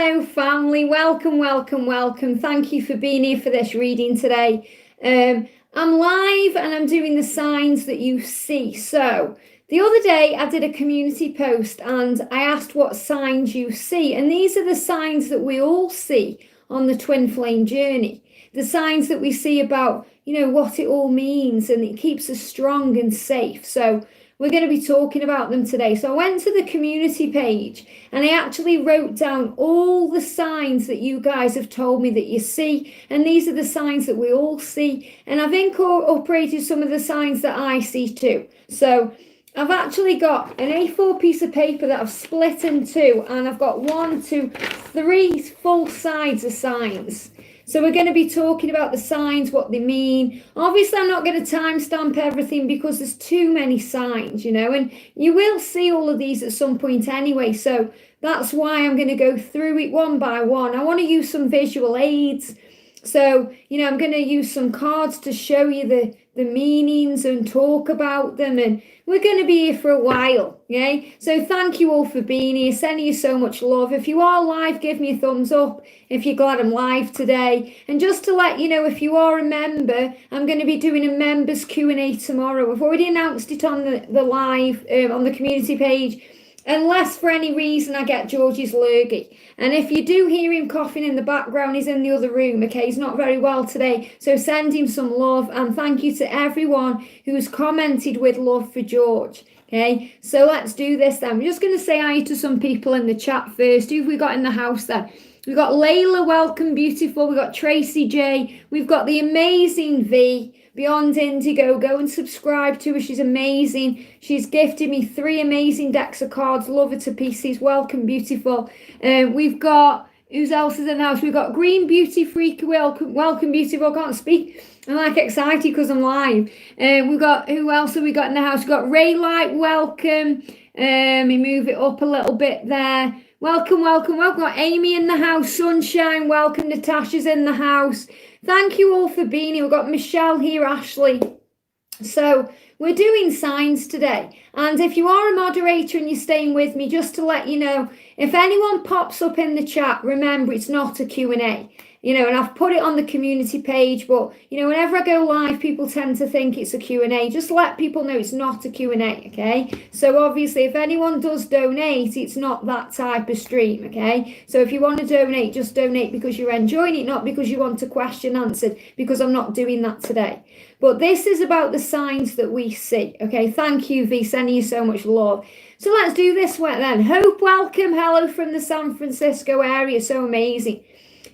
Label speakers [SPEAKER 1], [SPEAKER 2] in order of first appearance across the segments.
[SPEAKER 1] Hello, family. Welcome, welcome, welcome. Thank you for being here for this reading today. I'm live and I'm doing the signs that you see. So the other day I did a community post and I asked what signs you see. And these are the signs that we all see on the twin flame journey. The signs that we see about, what it all means, and it keeps us strong and safe. So we're going to be talking about them today. So I went to the community page and I actually wrote down all the signs that you guys have told me that you see. And these are the signs that we all see. And I've incorporated some of the signs that I see too. So I've actually got an A4 piece of paper that I've split in two. And I've got 1, 2, 3 full sides of signs. So we're going to be talking about the signs, what they mean. Obviously, I'm not going to timestamp everything because there's too many signs, and you will see all of these at some point anyway. So that's why I'm going to go through it one by one. I want to use some visual aids. So, I'm going to use some cards to show you the meanings and talk about them. And we're going to be here for a while, okay? So thank you all for being here. Sending you so much love. If you are live, give me a thumbs up if you're glad I'm live today. And just to let you know, if you are a member, I'm going to be doing a members Q&A tomorrow. I've already announced it on the live, on the community page. Unless for any reason I get George's lurgy. And if you do hear him coughing in the background, he's in the other room, okay? He's not very well today. So send him some love. And thank you to everyone who's commented with love for George, okay? So let's do this then. We're just going to say hi to some people in the chat first. Who have we got in the house then? We've got Layla, welcome, beautiful. We've got Tracy J. We've got the amazing V. Beyond Indigo, go and subscribe to her. She's amazing. She's gifted me 3 amazing decks of cards. Love her to pieces. Welcome, beautiful. We've got, who else is in the house? We've got Green Beauty Freak. Welcome, beautiful. I can't speak. I'm excited because I'm live. We've got, who else have we got in the house? We've got Ray Light, welcome. Let me move it up a little bit there. Welcome, welcome, welcome. We've got Amy in the house. Sunshine, welcome. Natasha's in the house. Thank you all for being here. We've got Michelle here, Ashley. So we're doing signs today. And if you are a moderator and you're staying with me, just to let you know, if anyone pops up in the chat, remember it's not a Q&A. And I've put it on the community page, but, whenever I go live, people tend to think it's a Q&A. Just let people know it's not a Q&A, okay? So obviously, if anyone does donate, it's not that type of stream, okay? So if you want to donate, just donate because you're enjoying it, not because you want a question answered, because I'm not doing that today. But this is about the signs that we see, okay? Thank you, V, sending you so much love. So let's do this one then. Hope, welcome. Hello from the San Francisco area. So amazing.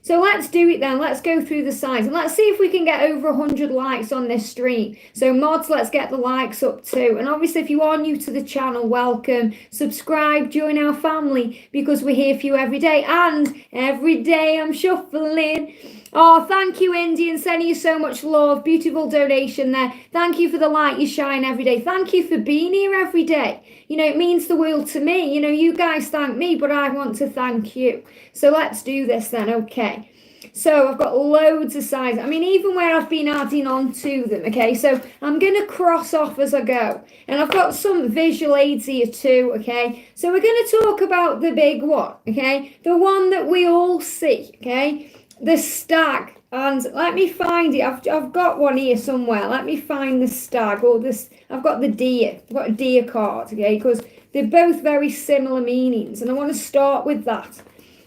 [SPEAKER 1] So let's do it then. Let's go through the signs and let's see if we can get over 100 likes on this stream. So mods, let's get the likes up too. And obviously, if you are new to the channel, welcome. Subscribe, join our family because we're here for you every day. And every day I'm shuffling. Oh, thank you, Indian. Sending you so much love. Beautiful donation there. Thank you for the light you shine every day. Thank you for being here every day. It means the world to me. You guys thank me, but I want to thank you. So let's do this then. Okay. So I've got loads of signs. Even where I've been adding on to them. Okay. So I'm going to cross off as I go. And I've got some visual aids here too. Okay. So we're going to talk about the big one. Okay. The one that we all see. Okay. The stag. And let me find it. I've got one here somewhere. Let me find the stag or this. I've got the deer. I've got a deer card, okay, because they're both very similar meanings, and I want to start with that.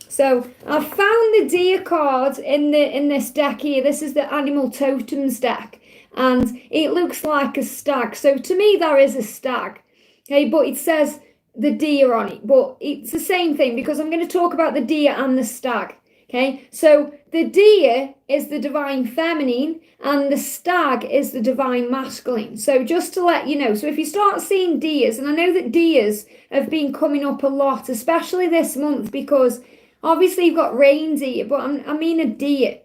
[SPEAKER 1] So I've found the deer card in this deck here. This is the Animal Totems deck, and it looks like a stag. So to me, there is a stag, okay, but it says the deer on it, but it's the same thing because I'm going to talk about the deer and the stag. Okay, so the deer is the divine feminine and the stag is the divine masculine. So just to let you know, so if you start seeing deers, and I know that deers have been coming up a lot, especially this month, because obviously you've got reindeer, but I mean a deer,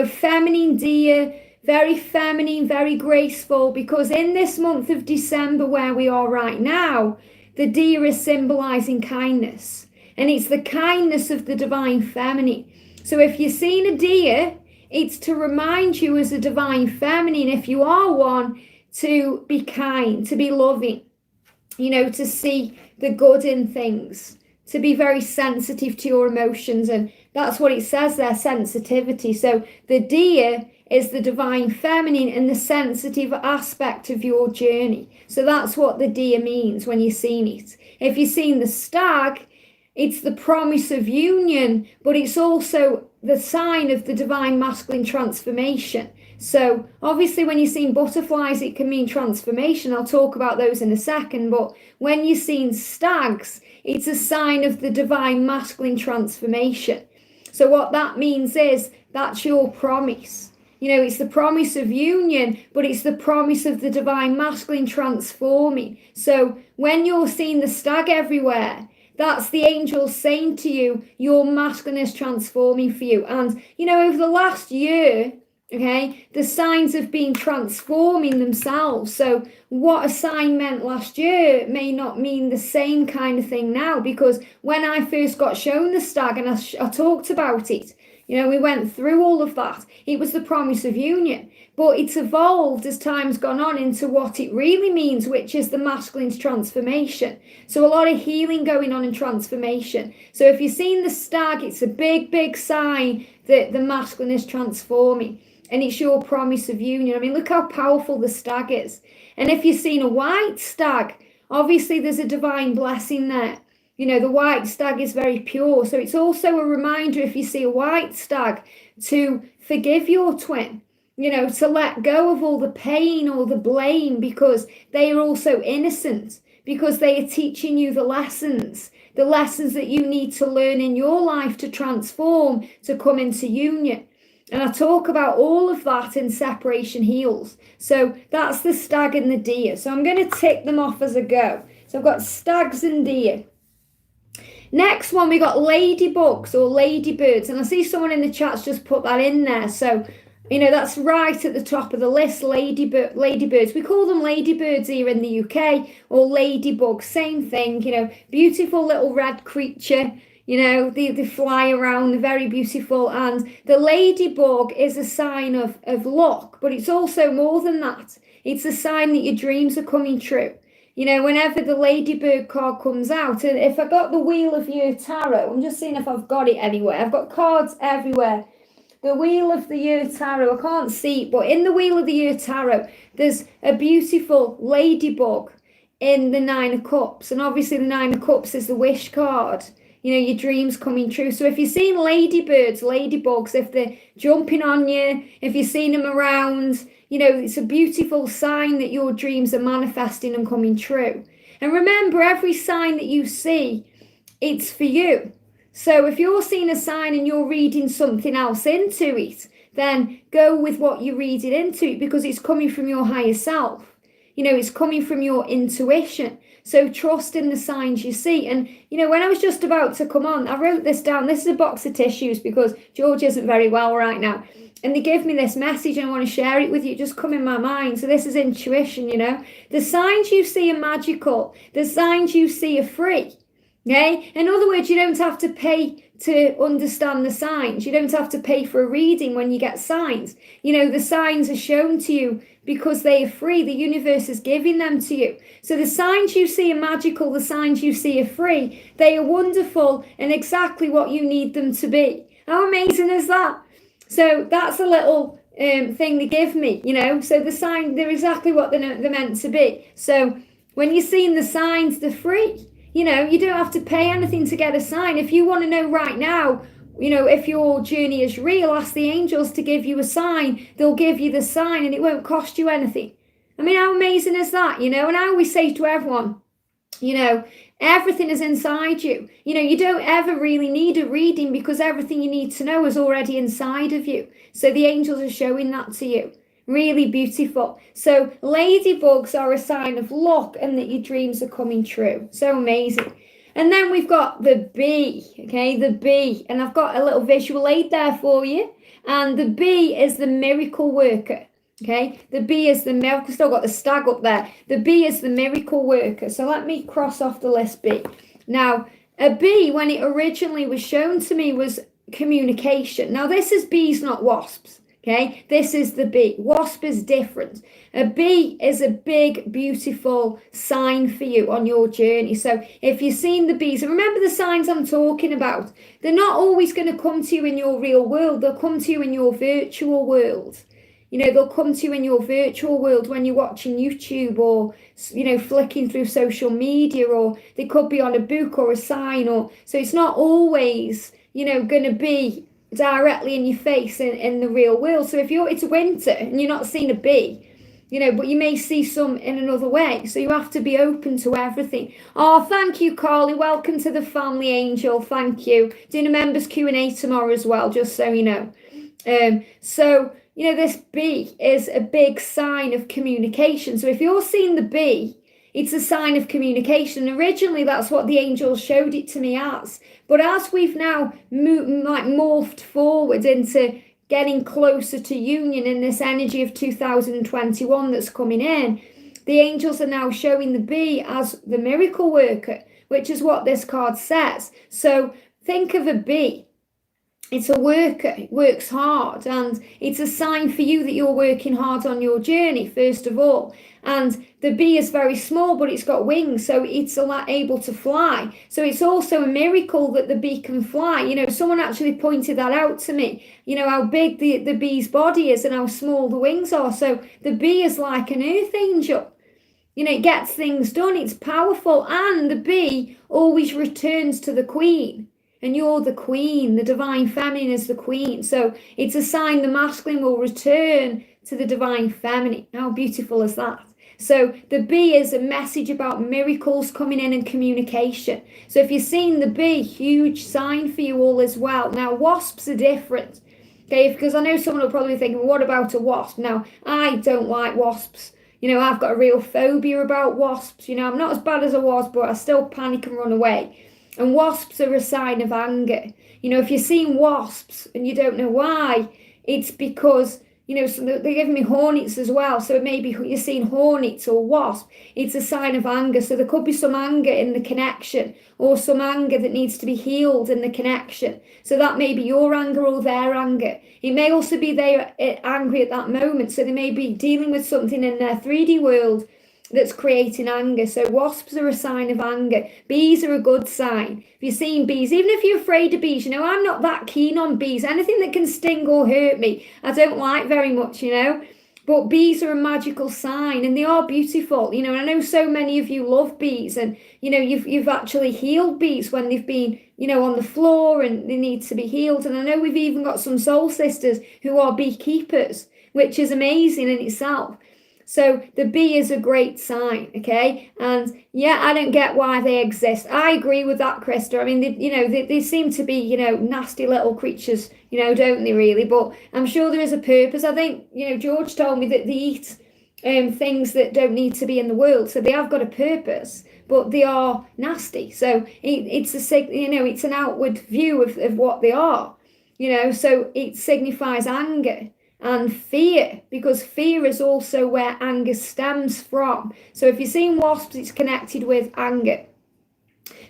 [SPEAKER 1] feminine deer, very feminine, very graceful, because in this month of December where we are right now, the deer is symbolizing kindness, and it's the kindness of the divine feminine. So if you're seeing a deer, it's to remind you as a divine feminine, if you are one, to be kind, to be loving, to see the good in things, to be very sensitive to your emotions. And that's what it says there, sensitivity. So the deer is the divine feminine and the sensitive aspect of your journey. So that's what the deer means when you're seeing it. If you're seeing the stag, it's the promise of union, but it's also the sign of the divine masculine transformation. So obviously when you're seeing butterflies, it can mean transformation. I'll talk about those in a second. But when you're seeing stags, it's a sign of the divine masculine transformation. So what that means is that's your promise. You know, it's the promise of union, but it's the promise of the divine masculine transforming. So when you're seeing the stag everywhere, that's the angels saying to you, your masculine is transforming for you. And, you know, over the last year, okay, the signs have been transforming themselves. So what a sign meant last year may not mean the same kind of thing now, because when I first got shown the stag and I talked about it, you know, we went through all of that. It was the promise of union, but it's evolved as time's gone on into what it really means, which is the masculine's transformation. So a lot of healing going on in transformation. So if you've seen the stag, it's a big, big sign that the masculine is transforming. And it's your promise of union. I mean, look how powerful the stag is. And if you've seen a white stag, obviously there's a divine blessing there. You know, the white stag is very pure. So it's also a reminder, if you see a white stag, to forgive your twin. You know, to let go of all the pain or the blame, because they are also innocent, because they are teaching you the lessons that you need to learn in your life to transform, to come into union. And I talk about all of that in Separation Heals. So that's the stag and the deer. So I'm going to tick them off as I go. So I've got stags and deer. Next one, we got ladybugs or ladybirds. And I see someone in the chat's just put that in there. So, you know, that's right at the top of the list, ladybirds. We call them ladybirds here in the UK, or ladybugs, same thing, you know, beautiful little red creature. You know, they fly around, they're very beautiful. And the ladybug is a sign of luck, but it's also more than that. It's a sign that your dreams are coming true. You know, whenever the ladybird card comes out, and if I got the Wheel of Year Tarot, I'm just seeing if I've got it anywhere. I've got cards everywhere. The Wheel of the Year Tarot, I can't see it, but in the Wheel of the Year Tarot, there's a beautiful ladybug in the Nine of Cups. And obviously the Nine of Cups is the wish card. You know, your dreams coming true. So if you're seeing ladybirds, ladybugs, if they're jumping on you, if you're seeing them around, you know, it's a beautiful sign that your dreams are manifesting and coming true. And remember, every sign that you see, it's for you. So if you're seeing a sign and you're reading something else into it, then go with what you're reading into it, because it's coming from your higher self. You know, it's coming from your intuition. So trust in the signs you see. And, you know, when I was just about to come on, I wrote this down. This is a box of tissues because George isn't very well right now. And they gave me this message and I want to share it with you. It just come in my mind. So this is intuition, you know. The signs you see are magical. The signs you see are free. Okay? In other words, you don't have to pay to understand the signs. You don't have to pay for a reading when you get signs. You know, the signs are shown to you because they are free. The universe is giving them to you. So the signs you see are magical. The signs you see are free. They are wonderful and exactly what you need them to be. How amazing is that? So that's a little thing they give me, you know. So the sign, they're exactly what they're meant to be. So when you're seeing the signs, they're free. You know, you don't have to pay anything to get a sign. If you want to know right now, you know, if your journey is real, ask the angels to give you a sign. They'll give you the sign and it won't cost you anything. I mean, how amazing is that, you know? And I always say to everyone, you know, everything is inside you. You know, you don't ever really need a reading because everything you need to know is already inside of you. So the angels are showing that to you. Really beautiful. So ladybugs are a sign of luck and that your dreams are coming true. So amazing. And then we've got the bee, okay, the bee. And I've got a little visual aid there for you. And the bee is the miracle worker, okay? The bee is the miracle, still got the stag up there. The bee is the miracle worker. So let me cross off the list bee. Now, a bee, when it originally was shown to me, was communication. Now, this is bees, not wasps. Okay, this is the bee. Wasp is different. A bee is a big, beautiful sign for you on your journey. So if you've seen the bees, and remember the signs I'm talking about, they're not always going to come to you in your real world. They'll come to you in your virtual world. They'll come to you in your virtual world when you're watching YouTube or, flicking through social media, or they could be on a book or a sign. So it's not always, going to be directly in your face in the real world. So if it's winter and you're not seeing a bee, but you may see some in another way. So you have to be open to everything. Oh, thank you, Carly. Welcome to the family, Angel. Thank you. Doing a members Q&A tomorrow as well, just so you know. This bee is a big sign of communication. So if you're seeing the bee, it's a sign of communication. Originally, that's what the angels showed it to me as. But as we've now morphed forward into getting closer to union in this energy of 2021 that's coming in, the angels are now showing the bee as the miracle worker, which is what this card says. So think of a bee. It's a worker, it works hard, and it's a sign for you that you're working hard on your journey, first of all. And the bee is very small, but it's got wings, so it's able to fly. So it's also a miracle that the bee can fly. Someone actually pointed that out to me, how big the bee's body is and how small the wings are. So the bee is like an earth angel. It gets things done, it's powerful, and the bee always returns to the queen. And you're the queen, the divine feminine is the queen. So it's a sign the masculine will return to the divine feminine. How beautiful is that? So the bee is a message about miracles coming in and communication. So if you're seeing the bee, huge sign for you all as well. Now, wasps are different. Okay, because I know someone will probably be thinking, well, what about a wasp? Now, I don't like wasps. I've got a real phobia about wasps. I'm not as bad as I was, but I still panic and run away. And wasps are a sign of anger. If you're seeing wasps and you don't know why, it's because, so they're giving me hornets as well. So maybe you're seeing hornets or wasp. It's a sign of anger. So there could be some anger in the connection, or some anger that needs to be healed in the connection. So that may be your anger or their anger. It may also be they're angry at that moment. So they may be dealing with something in their 3D world that's creating anger. So wasps are a sign of anger. Bees are a good sign. If you're seeing bees, even if you're afraid of bees, I'm not that keen on bees. Anything that can sting or hurt me, I don't like very much, But bees are a magical sign, and they are beautiful, and I know so many of you love bees, and you've actually healed bees when they've been, on the floor and they need to be healed. And I know we've even got some soul sisters who are beekeepers, which is amazing in itself. So the bee is a great sign, okay? And yeah, I don't get why they exist. I agree with that, Krista. I mean, they seem to be, nasty little creatures, don't they really? But I'm sure there is a purpose. I think, George told me that they eat things that don't need to be in the world. So they have got a purpose, but they are nasty. So it's an outward view of what they are, so it signifies anger and fear, because fear is also where anger stems from. So if you're seeing wasps, it's connected with anger.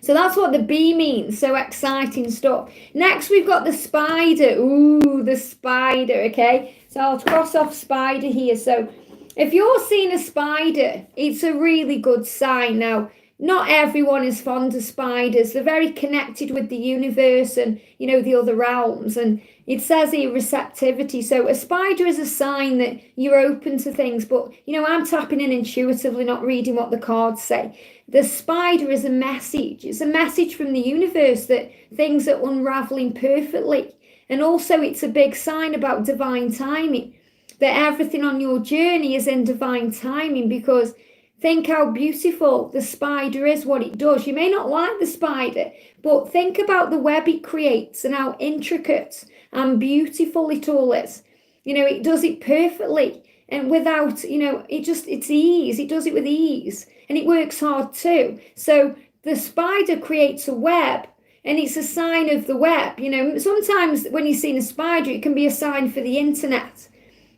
[SPEAKER 1] So that's what the bee means. So exciting stuff. Next, we've got the spider. Ooh, the spider, okay? So I'll cross off spider here. So if you're seeing a spider, it's a really good sign. Now, not everyone is fond of spiders. They're very connected with the universe and, the other realms. And it says here receptivity. So a spider is a sign that you're open to things. But, I'm tapping in intuitively, not reading what the cards say. The spider is a message. It's a message from the universe that things are unraveling perfectly. And also it's a big sign about divine timing, that everything on your journey is in divine timing, because think how beautiful the spider is, what it does. You may not like the spider, but think about the web it creates and how intricate and beautiful it all is. It does it perfectly and without, it's ease. It does it with ease, and it works hard too. So the spider creates a web, and it's a sign of the web. Sometimes when you're seeing a spider, it can be a sign for the internet.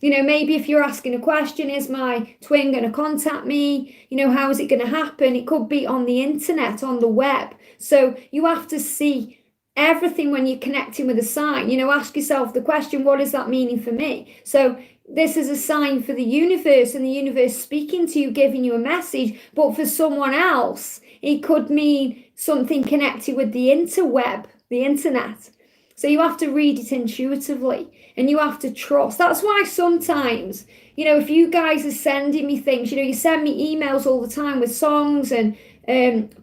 [SPEAKER 1] Maybe if you're asking a question, is my twin going to contact me? How is it going to happen? It could be on the internet, on the web. So you have to see everything when you're connecting with a sign. Ask yourself the question, what is that meaning for me? So this is a sign for the universe, and the universe speaking to you, giving you a message. But for someone else, it could mean something connected with the interweb, the internet. So you have to read it intuitively, and you have to trust. That's why sometimes, if you guys are sending me things, you send me emails all the time with songs and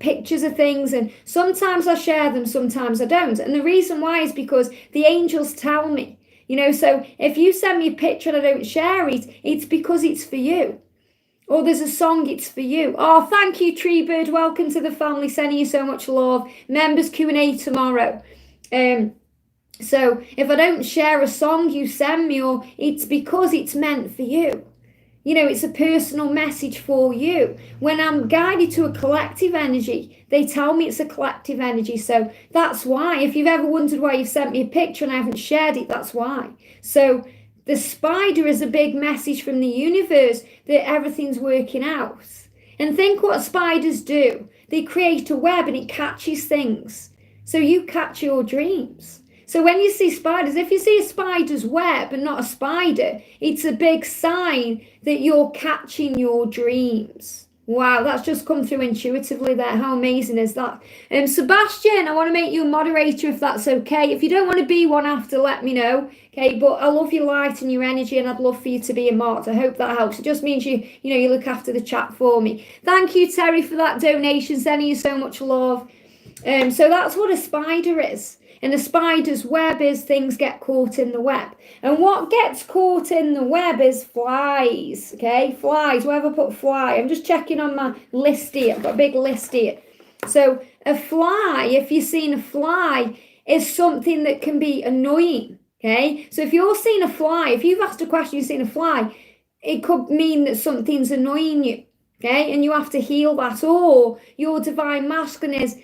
[SPEAKER 1] pictures of things, and sometimes I share them, sometimes I don't. And the reason why is because the angels tell me, so if you send me a picture and I don't share it, it's because it's for you. Or there's a song, it's for you. Oh, thank you, Treebird. Welcome to the family. Sending you so much love. Members Q&A tomorrow. So if I don't share a song you send me, or it's because it's meant for you. It's a personal message for you. When I'm guided to a collective energy, they tell me it's a collective energy. So that's why. If you've ever wondered why you've sent me a picture and I haven't shared it, that's why. So the spider is a big message from the universe that everything's working out. And think what spiders do. They create a web and it catches things. So you catch your dreams. So when you see spiders, if you see a spider's web and not a spider, it's a big sign that you're catching your dreams. Wow, that's just come through intuitively there. How amazing is that? Sebastian, I want to make you a moderator if that's okay. If you don't want to be one after, let me know. Okay, but I love your light and your energy, and I'd love for you to be a mod. I hope that helps. It just means you look after the chat for me. Thank you, Terry, for that donation. Sending you so much love. So that's what a spider is. And a spider's web is things get caught in the web. And what gets caught in the web is flies, okay? Flies, where have I put fly? I'm just checking on my list here. I've got a big list here. So a fly, if you've seen a fly, is something that can be annoying, okay? So if you're seeing a fly, if you've asked a question, you've seen a fly, it could mean that something's annoying you, okay? And you have to heal that. Or your divine masculine is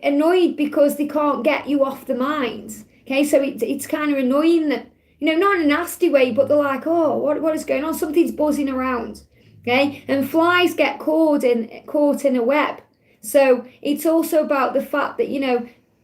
[SPEAKER 1] annoyed because they can't get you off the mind. Okay, so it's kind of annoying that, not in a nasty way, but they're like, oh, what is going on? Something's buzzing around. Okay, and flies get caught in a web. So it's also about the fact that,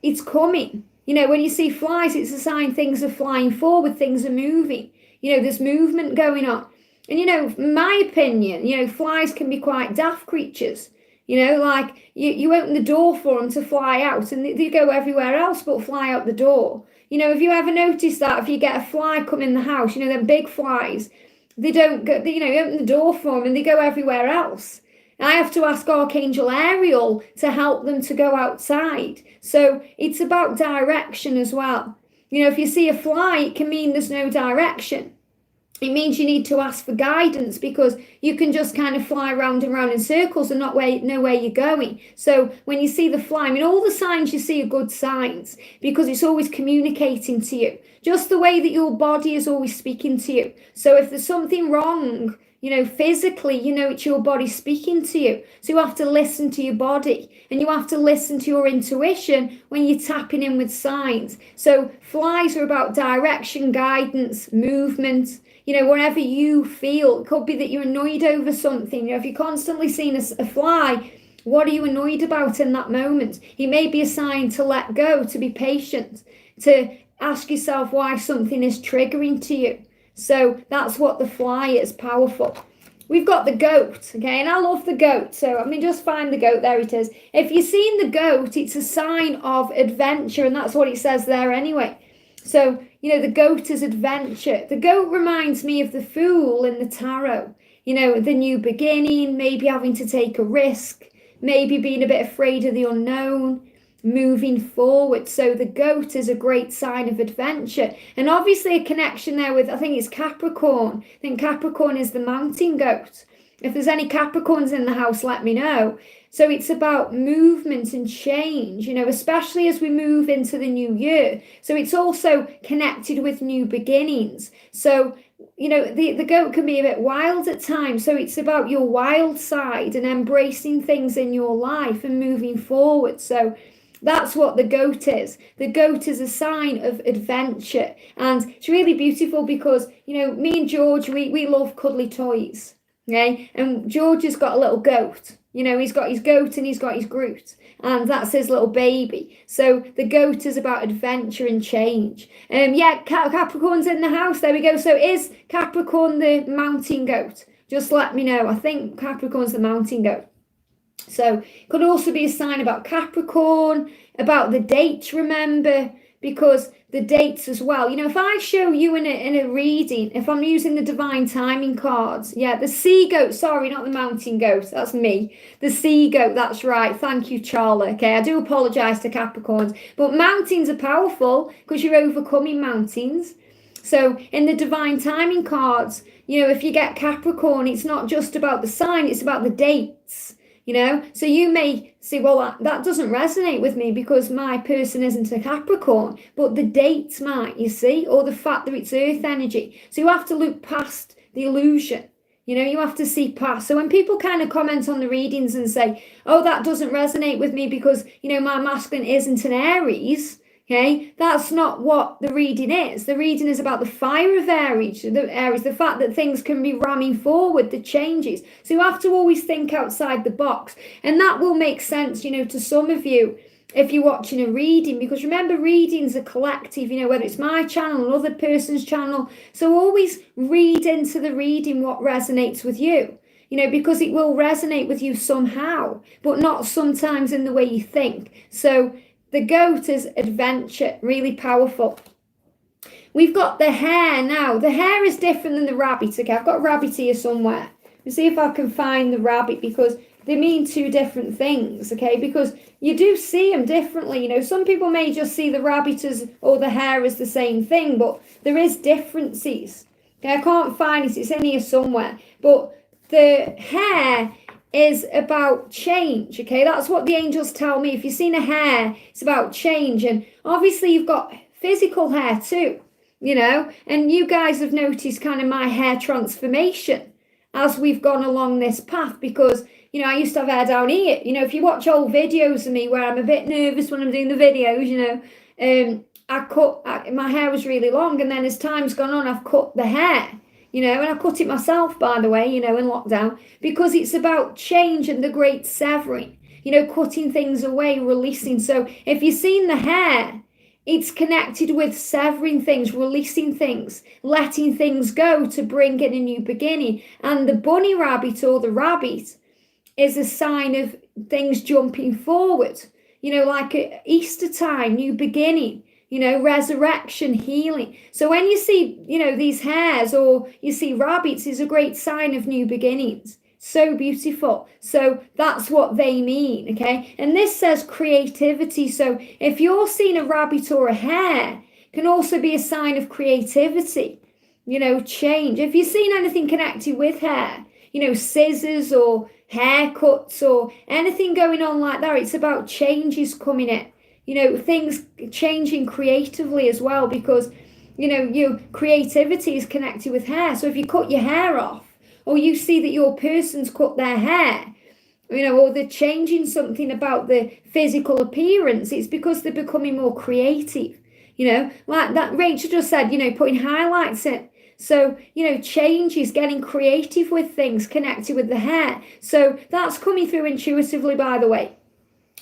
[SPEAKER 1] it's coming. When you see flies, it's a sign things are flying forward, things are moving. There's movement going on. And, in my opinion, flies can be quite daft creatures. Like you open the door for them to fly out, and they go everywhere else but fly out the door. Have you ever noticed that if you get a fly come in the house, them big flies, they don't go, you open the door for them and they go everywhere else. I have to ask Archangel Ariel to help them to go outside. So it's about direction as well. If you see a fly, it can mean there's no direction. It means you need to ask for guidance, because you can just kind of fly round and round in circles and not know where you're going. So when you see the fly, all the signs you see are good signs, because it's always communicating to you, just the way that your body is always speaking to you. So if there's something wrong, physically, it's your body speaking to you. So you have to listen to your body, and you have to listen to your intuition when you're tapping in with signs. So flies are about direction, guidance, movement. Wherever you feel, it could be that you're annoyed over something. If you're constantly seeing a fly, what are you annoyed about in that moment? It may be a sign to let go, to be patient, to ask yourself why something is triggering to you. So that's what the fly is, powerful. We've got the goat, okay? And I love the goat. So, just find the goat. There it is. If you're seeing the goat, it's a sign of adventure, and that's what it says there anyway. So, the goat is adventure. The goat reminds me of the fool in the tarot. The new beginning, maybe having to take a risk, maybe being a bit afraid of the unknown, moving forward. So the goat is a great sign of adventure. And obviously a connection there with, I think it's Capricorn. I think Capricorn is the mountain goat. If there's any Capricorns in the house, let me know. So it's about movement and change, especially as we move into the new year. So it's also connected with new beginnings. So, the goat can be a bit wild at times. So it's about your wild side and embracing things in your life and moving forward. So that's what the goat is. The goat is a sign of adventure. And it's really beautiful because, me and George, we love cuddly toys. Okay, and George has got a little goat. You know, he's got his goat and he's got his Groot, and that's his little baby. So the goat is about adventure and change. Yeah, Capricorn's in the house. There we go. So is Capricorn the mountain goat? Just let me know. I think Capricorn's the mountain goat. So it could also be a sign about Capricorn, about the dates, remember, because the dates as well. You know, if I show you in a reading, if I'm using the divine timing cards, yeah, the sea goat, sorry, not the mountain goat, that's me. The sea goat, that's right. Thank you, Charlie. Okay, I do apologize to Capricorns, but mountains are powerful because you're overcoming mountains. So in the divine timing cards, you know, if you get Capricorn, it's not just about the sign, it's about the dates. You know, so you may say, well, that doesn't resonate with me because my person isn't a Capricorn, but the dates might, you see, or the fact that it's earth energy. So you have to look past the illusion. You know, you have to see past. So when people kind of comment on the readings and say, oh, that doesn't resonate with me because, you know, my masculine isn't an Aries, okay, that's not what the reading is. The reading is about the fire of Aries, the fact that things can be ramming forward, the changes. So you have to always think outside the box. And that will make sense, you know, to some of you if you're watching a reading, because remember, readings are collective, you know, whether it's my channel, another person's channel. So always read into the reading what resonates with you. You know, because it will resonate with you somehow, but not sometimes in the way you think. So the goat is adventure, really powerful. We've got the hare now. The hare is different than the rabbit. Okay, I've got a rabbit here somewhere. Let's see if I can find the rabbit because they mean two different things, okay? Because you do see them differently. You know, some people may just see the rabbit as, or the hare as the same thing, but there is differences. Okay, I can't find it. It's in here somewhere. But the hare is about change, okay? That's what the angels tell me. If you've seen a hare, it's about change. And obviously you've got physical hair too, you know? And you guys have noticed kind of my hair transformation as we've gone along this path because, you know, I used to have hair down here. You know, if you watch old videos of me where I'm a bit nervous when I'm doing the videos, you know, my hair was really long. And then as time's gone on, I've cut the hair. You know, and I cut it myself, by the way, you know, in lockdown, because it's about change and the great severing, you know, cutting things away, releasing. So if you've seen the hair, it's connected with severing things, releasing things, letting things go to bring in a new beginning. And the bunny rabbit or the rabbit is a sign of things jumping forward, you know, like at Easter time, new beginning. You know, resurrection, healing. So when you see, you know, these hares or you see rabbits is a great sign of new beginnings. So beautiful. So that's what they mean, okay? And this says creativity. So if you're seeing a rabbit or a hare, can also be a sign of creativity, you know, change. If you've seen anything connected with hair, you know, scissors or haircuts or anything going on like that, it's about changes coming in. You know, things changing creatively as well because, you know, your creativity is connected with hair. So if you cut your hair off or you see that your person's cut their hair, you know, or they're changing something about the physical appearance, it's because they're becoming more creative. You know, like that Rachel just said, you know, putting highlights in. So, you know, change is getting creative with things connected with the hair. So that's coming through intuitively, by the way.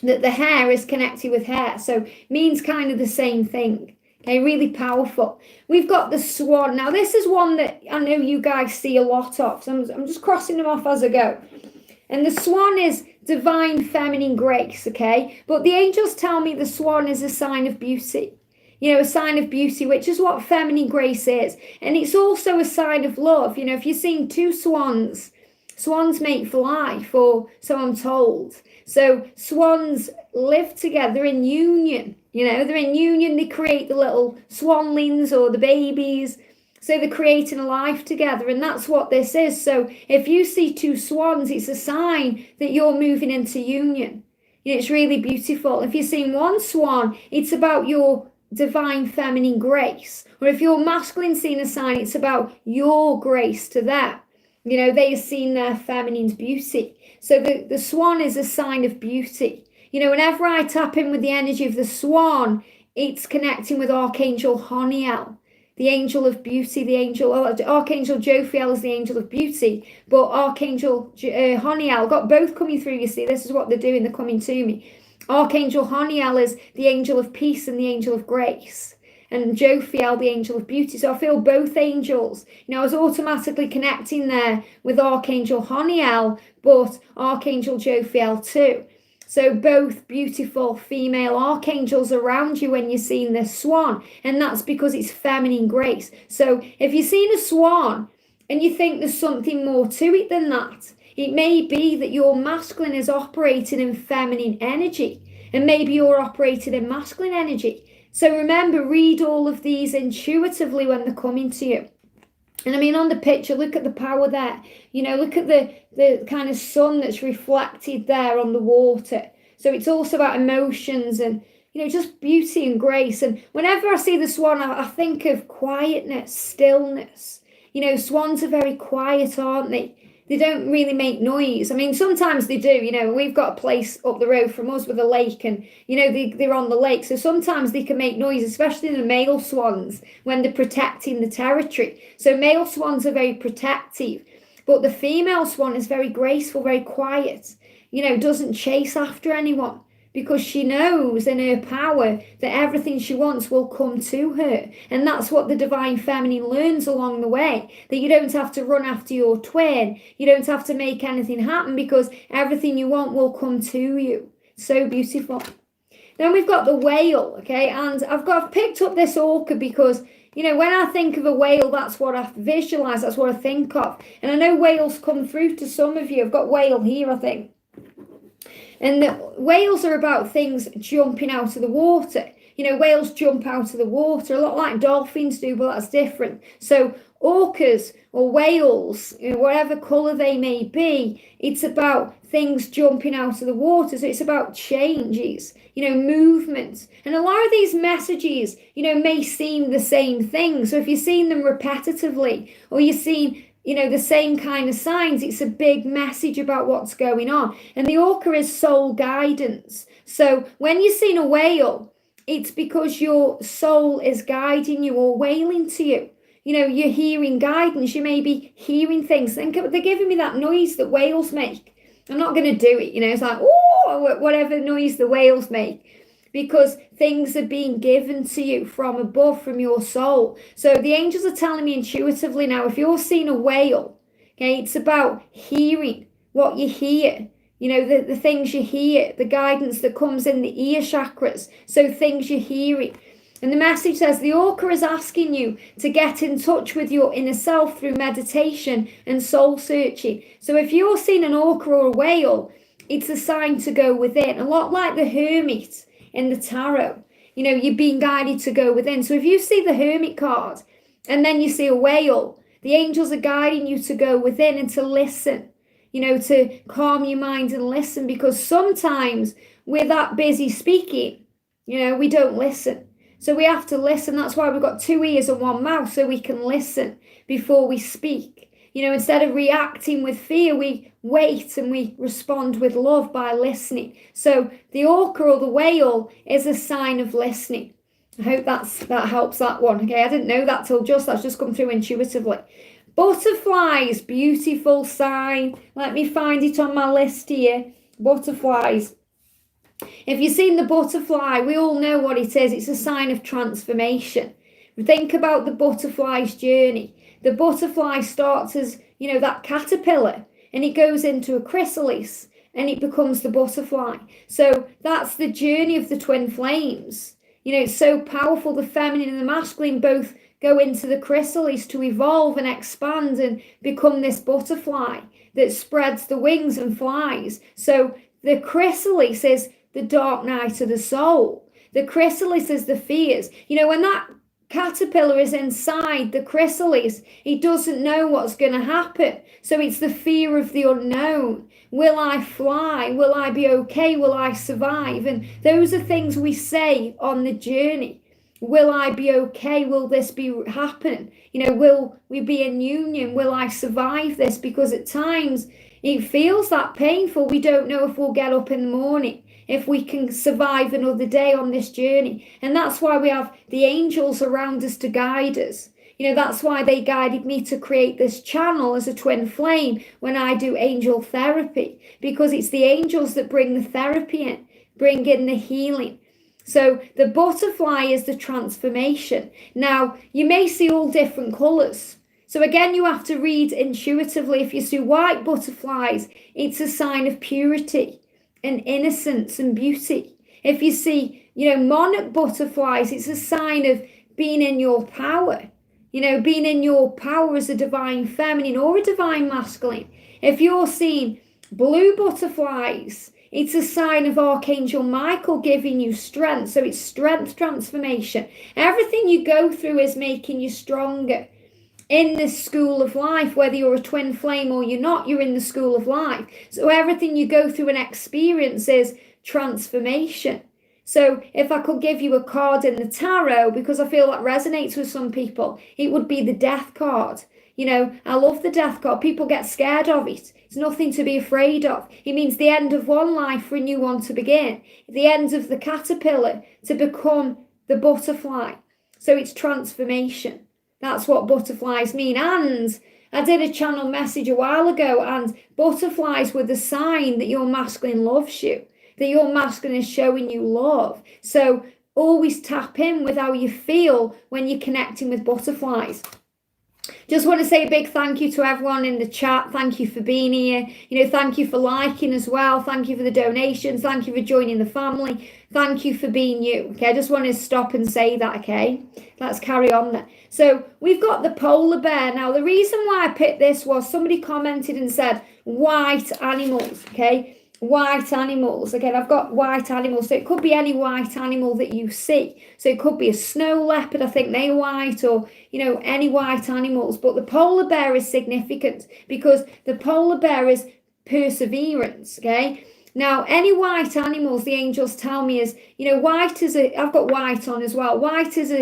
[SPEAKER 1] That the hair is connected with hair, so means kind of the same thing. Okay, really powerful. We've got the swan. Now, this is one that I know you guys see a lot of, so I'm just crossing them off as I go. And the swan is divine feminine grace, okay? But the angels tell me the swan is a sign of beauty. You know, a sign of beauty, which is what feminine grace is. And it's also a sign of love. You know, if you're seeing two swans mate for life, or so I'm told. So swans live together in union, you know, they're in union, they create the little swanlings or the babies. So they're creating a life together, and that's what this is. So if you see two swans, it's a sign that you're moving into union. You know, it's really beautiful. If you're seeing one swan, it's about your divine feminine grace. Or if you're masculine seeing a sign, it's about your grace to them. You know, they are seeing their feminine's beauty. So the swan is a sign of beauty. You know, whenever I tap in with the energy of the swan, it's connecting with Archangel Honiel. the angel of beauty, Archangel Jophiel is the angel of beauty, but Archangel Honiel, got both coming through, you see, this is what they're doing, they're coming to me. Archangel Honiel is the angel of peace and the angel of grace, and Jophiel, the angel of beauty. So I feel both angels. I was automatically connecting there with Archangel Honiel, but Archangel Jophiel too. So both beautiful female archangels around you when you're seeing this swan. And that's because it's feminine grace. So if you're seeing a swan and you think there's something more to it than that, it may be that your masculine is operating in feminine energy. And maybe you're operating in masculine energy. So remember, read all of these intuitively when they're coming to you. And I mean, on the picture, look at the power there. Look at the kind of sun that's reflected there on the water. So it's also about emotions and, just beauty and grace. And whenever I see the swan, I think of quietness, stillness. Swans are very quiet, aren't they? They don't really make noise. I mean, sometimes they do. We've got a place up the road from us with a lake and, they're on the lake. So sometimes they can make noise, especially the male swans when they're protecting the territory. So male swans are very protective, but the female swan is very graceful, very quiet, doesn't chase after anyone, because she knows in her power that everything she wants will come to her. And that's what the divine feminine learns along the way, that you don't have to run after your twin. You don't have to make anything happen, because everything you want will come to you. So beautiful. Then we've got the whale, okay? And I've picked up this orca because, when I think of a whale, that's what I visualize, that's what I think of. And I know whales come through to some of you. I've got whale here, I think. And the whales are about things jumping out of the water. Whales jump out of the water, a lot like dolphins do, but that's different. So orcas or whales, whatever colour they may be, it's about things jumping out of the water. So it's about changes, movement. And a lot of these messages, may seem the same thing. So if you're seeing them repetitively, or you're seeing the same kind of signs, it's a big message about what's going on. And the orca is soul guidance. So when you're seeing a whale, it's because your soul is guiding you or wailing to you. You're hearing guidance. You may be hearing things. They're giving me that noise that whales make. I'm not going to do it. It's like, oh, whatever noise the whales make, because things are being given to you from above, from your soul. So the angels are telling me intuitively now, if you're seeing a whale, okay, it's about hearing what you hear, the things you hear, the guidance that comes in the ear chakras, so things you're hearing. And the message says the orca is asking you to get in touch with your inner self through meditation and soul searching. So if you're seeing an orca or a whale, it's a sign to go within, a lot like the hermit in the tarot. You're being guided to go within. So if you see the hermit card and then you see a whale, the angels are guiding you to go within and to listen, to calm your mind and listen, because sometimes we're that busy speaking, we don't listen. So we have to listen. That's why we've got 2 ears and 1 mouth, so we can listen before we speak. Instead of reacting with fear, we wait and we respond with love by listening. So the orca or the whale is a sign of listening. I hope that helps that one. Okay, I didn't know that that's just come through intuitively. Butterflies, beautiful sign. Let me find it on my list here. Butterflies. If you've seen the butterfly, we all know what it is. It's a sign of transformation. Think about the butterfly's journey. The butterfly starts as, that caterpillar, and it goes into a chrysalis and it becomes the butterfly. So that's the journey of the twin flames. It's so powerful. The feminine and the masculine both go into the chrysalis to evolve and expand and become this butterfly that spreads the wings and flies. So the chrysalis is the dark night of the soul. The chrysalis is the fears. When that caterpillar is inside the chrysalis, it doesn't know what's going to happen. So it's the fear of the unknown. Will I fly? Will I be okay? Will I survive? And those are things we say on the journey. Will I be okay? Will this happen? Will we be in union? Will I survive this? Because at times it feels that painful. We don't know if we'll get up in the morning. if we can survive another day on this journey. And that's why we have the angels around us to guide us. That's why they guided me to create this channel as a twin flame when I do angel therapy, because it's the angels that bring the therapy in, bring in the healing. So the butterfly is the transformation. Now, you may see all different colours. So again, you have to read intuitively. If you see white butterflies, it's a sign of purity and innocence and beauty. If you see, monarch butterflies, it's a sign of being in your power. Being in your power as a divine feminine or a divine masculine. If you're seeing blue butterflies, it's a sign of Archangel Michael giving you strength. So it's strength transformation. Everything you go through is making you stronger. In this school of life, whether you're a twin flame or you're not, you're in the school of life. So everything you go through and experience is transformation. So if I could give you a card in the tarot, because I feel that resonates with some people, it would be the death card. I love the death card. People get scared of it. It's nothing to be afraid of. It means the end of one life for a new one to begin. The end of the caterpillar to become the butterfly. So it's transformation. That's what butterflies mean. And I did a channel message a while ago, and butterflies were the sign that your masculine loves you, that your masculine is showing you love. So always tap in with how you feel when you're connecting with butterflies. Just want to say a big thank you to everyone in the chat. Thank you for being here. Thank you for liking as well. Thank you for the donations. Thank you for joining the family. Thank you for being you. Okay, I just want to stop and say that, okay? Let's carry on there. So we've got the polar bear. Now, the reason why I picked this was somebody commented and said white animals, okay? White animals. Again, I've got white animals, so it could be any white animal that you see. So it could be a snow leopard, I think they're white, or any white animals. But the polar bear is significant because the polar bear is perseverance. Okay, now any white animals, the angels tell me, is white is I've got white on as well. White is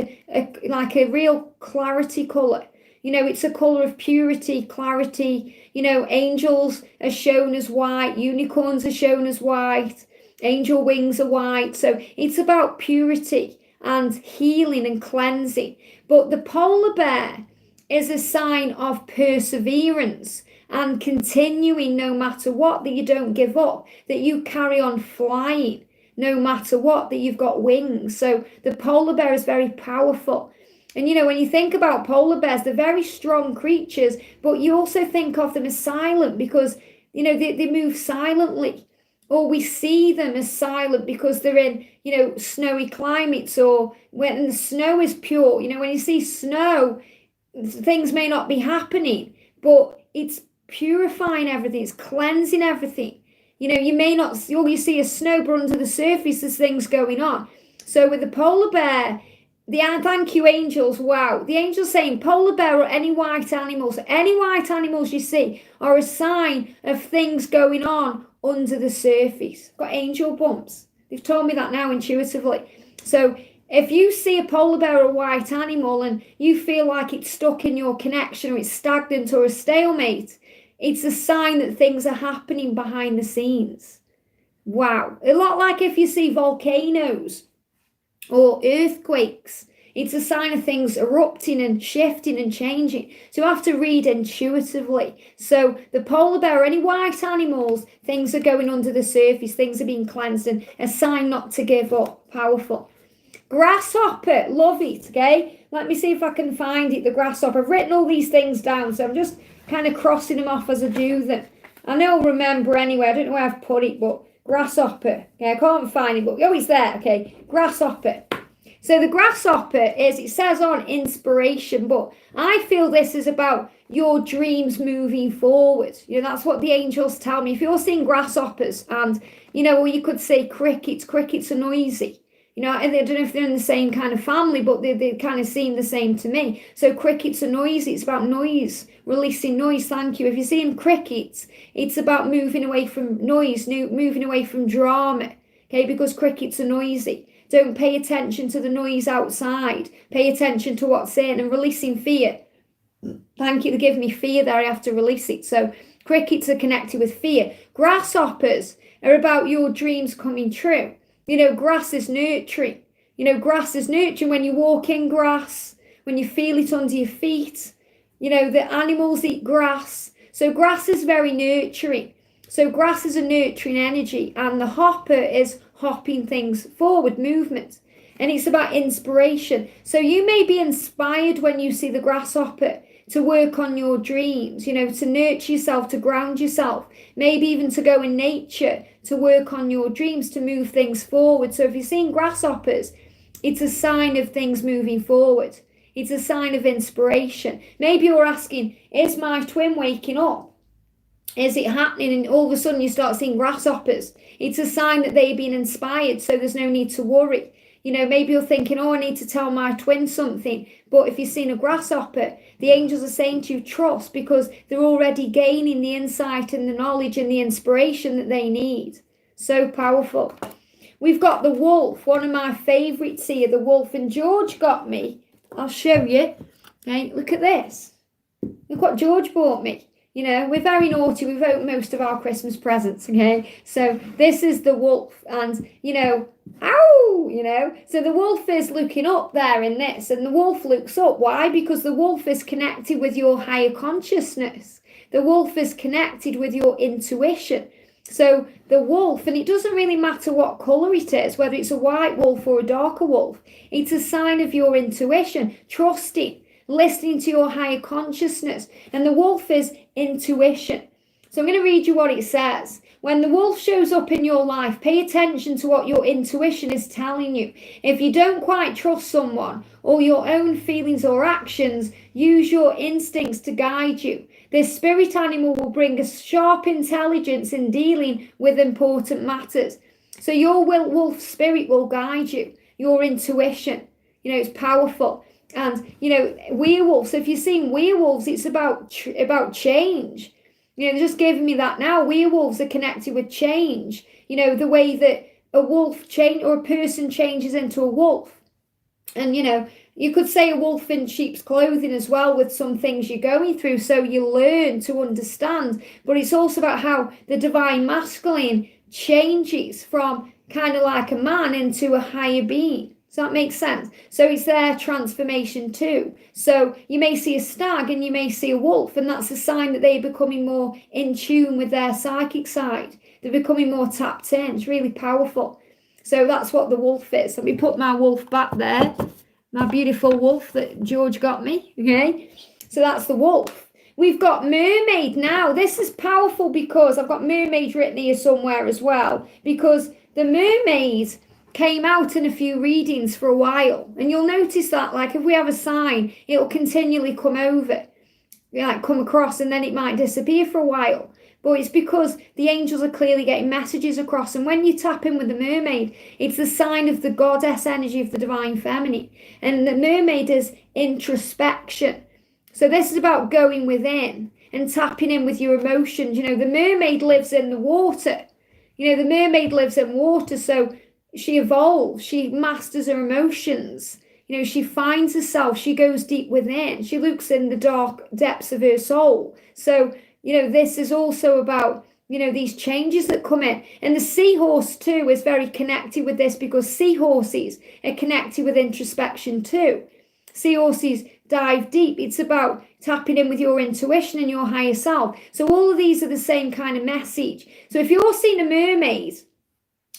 [SPEAKER 1] like a real clarity color. It's a color of purity, clarity. Angels are shown as white, unicorns are shown as white, angel wings are white. So it's about purity and healing and cleansing. But the polar bear is a sign of perseverance and continuing no matter what, that you don't give up, that you carry on flying no matter what, that you've got wings. So the polar bear is very powerful. And when you think about polar bears, they're very strong creatures, but you also think of them as silent because, they move silently. Or we see them as silent because they're in, snowy climates, or when the snow is pure. When you see snow, things may not be happening, but it's purifying everything, it's cleansing everything. You may not, you see a snow, but under the surface, there's things going on. So with the polar bear, thank you, angels. Wow. The angels saying polar bear or any white animals you see are a sign of things going on under the surface. Got angel bumps. They've told me that now intuitively. So if you see a polar bear or a white animal and you feel like it's stuck in your connection, or it's stagnant or a stalemate, it's a sign that things are happening behind the scenes. Wow. A lot like if you see volcanoes or earthquakes, it's a sign of things erupting and shifting and changing. So you have to read intuitively. So the polar bear or any white animals, things are going under the surface, things are being cleansed, and a sign not to give up. Powerful. Grasshopper, love it. Okay, let me see if I can find it. The grasshopper. I've written all these things down, so I'm just kind of crossing them off as I do them. I know I'll remember anyway. I don't know where I've put it, but grasshopper. Okay, I can't find it, but it's there. Okay, grasshopper. So the grasshopper is, it says on inspiration, but I feel this is about your dreams moving forward. That's what the angels tell me. If you're seeing grasshoppers and, or you could say crickets are noisy. And I don't know if they're in the same kind of family, but they kind of seem the same to me. So crickets are noisy. It's about noise, releasing noise. Thank you. If you're seeing crickets, it's about moving away from noise, moving away from drama. Okay, because crickets are noisy. Don't pay attention to the noise outside. Pay attention to what's in and releasing fear. Thank you. They give me fear there. I have to release it. So Crickets are connected with fear. Grasshoppers are about your dreams coming true. Grass is nurturing. Grass is nurturing when you walk in grass, when you feel it under your feet. The animals eat grass. So grass is very nurturing. So grass is a nurturing energy, and the hopper is hopping things forward, movement. And it's about inspiration. So you may be inspired when you see the grasshopper to work on your dreams, to nurture yourself, to ground yourself, maybe even to go in nature, to work on your dreams, to move things forward. So if you're seeing grasshoppers, it's a sign of things moving forward. It's a sign of inspiration. Maybe you're asking, is my twin waking up? Is it happening? And all of a sudden you start seeing grasshoppers. It's a sign that they've been inspired, so there's no need to worry. Maybe you're thinking, I need to tell my twin something. But if you've seen a grasshopper, the angels are saying to you, trust, because they're already gaining the insight and the knowledge and the inspiration that they need. So powerful. We've got the wolf, one of my favourites here, the wolf. And George got me. I'll show you. Okay, look at this. Look what George bought me. We're very naughty. We've opened most of our Christmas presents, okay? So this is the wolf, and, so the wolf is looking up there in this, and the wolf looks up. Why? Because the wolf is connected with your higher consciousness. The wolf is connected with your intuition. So the wolf, and it doesn't really matter what colour it is, whether it's a white wolf or a darker wolf, it's a sign of your intuition, trusting, listening to your higher consciousness. And the wolf is intuition. So I'm going to read you what it says. When the wolf shows up in your life, pay attention to what your intuition is telling you. If you don't quite trust someone or your own feelings or actions, use your instincts to guide you. This spirit animal will bring a sharp intelligence in dealing with important matters. So your wolf spirit will guide you, your intuition. It's powerful. And, werewolves, so if you're seeing werewolves, it's about change. They're just giving me that now. Werewolves are connected with change. The way that a wolf change or a person changes into a wolf. And, you could say a wolf in sheep's clothing as well with some things you're going through. So you learn to understand. But it's also about how the divine masculine changes from kind of like a man into a higher being. Does that make sense? So it's their transformation too. So you may see a stag and you may see a wolf, and that's a sign that they're becoming more in tune with their psychic side. They're becoming more tapped in. It's really powerful. So that's what the wolf is. Let me put my wolf back there. My beautiful wolf that George got me. Okay. So that's the wolf. We've got mermaid now. This is powerful because I've got mermaid written here somewhere as well, because the mermaid came out in a few readings for a while, and you'll notice that, like, if we have a sign, it'll continually come across, and then it might disappear for a while. But it's because the angels are clearly getting messages across. And when you tap in with the mermaid, it's a sign of the goddess energy of the divine feminine. And the mermaid is introspection. So this is about going within and tapping in with your emotions. The mermaid lives in the water. The mermaid lives in water, so she evolves, she masters her emotions. She finds herself, she goes deep within, she looks in the dark depths of her soul. So, this is also about, these changes that come in. And the seahorse too is very connected with this, because seahorses are connected with introspection too. Seahorses dive deep. It's about tapping in with your intuition and your higher self. So all of these are the same kind of message. So if you're seeing a mermaid,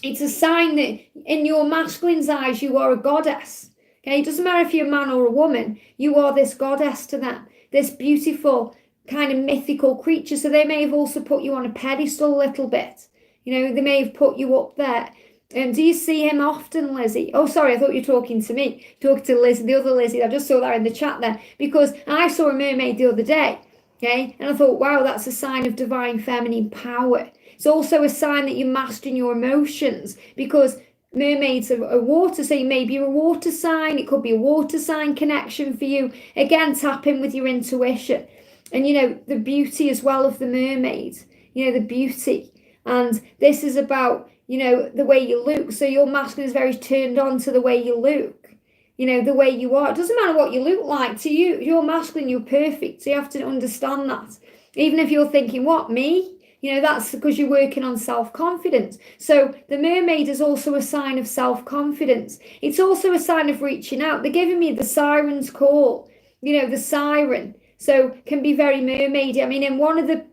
[SPEAKER 1] it's a sign that in your masculine's eyes, you are a goddess. Okay, it doesn't matter if you're a man or a woman, you are this goddess to them, this beautiful kind of mythical creature. So they may have also put you on a pedestal a little bit. They may have put you up there. And do you see him often, Lizzie? Oh, sorry, I thought you were talking to me. Talking to Lizzie, the other Lizzie. I just saw that in the chat there, because I saw a mermaid the other day. Okay, and I thought, wow, that's a sign of divine feminine power. It's also a sign that you're mastering your emotions, because mermaids are water, so you may be a water sign. It could be a water sign connection for you. Again, tap in with your intuition. And, the beauty as well of the mermaid, the beauty. And this is about, the way you look. So your masculine is very turned on to the way you look, the way you are. It doesn't matter what you look like. To you, you're masculine, you're perfect. So you have to understand that. Even if you're thinking, what, me? That's because you're working on self-confidence. So the mermaid is also a sign of self-confidence. It's also a sign of reaching out. They're giving me the siren's call, the siren. So can be very mermaidy. I mean, in one of the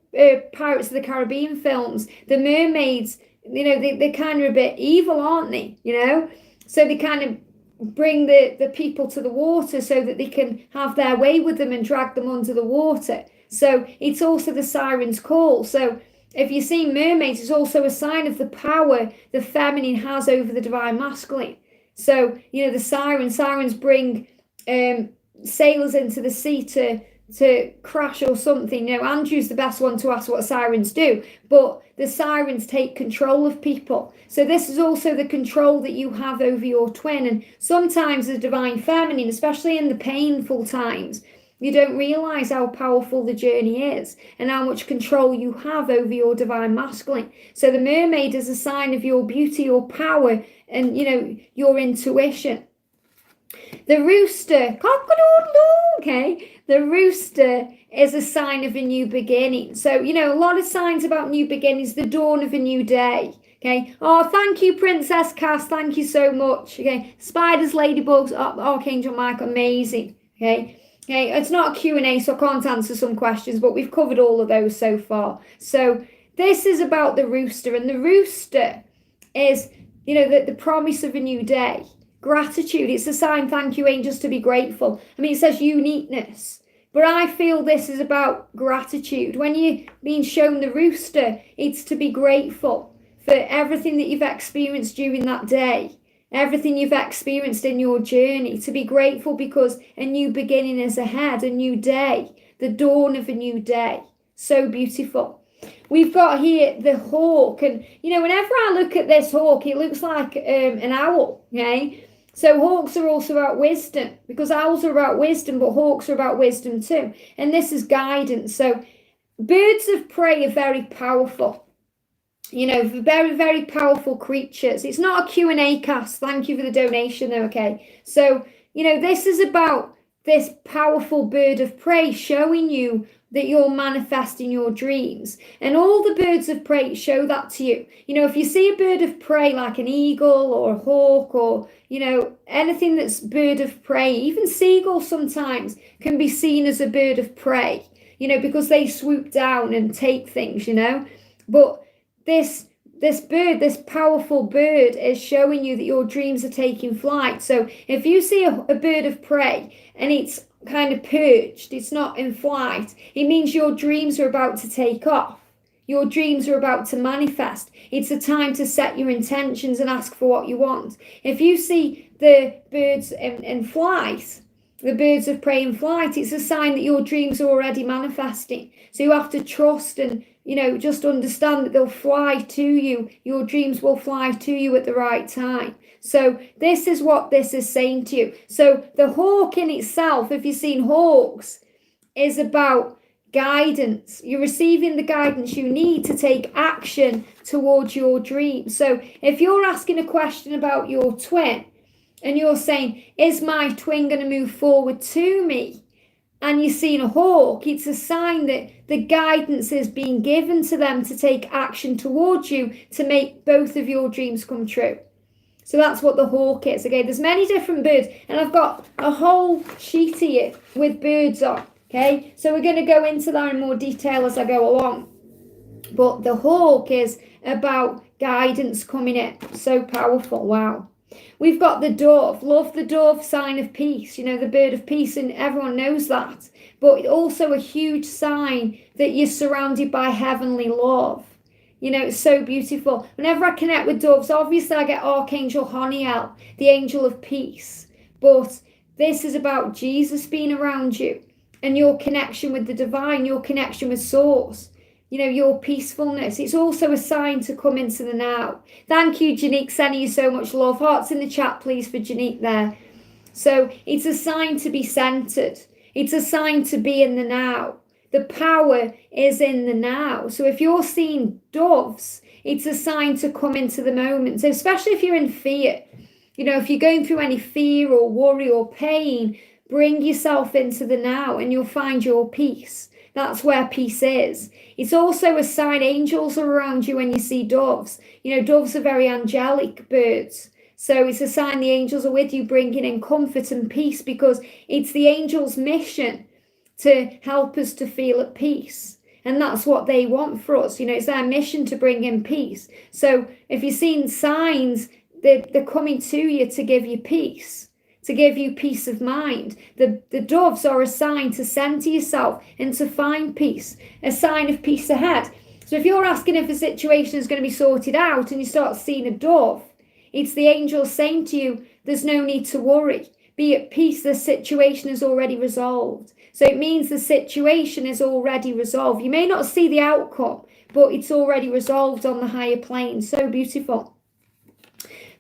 [SPEAKER 1] Pirates of the Caribbean films, the mermaids, they're kind of a bit evil, aren't they? So they kind of bring the people to the water so that they can have their way with them and drag them under the water. So it's also the siren's call. So if you see mermaids, it's also a sign of the power the feminine has over the divine masculine. So, the sirens bring sailors into the sea to crash or something. Andrew's the best one to ask what sirens do, but the sirens take control of people. So this is also the control that you have over your twin. And sometimes the divine feminine, especially in the painful times, you don't realize how powerful the journey is and how much control you have over your divine masculine. So the mermaid is a sign of your beauty, your power, and your intuition. The rooster, okay? The rooster is a sign of a new beginning. So, a lot of signs about new beginnings, the dawn of a new day. Okay. Oh, thank you, Princess Cass. Thank you so much. Okay. Spiders, ladybugs, Archangel Mike, amazing. Okay. Okay, it's not a Q&A, so I can't answer some questions, but we've covered all of those so far. So this is about the rooster, and the rooster is, the promise of a new day. Gratitude, it's a sign, thank you, angels, to be grateful. I mean, it says uniqueness, but I feel this is about gratitude. When you're being shown the rooster, it's to be grateful for everything that you've experienced during that day. Everything you've experienced in your journey, to be grateful because a new beginning is ahead, a new day, the dawn of a new day. So beautiful. We've got here the hawk, and whenever I look at this hawk, it looks like an owl. Okay, so hawks are also about wisdom, because owls are about wisdom, but hawks are about wisdom too. And this is guidance. So birds of prey are very powerful. Very, very powerful creatures. It's not a Q&A cast. Thank you for the donation, though, okay? So, this is about this powerful bird of prey showing you that you're manifesting your dreams. And all the birds of prey show that to you. If you see a bird of prey like an eagle or a hawk or, anything that's bird of prey, even seagulls sometimes can be seen as a bird of prey, because they swoop down and take things, But this bird, this powerful bird, is showing you that your dreams are taking flight. So if you see a bird of prey and it's kind of perched, it's not in flight, it means your dreams are about to take off. Your dreams are about to manifest. It's a time to set your intentions and ask for what you want. If you see the birds in flight, the birds of prey in flight, it's a sign that your dreams are already manifesting. So you have to trust and just understand that they'll fly to you. Your dreams will fly to you at the right time. So this is what this is saying to you. So the hawk in itself, if you've seen hawks, is about guidance. You're receiving the guidance you need to take action towards your dreams. So if you're asking a question about your twin and you're saying, is my twin going to move forward to me? And you're seeing a hawk, it's a sign that the guidance is being given to them to take action towards you to make both of your dreams come true. So that's what the hawk is. Okay, there's many different birds, and I've got a whole sheet here with birds on. Okay, so we're going to go into that in more detail as I go along. But the hawk is about guidance coming in. So powerful. Wow. We've got the dove. Love the dove, sign of peace. The bird of peace, and everyone knows that. But also a huge sign that you're surrounded by heavenly love. It's so beautiful. Whenever I connect with doves, obviously I get Archangel Honiel, the angel of peace. But this is about Jesus being around you and your connection with the divine, your connection with source. Your peacefulness. It's also a sign to come into the now. Thank you, Janique, sending you so much love. Hearts in the chat, please, for Janique there. So it's a sign to be centered. It's a sign to be in the now. The power is in the now. So if you're seeing doves, it's a sign to come into the moment. So especially if you're in fear, if you're going through any fear or worry or pain, bring yourself into the now and you'll find your peace. That's where peace is. It's also a sign angels are around you when you see doves. You know, doves are very angelic birds. So it's a sign the angels are with you, bringing in comfort and peace, because it's the angels' mission to help us to feel at peace. And that's what they want for us. You know, it's their mission to bring in peace. So if you've seen signs, they're coming to you to give you peace, to give you peace of mind. The doves are a sign to center yourself and to find peace, a sign of peace ahead. So if you're asking if a situation is going to be sorted out and you start seeing a dove, it's the angel saying to you, there's no need to worry. Be at peace, the situation is already resolved. So it means the situation is already resolved. You may not see the outcome, but it's already resolved on the higher plane. So beautiful.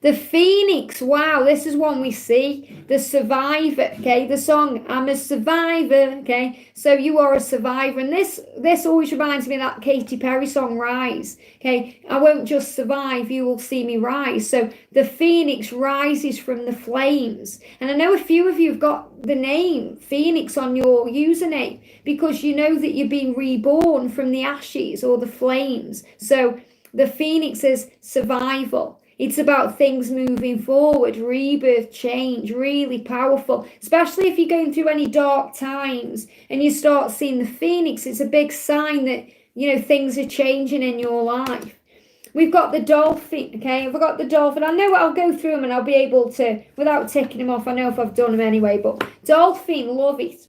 [SPEAKER 1] The phoenix, wow, this is one we see. The survivor, okay, the song, I'm a survivor, okay, so you are a survivor. And this always reminds me of that Katy Perry song, Rise, okay, I won't just survive, you will see me rise. So the phoenix rises from the flames. And I know a few of you have got the name Phoenix on your username because you know that you're being reborn from the ashes or the flames. So the phoenix is survival. It's about things moving forward, rebirth, change, really powerful, especially if you're going through any dark times and you start seeing the phoenix. It's a big sign that, you know, things are changing in your life. We've got the dolphin, okay? I've got the dolphin. I know I'll go through them and I'll be able to, without ticking them off, I know if I've done them anyway, but dolphin, love it.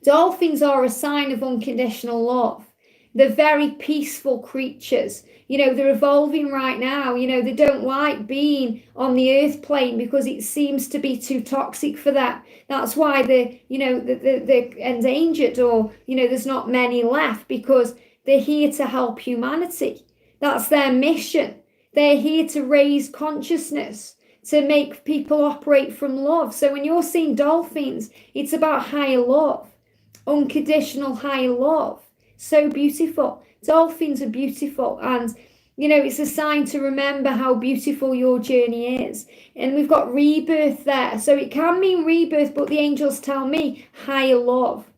[SPEAKER 1] Dolphins are a sign of unconditional love. They're very peaceful creatures. You know, they're evolving right now. You know, they don't like being on the earth plane because it seems to be too toxic for that. That's why they're endangered, or, you know, there's not many left, because they're here to help humanity. That's their mission. They're here to raise consciousness, to make people operate from love. So when you're seeing dolphins, it's about higher love, unconditional higher love. So beautiful. Dolphins are beautiful, and you know, it's a sign to remember how beautiful your journey is. And we've got rebirth there, so it can mean rebirth, but the angels tell me higher love,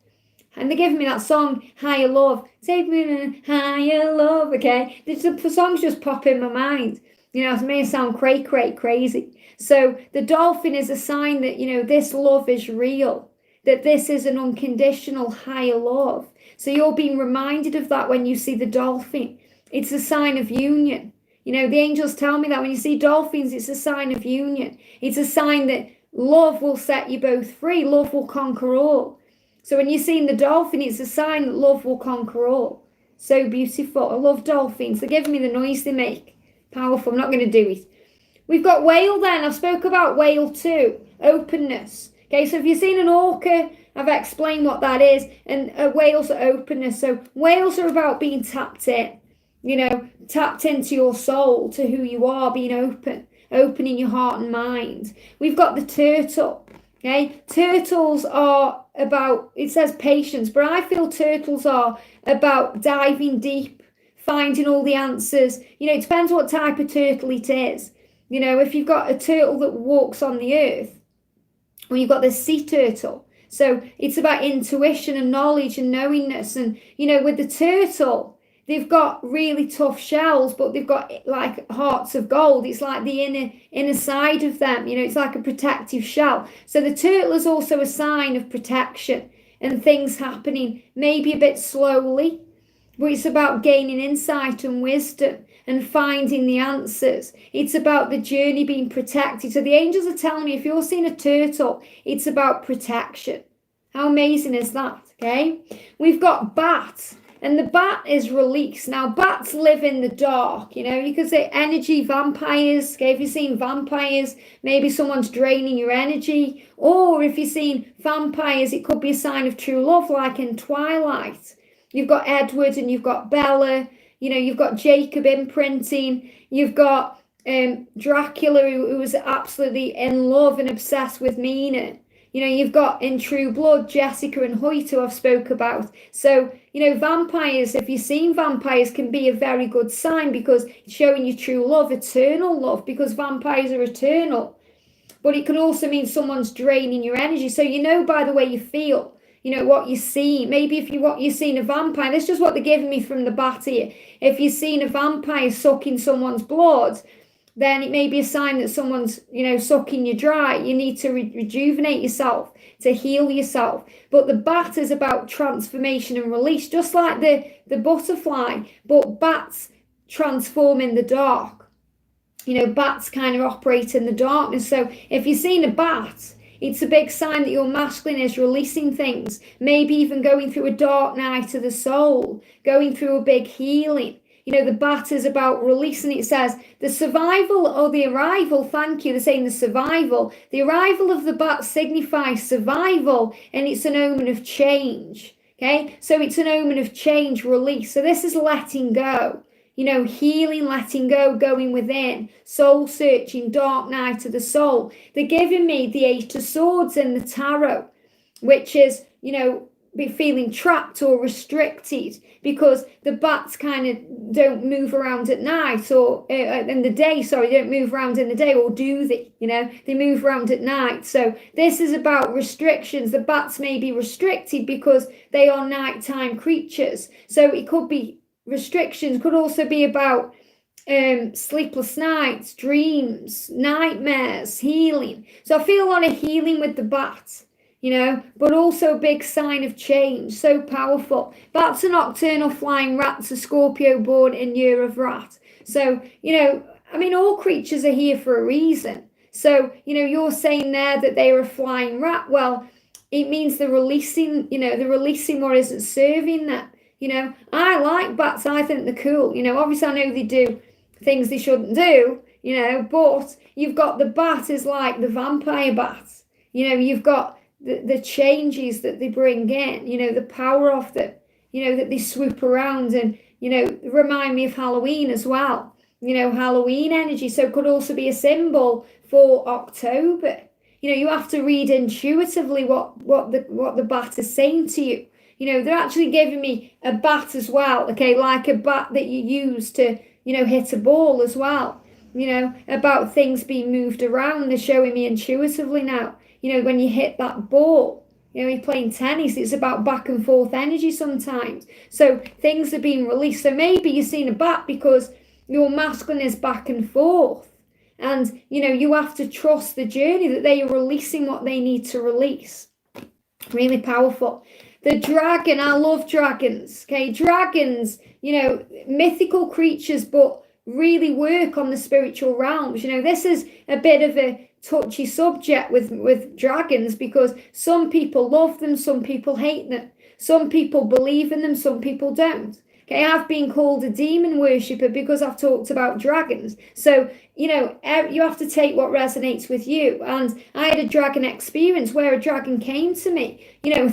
[SPEAKER 1] and they're giving me that song, Higher Love. Take me to higher love. Okay, the songs just pop in my mind. You know, it may sound crazy. So the dolphin is a sign that, you know, this love is real, that this is an unconditional higher love. So you're being reminded of that when you see the dolphin. It's a sign of union. You know, the angels tell me that when you see dolphins, it's a sign of union. It's a sign that love will set you both free. Love will conquer all. So when you're seeing the dolphin, it's a sign that love will conquer all. So beautiful. I love dolphins. They're giving me the noise they make. Powerful. I'm not going to do it. We've got whale then. I've spoke about whale too. Openness. Okay, so if you've seen an orca, I've explained what that is, and whales are openness. So whales are about being tapped in, you know, tapped into your soul, to who you are, being opening your heart and mind. We've got the turtle, okay? Turtles are about, it says patience, but I feel turtles are about diving deep, finding all the answers. You know, it depends what type of turtle it is. You know, if you've got a turtle that walks on the earth, or you've got the sea turtle. So it's about intuition and knowledge and knowingness. And, you know, with the turtle, they've got really tough shells, but they've got like hearts of gold. It's like the inner side of them. You know, it's like a protective shell. So the turtle is also a sign of protection and things happening maybe a bit slowly, but it's about gaining insight and wisdom and finding the answers. It's about the journey being protected. So the angels are telling me, if you're seeing a turtle, it's about protection. How amazing is that? Okay, we've got bat, and the bat is release. Now bats live in the dark. You know, you could say energy vampires. Okay, if you've seen vampires, maybe someone's draining your energy. Or if you've seen vampires, it could be a sign of true love, like in Twilight. You've got Edward and you've got Bella. You know, you've got Jacob imprinting. You've got Dracula, who was absolutely in love and obsessed with Mina. You know, you've got in True Blood, Jessica and Hoyt, who I've spoke about. So, you know, vampires, if you've seen vampires, can be a very good sign, because it's showing you true love, eternal love, because vampires are eternal. But it can also mean someone's draining your energy. So you know by the way you feel. what you see. Maybe if you're seeing a vampire, that's just what they're giving me from the bat here. If you're seeing a vampire sucking someone's blood, then it may be a sign that someone's, sucking you dry. You need to rejuvenate yourself, to heal yourself. But the bat is about transformation and release, just like the butterfly, but bats transform in the dark. Bats kind of operate in the darkness. So if you're seeing a bat, it's a big sign that your masculine is releasing things, maybe even going through a dark night of the soul, going through a big healing. The bat is about releasing. It says the survival or the arrival, thank you, they're saying the survival. The arrival of the bat signifies survival, and it's an omen of change. Okay, so it's an omen of change, release. So this is letting go, healing, letting go, going within, soul searching, dark night of the soul. They're giving me the 8 of Swords in the tarot, which is, be feeling trapped or restricted because the bats kind of don't move around at night or in the day. Sorry, they don't move around in the day, or do they? They move around at night. So this is about restrictions. The bats may be restricted because they are nighttime creatures. So it could be restrictions, could also be about sleepless nights, dreams, nightmares, healing. So I feel a lot of healing with the bat. But also a big sign of change. So powerful. Bats are nocturnal flying rats, a Scorpio born in year of rat. So, all creatures are here for a reason. So, you're saying there that they are a flying rat. Well, it means they're releasing, they're releasing what isn't serving them. I like bats. I think they're cool. Obviously I know they do things they shouldn't do, but you've got the bat is like the vampire bat. You've got the changes that they bring in, the power of them, that they swoop around and, remind me of Halloween as well, Halloween energy. So it could also be a symbol for October. You have to read intuitively what the bat is saying to you. They're actually giving me a bat as well, okay, like a bat that you use to, hit a ball as well, about things being moved around. They're showing me intuitively now. When you hit that ball, you're playing tennis, it's about back and forth energy sometimes. So things are being released. So maybe you're seeing a bat because your masculine is back and forth. And, you have to trust the journey that they are releasing what they need to release. Really powerful. The dragon, I love dragons. Okay, dragons, mythical creatures, but really work on the spiritual realms. This is a bit of a touchy subject with dragons because some people love them, some people hate them, some people believe in them, some people don't. Okay, I've been called a demon worshipper because I've talked about dragons. So, you have to take what resonates with you. And I had a dragon experience where a dragon came to me,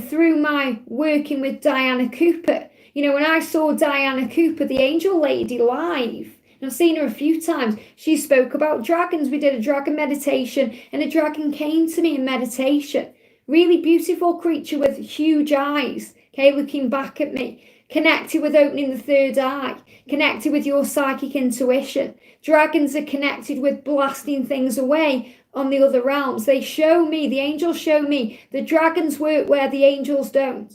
[SPEAKER 1] through my working with Diana Cooper. When I saw Diana Cooper, the angel lady, live, I've seen her a few times. She spoke about dragons. We did a dragon meditation and a dragon came to me in meditation. Really beautiful creature with huge eyes, okay, looking back at me. Connected with opening the third eye. Connected with your psychic intuition. Dragons are connected with blasting things away on the other realms. They show me, the angels show me, the dragons work where the angels don't.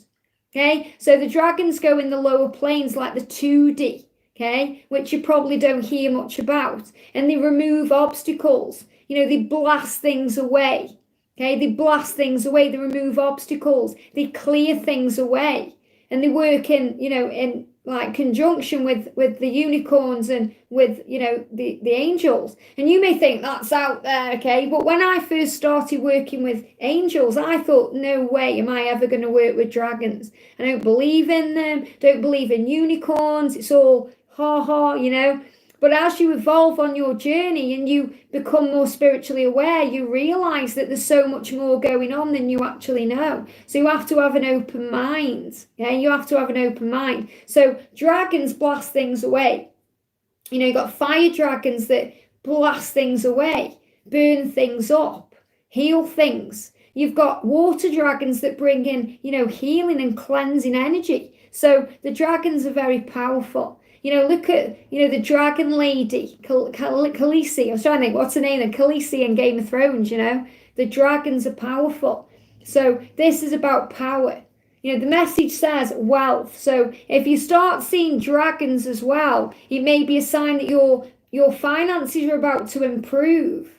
[SPEAKER 1] Okay, so the dragons go in the lower planes like the 2D. Okay, which you probably don't hear much about. And they remove obstacles. They blast things away. Okay, they blast things away. They remove obstacles. They clear things away. And they work in, in like conjunction with the unicorns and with, the angels. And you may think that's out there, okay? But when I first started working with angels, I thought, no way am I ever going to work with dragons. I don't believe in them, don't believe in unicorns. It's all ha, But as you evolve on your journey and you become more spiritually aware, you realize that there's so much more going on than you actually know. So you have to have an open mind. Yeah, you have to have an open mind. So dragons blast things away. You've got fire dragons that blast things away, burn things up, heal things. You've got water dragons that bring in, healing and cleansing energy. So the dragons are very powerful. Look at, the dragon lady, Khaleesi. I was trying to think, what's her name? Khaleesi in Game of Thrones, The dragons are powerful. So this is about power. the message says wealth. So if you start seeing dragons as well, it may be a sign that your finances are about to improve.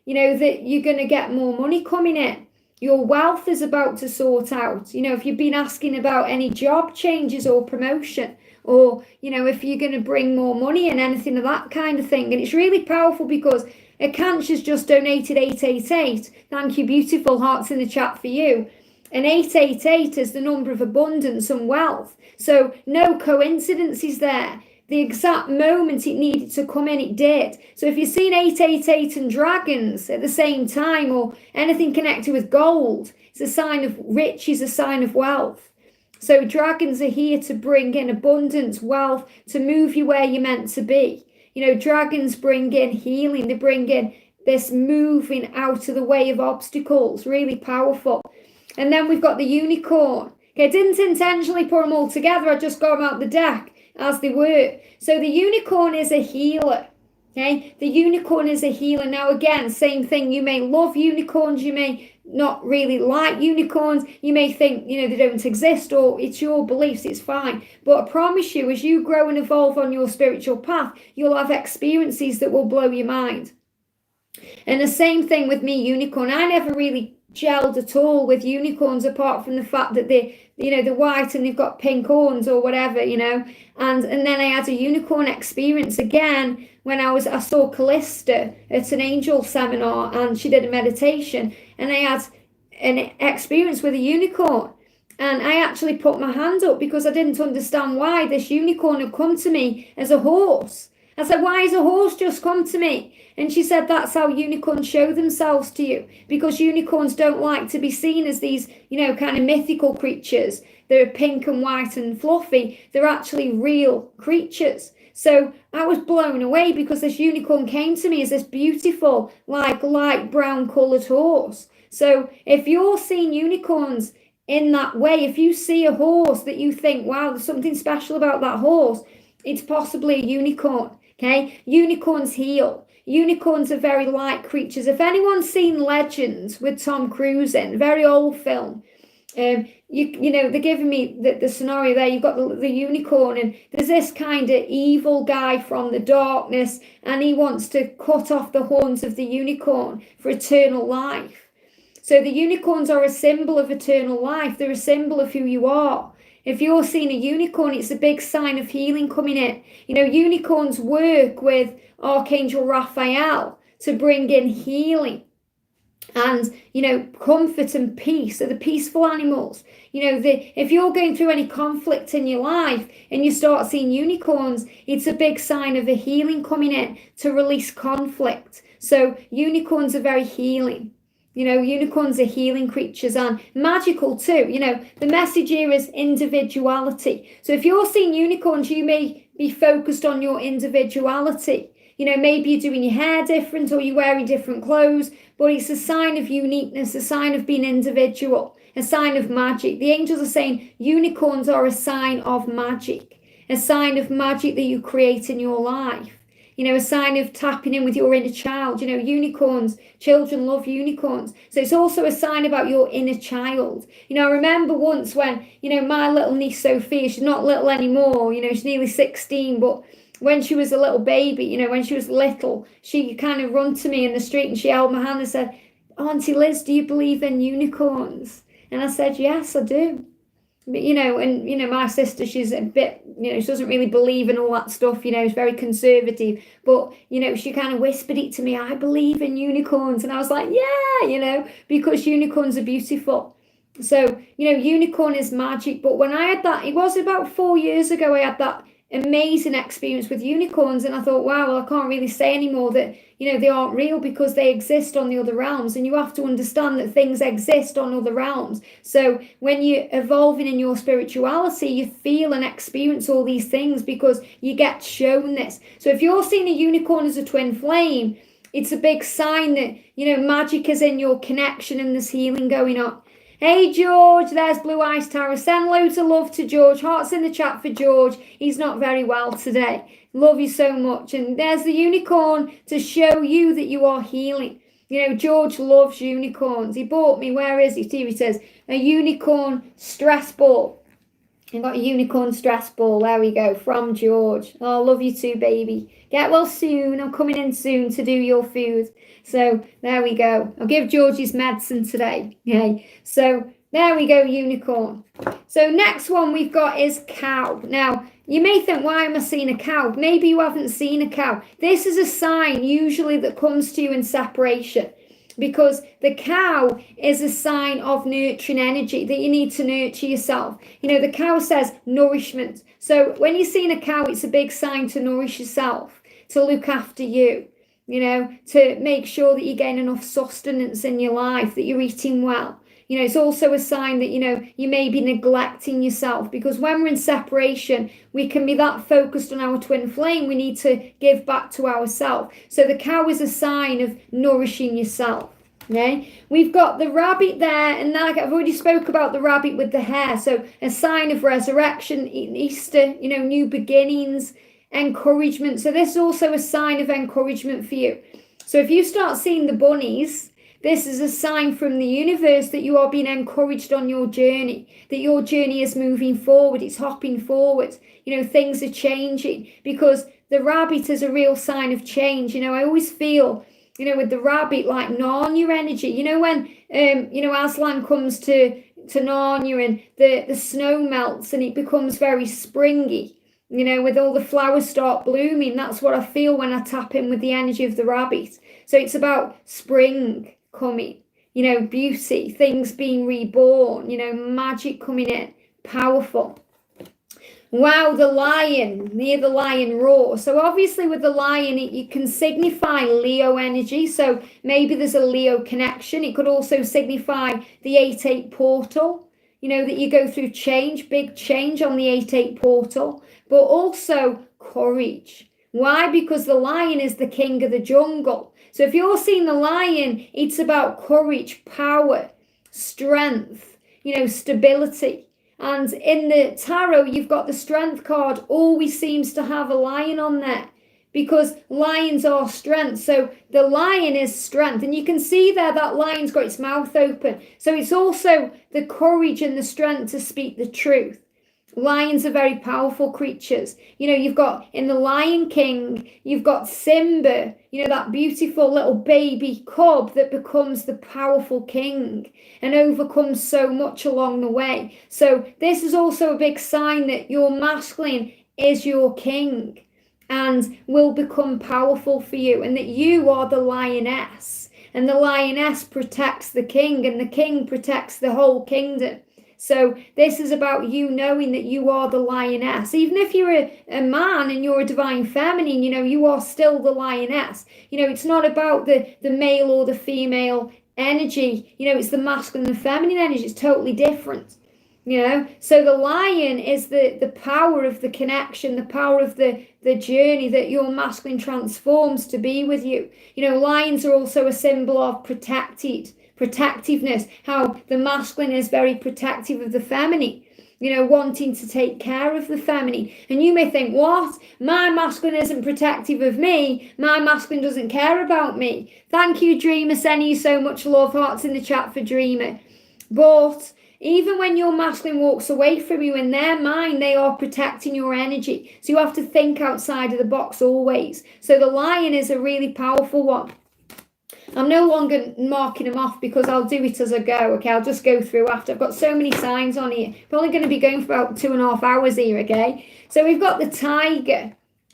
[SPEAKER 1] That you're going to get more money coming in. Your wealth is about to sort out. If you've been asking about any job changes or promotion, or, if you're going to bring more money and anything of that kind of thing. And it's really powerful because Akansh's just donated 888. Thank you, beautiful hearts in the chat for you. And 888 is the number of abundance and wealth. So no coincidences there. The exact moment it needed to come in, it did. So if you're seeing 888 and dragons at the same time, or anything connected with gold, it's a sign of riches, a sign of wealth. So dragons are here to bring in abundance, wealth, to move you where you're meant to be. Dragons bring in healing. They bring in this moving out of the way of obstacles. Really powerful. And then we've got the unicorn. Okay, I didn't intentionally put them all together. I just got them out the deck as they were. So the unicorn is a healer. Okay, the unicorn is a healer. Now again, same thing. You may love unicorns. You may not really like unicorns. You may think, they don't exist, or it's your beliefs. It's fine. But I promise you, as you grow and evolve on your spiritual path, you'll have experiences that will blow your mind. And the same thing with me, unicorn. I never really gelled at all with unicorns, apart from the fact that they're white and they've got pink horns or whatever, and then I had a unicorn experience again when I saw Callista at an angel seminar, and she did a meditation, and I had an experience with a unicorn, and I actually put my hand up because I didn't understand why this unicorn had come to me as a horse. I said, why has a horse just come to me? And she said, that's how unicorns show themselves to you, because unicorns don't like to be seen as these, kind of mythical creatures. They're pink and white and fluffy. They're actually real creatures. So I was blown away because this unicorn came to me as this beautiful, like light brown coloured horse. So if you're seeing unicorns in that way, if you see a horse that you think, wow, there's something special about that horse, it's possibly a unicorn. Okay, unicorns heal. Unicorns are very light creatures. If anyone's seen Legends with Tom Cruise in, very old film, they're giving me the scenario there. You've got the unicorn, and there's this kind of evil guy from the darkness, and he wants to cut off the horns of the unicorn for eternal life. So the unicorns are a symbol of eternal life. They're a symbol of who you are. If you're seeing a unicorn, it's a big sign of healing coming in. Unicorns work with Archangel Raphael to bring in healing and, comfort and peace. Are the peaceful animals. If you're going through any conflict in your life and you start seeing unicorns, it's a big sign of a healing coming in to release conflict. So unicorns are very healing. Unicorns are healing creatures and magical too. The message here is individuality. So if you're seeing unicorns, you may be focused on your individuality. Maybe you're doing your hair different, or you're wearing different clothes, but it's a sign of uniqueness, a sign of being individual, a sign of magic. The angels are saying unicorns are a sign of magic that you create in your life. A sign of tapping in with your inner child. Unicorns, children love unicorns. So it's also a sign about your inner child. I remember once when, my little niece Sophia, she's not little anymore, she's nearly 16, but when she was a little baby, when she was little, she kind of run to me in the street and she held my hand and said, Auntie Liz, do you believe in unicorns? And I said, yes, I do. My sister, she's a bit, she doesn't really believe in all that stuff, she's very conservative, but, she kind of whispered it to me, I believe in unicorns. And I was like, yeah, because unicorns are beautiful. So, unicorn is magic. But when I had that, it was about 4 years ago, I had that amazing experience with unicorns, and I thought, wow, well, I can't really say anymore that they aren't real, because they exist on the other realms, and you have to understand that things exist on other realms. So when you're evolving in your spirituality, you feel and experience all these things because you get shown this. So if you're seeing a unicorn as a twin flame, it's a big sign that magic is in your connection and there's healing going on. Hey George, there's Blue Eyes Tarot. Send loads of love to George. Hearts in the chat for George. He's not very well today. Love you so much. And there's the unicorn to show you that you are healing. You know, George loves unicorns. He bought me, where is it? Here he says, a unicorn stress ball. I got a unicorn stress ball. There we go. From George. Oh, love you too, baby. Get well soon. I'm coming in soon to do your food. So there we go. I'll give George his medicine today. Yay. So there we go, unicorn. So next one we've got is cow. Now, you may think, why am I seeing a cow? Maybe you haven't seen a cow. This is a sign usually that comes to you in separation, because the cow is a sign of nurturing energy, that you need to nurture yourself. You know, the cow says nourishment. So when you're seeing a cow, it's a big sign to nourish yourself, to look after you, you know, to make sure that you gain enough sustenance in your life, that you're eating well. You know, it's also a sign that, you know, you may be neglecting yourself, because when we're in separation, we can be that focused on our twin flame. We need to give back to ourselves. So the cow is a sign of nourishing yourself. Okay, we've got the rabbit there, and like I've already spoke about the rabbit with the hair. So a sign of resurrection, Easter, you know, new beginnings, encouragement. So this is also a sign of encouragement for you. So if you start seeing the bunnies, this is a sign from the universe that you are being encouraged on your journey, that your journey is moving forward, it's hopping forward. You know, things are changing, because the rabbit is a real sign of change. You know, I always feel, you know, with the rabbit, like Narnia energy. You know, when, you know, Aslan comes to Narnia and the snow melts and it becomes very springy, you know, with all the flowers start blooming. That's what I feel when I tap in with the energy of the rabbit. So it's about spring coming, you know, beauty, things being reborn, you know, magic coming in, powerful. Wow, the lion, near the lion roar. So obviously with the lion, you can signify Leo energy. So maybe there's a Leo connection. It could also signify the 8-8 portal, you know, that you go through change, big change on the 8-8 portal, but also courage. Why? Because the lion is the king of the jungle. So if you're seeing the lion, it's about courage, power, strength, you know, stability. And in the tarot, you've got the strength card, always seems to have a lion on there, because lions are strength. So the lion is strength. And you can see there that lion's got its mouth open. So it's also the courage and the strength to speak the truth. Lions are very powerful creatures. You know, you've got in the Lion King, you've got Simba, you know, that beautiful little baby cub that becomes the powerful king and overcomes so much along the way. So this is also a big sign that your masculine is your king and will become powerful for you, and that you are the lioness, and the lioness protects the king, and the king protects the whole kingdom. So this is about you knowing that you are the lioness. Even if you're a man and you're a divine feminine, you know, you are still the lioness. You know, it's not about the male or the female energy. You know, it's the masculine and feminine energy. It's totally different. You know, so the lion is the power of the connection, the power of the journey that your masculine transforms to be with you. You know, lions are also a symbol of protectiveness, how the masculine is very protective of the feminine, you know, wanting to take care of the feminine. And you may think, what? My masculine isn't protective of me. My masculine doesn't care about me. Thank you, Dreamer. Sending you so much love. Hearts in the chat for Dreamer. But even when your masculine walks away from you, in their mind, they are protecting your energy. So you have to think outside of the box always. So the lion is a really powerful one. I'm no longer marking them off because I'll do it as I go. Okay, I'll just go through after. I've got so many signs on here. Probably going to be going for about 2.5 hours here, okay? So we've got the tiger.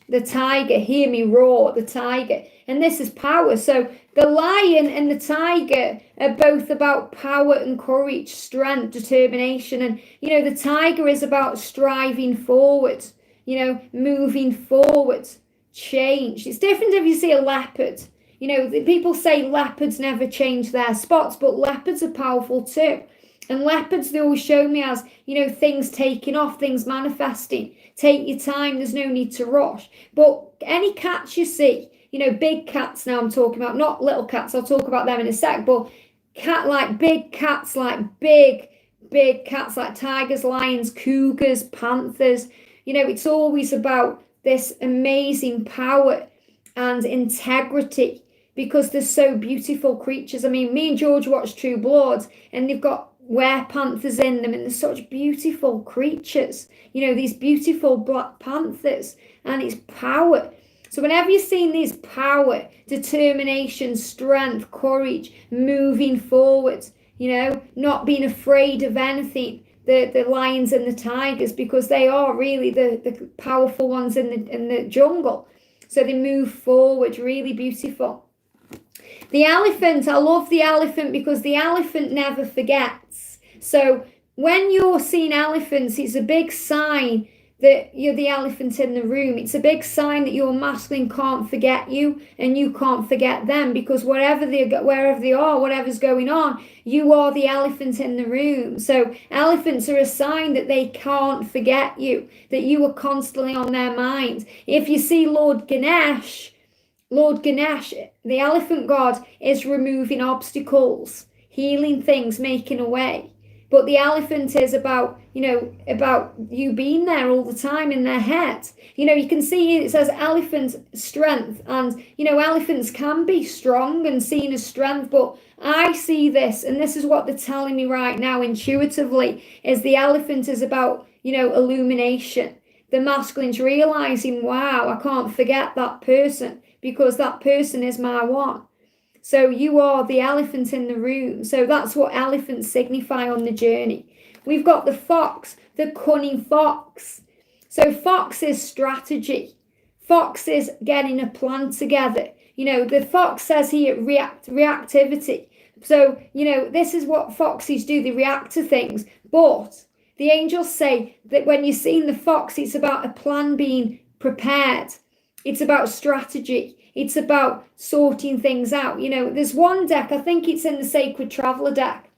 [SPEAKER 1] The tiger, hear me roar, the tiger. And this is power. So the lion and the tiger are both about power and courage, strength, determination. And, you know, the tiger is about striving forward, you know, moving forward, change. It's different if you see a leopard. You know, people say leopards never change their spots, but leopards are powerful too. And leopards, they always show me as, you know, things taking off, things manifesting. Take your time, there's no need to rush. But any cats you see, you know, big cats now I'm talking about, not little cats, I'll talk about them in a sec, but big cats like big cats like tigers, lions, cougars, panthers. You know, it's always about this amazing power and integrity. because they're so beautiful creatures. I mean, me and George watched True Blood, and they've got were-panthers in them, and they're such beautiful creatures. You know, these beautiful black panthers, and it's power. So whenever you're seeing these power, determination, strength, courage, moving forward, you know, not being afraid of anything, the lions and the tigers, because they are really the powerful ones in the jungle. So they move forward, really beautiful. The elephant, I love the elephant because the elephant never forgets. So when you're seeing elephants, it's a big sign that you're the elephant in the room. It's a big sign that your masculine can't forget you and you can't forget them, because wherever they are, whatever's going on, you are the elephant in the room. So elephants are a sign that they can't forget you, that you are constantly on their mind. If you see Lord Ganesh, the elephant god, is removing obstacles, healing things, making a way. But the elephant is about you being there all the time in their head. You know, you can see it says elephant strength, and, you know, elephants can be strong and seen as strength, but I see this, and this is what they're telling me right now intuitively, is the elephant is about, you know, illumination. The masculine's realizing, wow, I can't forget that person because that person is my one. So you are the elephant in the room. So that's what elephants signify on the journey. We've got the fox, the cunning fox. So fox is strategy. Fox is getting a plan together. You know, the fox says here reactivity. So, you know, this is what foxes do. They react to things. But the angels say that when you're seeing the fox, it's about a plan being prepared. It's about strategy. It's about sorting things out. You know, there's one deck, I think it's in the Sacred Traveler deck,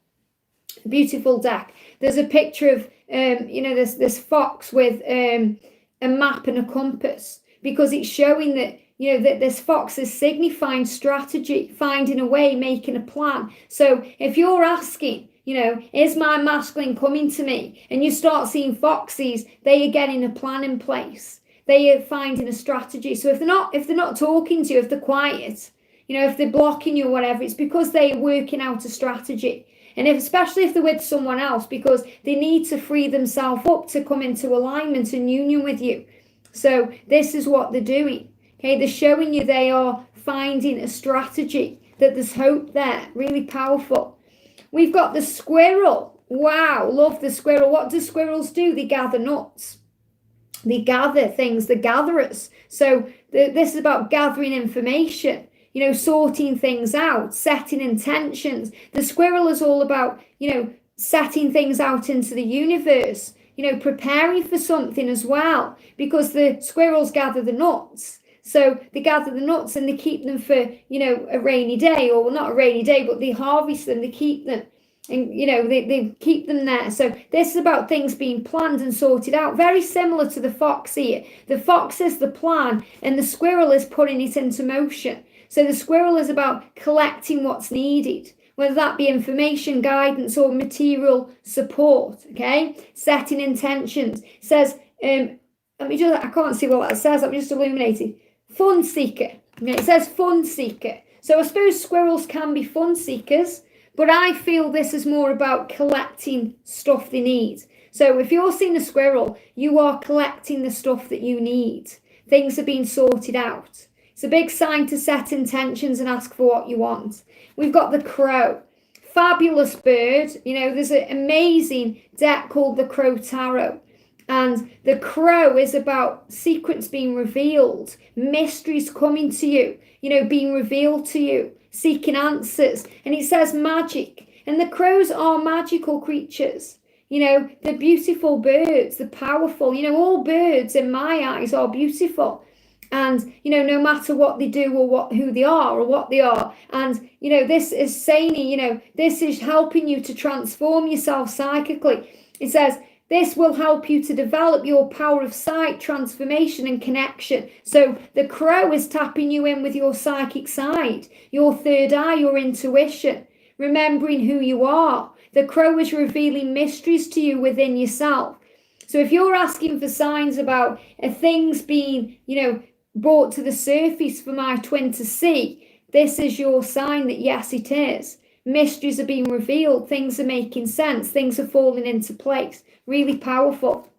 [SPEAKER 1] a beautiful deck. There's a picture of, you know, this fox with a map and a compass, because it's showing that, you know, that this fox is signifying strategy, finding a way, making a plan. So if you're asking, you know, is my masculine coming to me? And you start seeing foxes, they are getting a plan in place. They are finding a strategy. So if they're not talking to you, if they're quiet, you know, if they're blocking you or whatever, it's because they're working out a strategy. And especially if they're with someone else, because they need to free themselves up to come into alignment and union with you. So this is what they're doing. Okay, they're showing you they are finding a strategy, that there's hope there. Really powerful. We've got the squirrel. Wow, love the squirrel. What do squirrels do? They gather nuts. They gather things, the gatherers. So this is about gathering information, you know, sorting things out, setting intentions. The squirrel is all about, you know, setting things out into the universe, you know, preparing for something as well, because the squirrels gather the nuts. So they gather the nuts and they keep them for, you know, a rainy day, or not a rainy day, but they harvest them, they keep them. And, you know, they keep them there. So this is about things being planned and sorted out. Very similar to the fox here. The fox is the plan and the squirrel is putting it into motion. So the squirrel is about collecting what's needed, whether that be information, guidance, or material support. Okay, setting intentions. It says, I can't see what that says. I'm just illuminated. Fun seeker. Okay, it says fun seeker. So I suppose squirrels can be fun seekers, but I feel this is more about collecting stuff they need. So if you're seeing a squirrel, you are collecting the stuff that you need. Things are being sorted out. It's a big sign to set intentions and ask for what you want. We've got the crow. Fabulous bird. You know, there's an amazing deck called the Crow Tarot. And the crow is about secrets being revealed, mysteries coming to you, you know, being revealed to you, seeking answers. And it says magic. And the crows are magical creatures. You know, they're beautiful birds, they're powerful. You know, all birds in my eyes are beautiful. And, you know, no matter what they do or who they are or what they are. And, you know, this is saying, you know, this is helping you to transform yourself psychically. It says, this will help you to develop your power of sight, transformation, and connection. So the crow is tapping you in with your psychic side, your third eye, your intuition, remembering who you are. The crow is revealing mysteries to you within yourself. So if you're asking for signs about things being, you know, brought to the surface for my twin to see, this is your sign that yes, it is. Mysteries are being revealed. Things are making sense. Things are falling into place. Really powerful.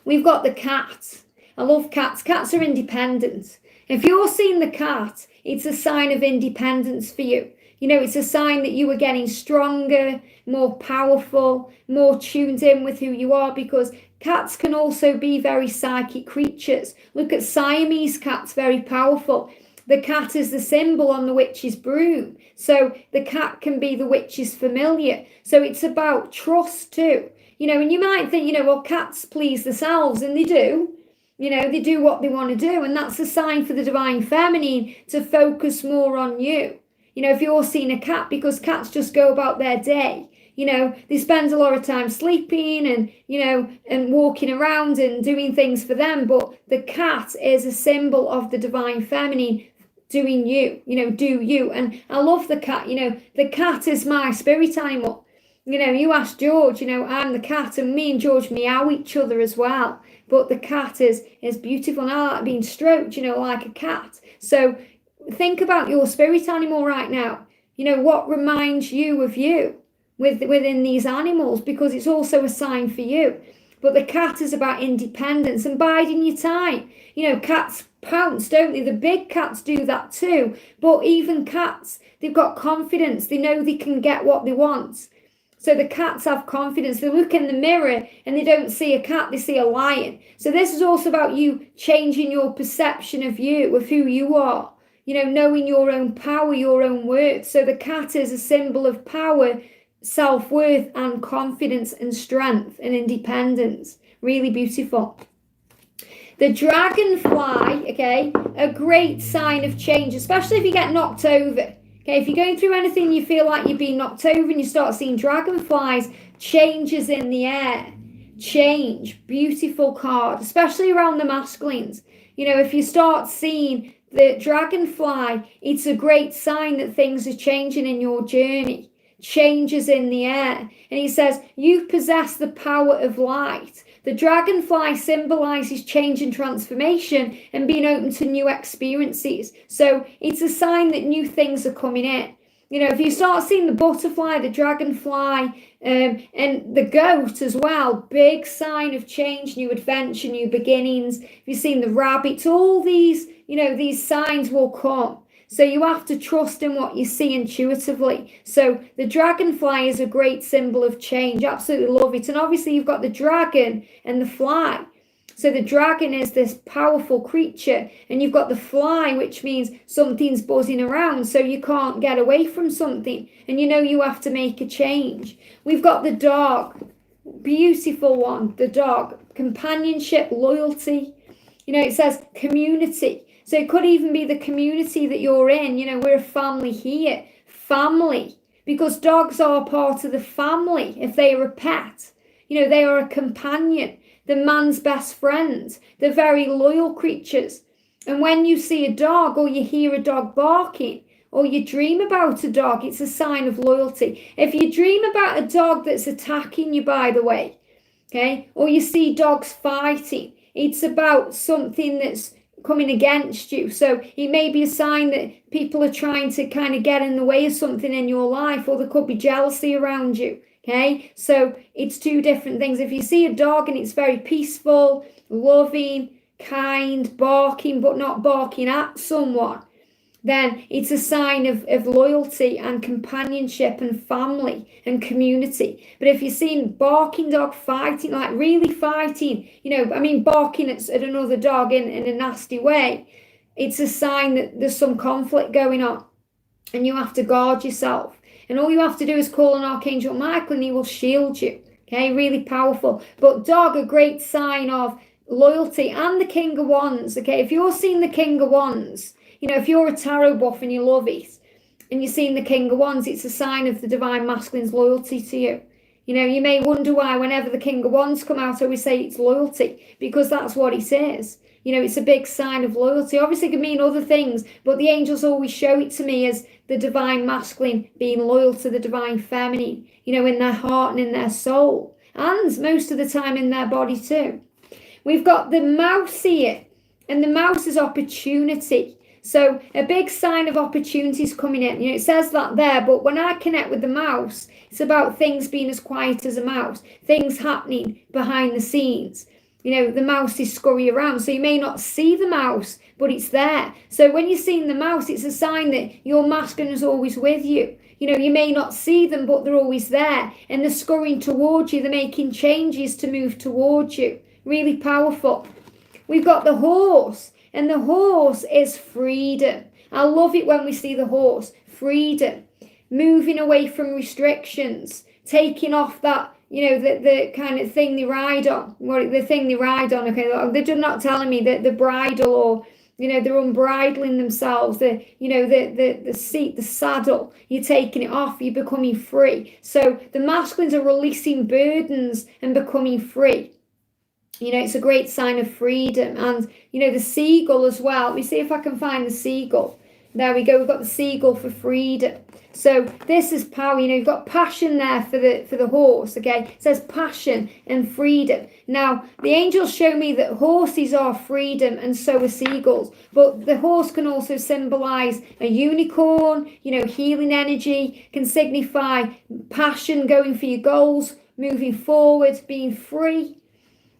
[SPEAKER 1] We've got the cat. I love cats. Cats are independent. If you're seeing the cat, it's a sign of independence for you. You know, it's a sign that you are getting stronger, more powerful, more tuned in with who you are, because cats can also be very psychic creatures. Look at Siamese cats, very powerful. The cat is the symbol on the witch's broom. So the cat can be the witch's familiar. So it's about trust too. You know, and you might think, you know, well, cats please themselves, and they do. You know, they do what they want to do. And that's a sign for the divine feminine to focus more on you. You know, if you're seeing a cat, because cats just go about their day. You know, they spend a lot of time sleeping and, you know, and walking around and doing things for them. But the cat is a symbol of the divine feminine doing you, you know, do you. And I love the cat. You know, the cat is my spirit animal. You know, you ask George, you know, I'm the cat, and me and George meow each other as well. But the cat is beautiful, and I like being stroked, you know, like a cat. So think about your spirit animal right now. You know, what reminds you of you within these animals, because it's also a sign for you. But the cat is about independence and biding your time. You know, cats pounce, don't they? The big cats do that too. But even cats, they've got confidence. They know they can get what they want. So the cats have confidence. They look in the mirror and they don't see a cat, they see a lion. So this is also about you changing your perception of you, of who you are. You know, knowing your own power, your own worth. So the cat is a symbol of power, self-worth and confidence and strength and independence. Really beautiful. The dragonfly, okay, a great sign of change, especially if you get knocked over. Okay, if you're going through anything, you feel like you're being knocked over and you start seeing dragonflies, changes in the air. Change, beautiful card, especially around the masculines. You know, if you start seeing the dragonfly, it's a great sign that things are changing in your journey. Changes in the air. And he says, you possess the power of light. The dragonfly symbolizes change and transformation and being open to new experiences. So it's a sign that new things are coming in. You know, if you start seeing the butterfly, the dragonfly, and the goat as well, big sign of change, new adventure, new beginnings. If you've seen the rabbit, all these, you know, these signs will come. So you have to trust in what you see intuitively. So the dragonfly is a great symbol of change. Absolutely love it. And obviously you've got the dragon and the fly. So the dragon is this powerful creature, and you've got the fly, which means something's buzzing around, so you can't get away from something. And you know you have to make a change. We've got the dog. Beautiful one. The dog. Companionship, loyalty. You know, it says community. So it could even be the community that you're in. You know, we're a family here. Family. Because dogs are part of the family if they are a pet. You know, they are a companion. The man's best friend. They're very loyal creatures. And when you see a dog or you hear a dog barking or you dream about a dog, it's a sign of loyalty. If you dream about a dog that's attacking you, by the way, okay, or you see dogs fighting, it's about something that's coming against you. So it may be a sign that people are trying to kind of get in the way of something in your life, or there could be jealousy around you. Okay, so it's two different things. If you see a dog and it's very peaceful, loving, kind, barking, but not barking at someone, then it's a sign of loyalty and companionship and family and community. But if you're seeing barking dog fighting, like really fighting, you know, I mean barking at another dog in a nasty way, it's a sign that there's some conflict going on and you have to guard yourself. And all you have to do is call on Archangel Michael and he will shield you. Okay, really powerful. But dog, a great sign of loyalty, and the King of Wands. Okay, if you're seeing the King of Wands, you know, if you're a tarot buff and you love it, and you're seeing the King of Wands, it's a sign of the divine masculine's loyalty to you. You know, you may wonder why whenever the King of Wands come out, I always say it's loyalty, because that's what it is. You know, it's a big sign of loyalty. Obviously, it can mean other things, but the angels always show it to me as the divine masculine being loyal to the divine feminine, you know, in their heart and in their soul, and most of the time in their body too. We've got the mouse here, and the mouse is opportunity. So a big sign of opportunities coming in. It says that there, but when I connect with the mouse, it's about things being as quiet as a mouse, things happening behind the scenes. The mouse is scurrying around, so you may not see the mouse, but it's there. So when you're seeing the mouse, it's a sign that your masculine is always with you. You may not see them, but they're always there, and they're scurrying towards you. They're making changes to move towards you. Really powerful. We've got the horse, and the horse is freedom. I love it when we see the horse. Freedom. Moving away from restrictions. Taking off that, the kind of thing they ride on. The thing they ride on, okay? They're not telling me that the bridle or, they're unbridling themselves. The seat, the saddle, you're taking it off, you're becoming free. So the masculines are releasing burdens and becoming free. It's a great sign of freedom. And, the seagull as well. Let me see if I can find the seagull. There we go. We've got the seagull for freedom. So this is power. You've got passion there for the horse. Okay, it says passion and freedom. Now the angels show me that horses are freedom, and so are seagulls. But the horse can also symbolize a unicorn. Healing energy, can signify passion, going for your goals, moving forward, being free.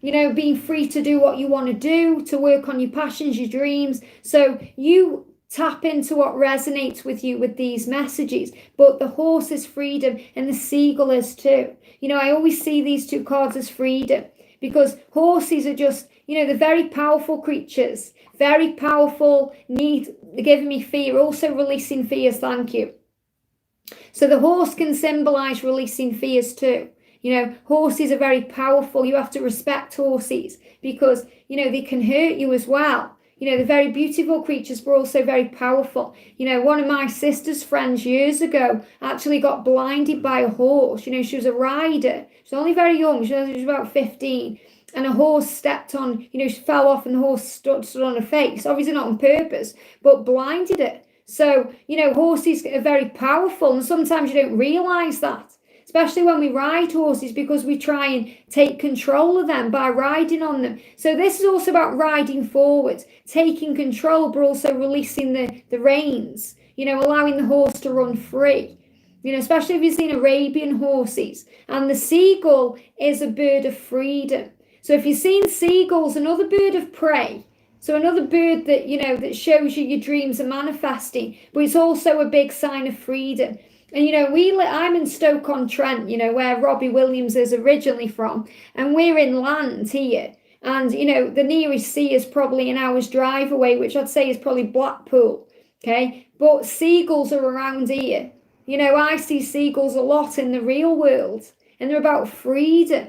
[SPEAKER 1] Being free to do what you want to do, to work on your passions, your dreams. So you tap into what resonates with you with these messages. But the horse is freedom, and the seagull is too. I always see these two cards as freedom, because horses are just, they're very powerful creatures, very powerful, giving me fear, also releasing fears. Thank you. So the horse can symbolize releasing fears too. Horses are very powerful. You have to respect horses, because, they can hurt you as well. They're very beautiful creatures, but also very powerful. One of my sister's friends years ago actually got blinded by a horse. She was a rider. She was only very young. She was about 15. And a horse stepped on, she fell off, and the horse stood on her face. Obviously not on purpose, but blinded her. So, horses are very powerful, and sometimes you don't realize that. Especially when we ride horses, because we try and take control of them by riding on them. So this is also about riding forward, taking control, but also releasing the reins, allowing the horse to run free. Especially if you've seen Arabian horses. And the seagull is a bird of freedom. So if you've seen seagulls, another bird of prey. So another bird that, that shows you your dreams are manifesting, but it's also a big sign of freedom. And, I'm in Stoke-on-Trent, where Robbie Williams is originally from, and we're inland here. And, the nearest sea is probably an hour's drive away, which I'd say is probably Blackpool, okay? But seagulls are around here. I see seagulls a lot in the real world, and they're about freedom.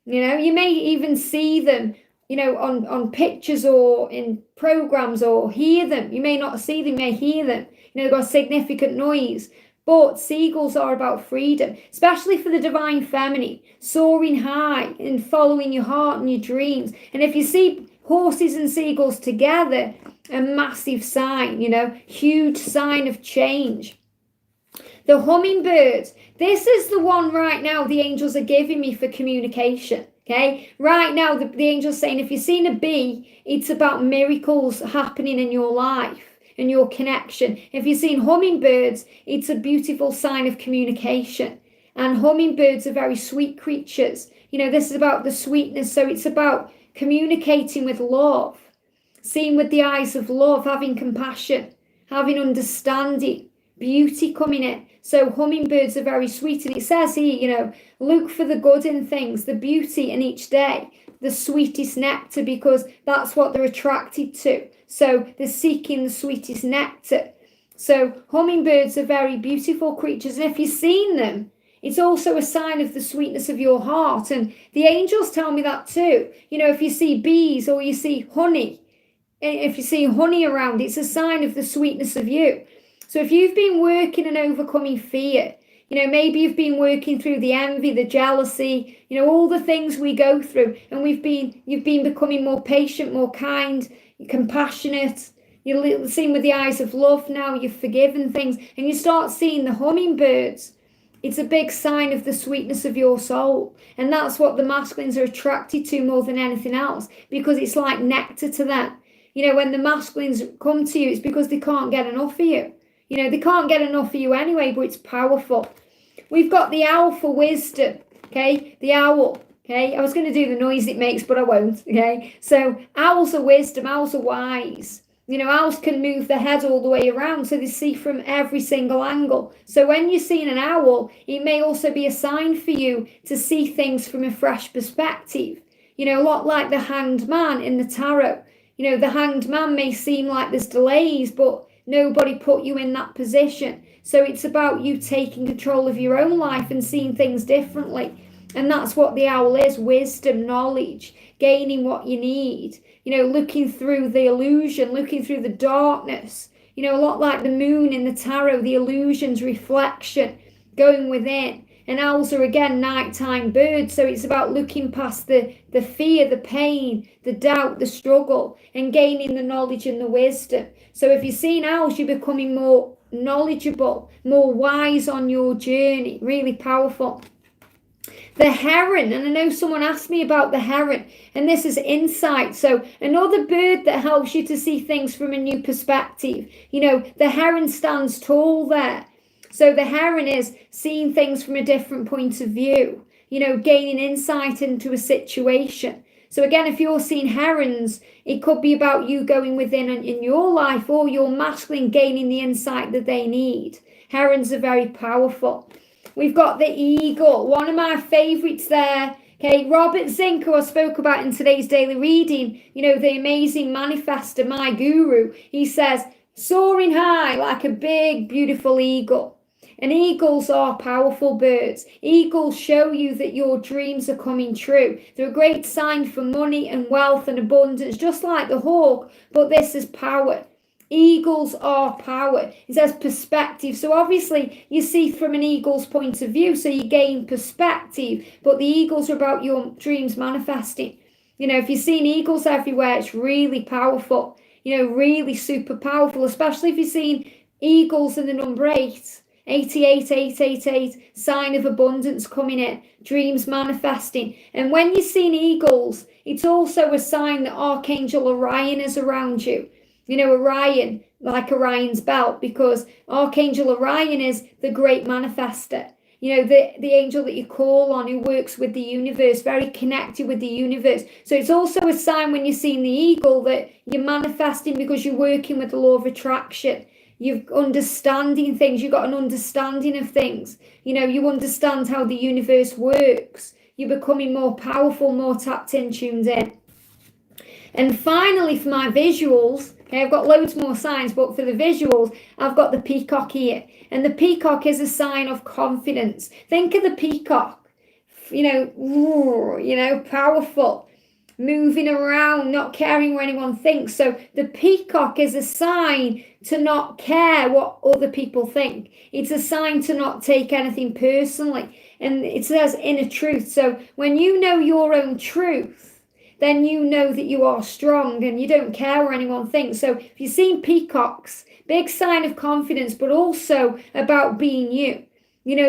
[SPEAKER 1] You may even see them, on pictures or in programs, or hear them. You may not see them, you may hear them. They've got a significant noise. But seagulls are about freedom, especially for the divine feminine, soaring high and following your heart and your dreams. And if you see horses and seagulls together, a massive sign, huge sign of change. The hummingbird, this is the one right now the angels are giving me for communication. Okay, right now the angels saying if you've seen a bee, it's about miracles happening in your life and your connection. If you've seen hummingbirds, it's a beautiful sign of communication. And hummingbirds are very sweet creatures. This is about the sweetness. So it's about communicating with love, seeing with the eyes of love, having compassion, having understanding, beauty coming in. So hummingbirds are very sweet. And it says here, look for the good in things, the beauty in each day, the sweetest nectar, because that's what they're attracted to. So they're seeking the sweetest nectar. So hummingbirds are very beautiful creatures. And if you've seen them, it's also a sign of the sweetness of your heart. And the angels tell me that too. If you see bees or you see honey, if you see honey around, it's a sign of the sweetness of you. So if you've been working and overcoming fear, maybe you've been working through the envy, the jealousy, all the things we go through, and you've been becoming more patient, more kind, compassionate. You're seeing with the eyes of love now. You've forgiven things, and you start seeing the hummingbirds. It's a big sign of the sweetness of your soul, and that's what the masculines are attracted to more than anything else, because it's like nectar to them. when the masculines come to you, it's because they can't get enough of you. They can't get enough of you anyway, but it's powerful. We've got the owl for wisdom, okay? The owl, okay? I was going to do the noise it makes, but I won't, okay? So owls are wisdom, owls are wise. Owls can move their head all the way around, so they see from every single angle. So when you're seeing an owl, it may also be a sign for you to see things from a fresh perspective. A lot like the Hanged Man in the tarot. The Hanged Man may seem like there's delays, but nobody put you in that position. So it's about you taking control of your own life and seeing things differently. And that's what the owl is: wisdom, knowledge, gaining what you need. Looking through the illusion, looking through the darkness. A lot like the moon in the tarot, the illusions, reflection, going within. And owls are, again, nighttime birds. So it's about looking past the fear, the pain, the doubt, the struggle, and gaining the knowledge and the wisdom. So if you're seeing owls, you're becoming more knowledgeable, more wise on your journey. Really powerful. The heron, and I know someone asked me about the heron, and this is insight. So another bird that helps you to see things from a new perspective. The heron stands tall there. So the heron is seeing things from a different point of view, gaining insight into a situation. So again, if you're seeing herons, it could be about you going within in your life, or your masculine gaining the insight that they need. Herons are very powerful. We've got the eagle, one of my favorites there. Okay, Robert Zink, who I spoke about in today's daily reading, the amazing manifester, my guru, he says, soaring high like a big, beautiful eagle. And eagles are powerful birds. Eagles show you that your dreams are coming true. They're a great sign for money and wealth and abundance, just like the hawk, but this is power. Eagles are power. It says perspective. So obviously you see from an eagle's point of view, so you gain perspective, but the eagles are about your dreams manifesting. If you're seeing eagles everywhere, it's really powerful, really super powerful, especially if you're seeing eagles in the number 8. 88, 888, sign of abundance coming in, dreams manifesting. And when you're seeing eagles, it's also a sign that Archangel Orion is around you. Orion, like Orion's belt, because Archangel Orion is the great manifester. The angel that you call on, who works with the universe, very connected with the universe. So it's also a sign when you're seeing the eagle that you're manifesting because you're working with the law of attraction. You're understanding things. You've got an understanding of things. You understand how the universe works. You're becoming more powerful, more tapped in, tuned in. And finally, for my visuals, okay, I've got loads more signs, but for the visuals, I've got the peacock here. And the peacock is a sign of confidence. Think of the peacock, powerful, moving around, not caring what anyone thinks. So the peacock is a sign to not care what other people think. It's a sign to not take anything personally. And it says inner truth. So when you know your own truth, then you know that you are strong and you don't care what anyone thinks. So if you've seen peacocks, big sign of confidence, but also about being you.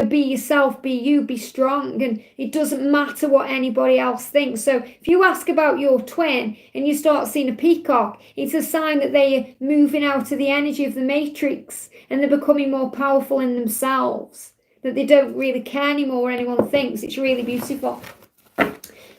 [SPEAKER 1] Be yourself, be you, be strong, and it doesn't matter what anybody else thinks. So if you ask about your twin and you start seeing a peacock, it's a sign that they are moving out of the energy of the matrix and they're becoming more powerful in themselves, that they don't really care anymore what anyone thinks. It's really beautiful.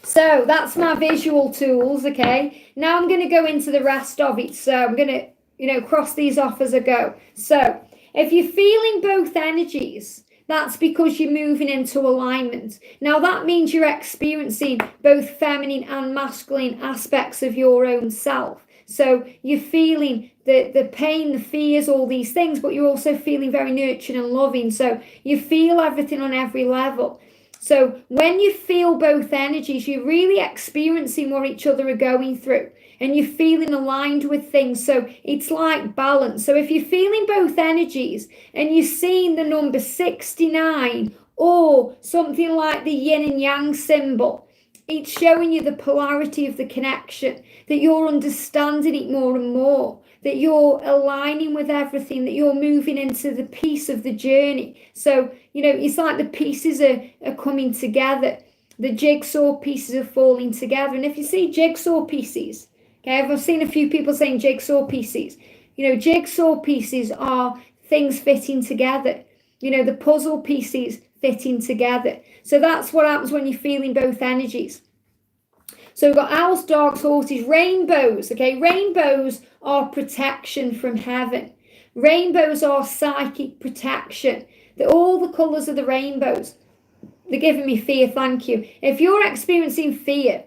[SPEAKER 1] So that's my visual tools, okay? Now I'm going to go into the rest of it. So I'm going to, cross these off as I go. So if you're feeling both energies, that's because you're moving into alignment. Now that means you're experiencing both feminine and masculine aspects of your own self. So you're feeling the pain, the fears, all these things, but you're also feeling very nurturing and loving. So you feel everything on every level. So when you feel both energies, you're really experiencing what each other are going through and you're feeling aligned with things. So it's like balance. So if you're feeling both energies and you're seeing the number 69 or something like the yin and yang symbol, it's showing you the polarity of the connection, that you're understanding it more and more, that you're aligning with everything, that you're moving into the piece of the journey. So, it's like the pieces are coming together. The jigsaw pieces are falling together. And if you see jigsaw pieces, Okay, I've seen a few people saying jigsaw pieces. You know, jigsaw pieces are things fitting together. You know, the puzzle pieces fitting together. So that's what happens when you're feeling both energies. So we've got owls, dogs, horses, rainbows. Okay, rainbows are protection from heaven. Rainbows are psychic protection. All the colours of the rainbows. They're giving me fear, thank you. If you're experiencing fear,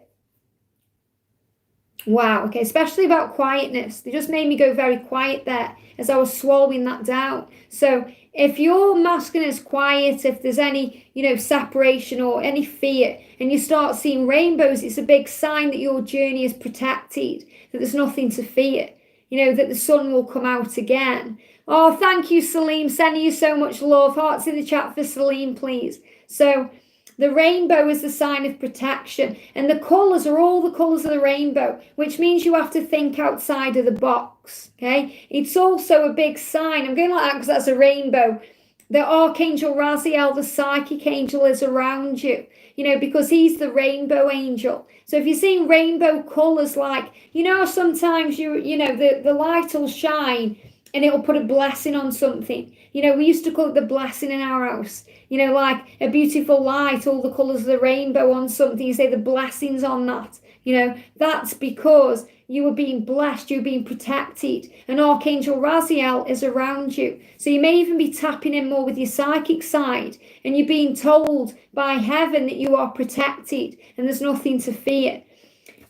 [SPEAKER 1] wow, okay, especially about quietness. They just made me go very quiet there as I was swallowing that down. So if your masculine is quiet, if there's any, you know, separation or any fear, and you start seeing rainbows, it's a big sign that your journey is protected, that there's nothing to fear, you know, that the sun will come out again. Oh, thank you, Salim, sending you so much love. Hearts in the chat for Salim, please. So the rainbow is the sign of protection, and the colours are all the colours of the rainbow, which means you have to think outside of the box, okay? It's also a big sign. I'm going like that because that's a rainbow. The Archangel Raziel, the psychic angel, is around you, you know, because he's the rainbow angel. So if you're seeing rainbow colours, like, you know, sometimes you know, the light will shine and it'll put a blessing on something. You know, we used to call it the blessing in our house. You know, like a beautiful light, all the colours of the rainbow on something. You say the blessings on that. You know, that's because you were being blessed, you're being protected. And Archangel Raziel is around you. So you may even be tapping in more with your psychic side. And you're being told by heaven that you are protected and there's nothing to fear.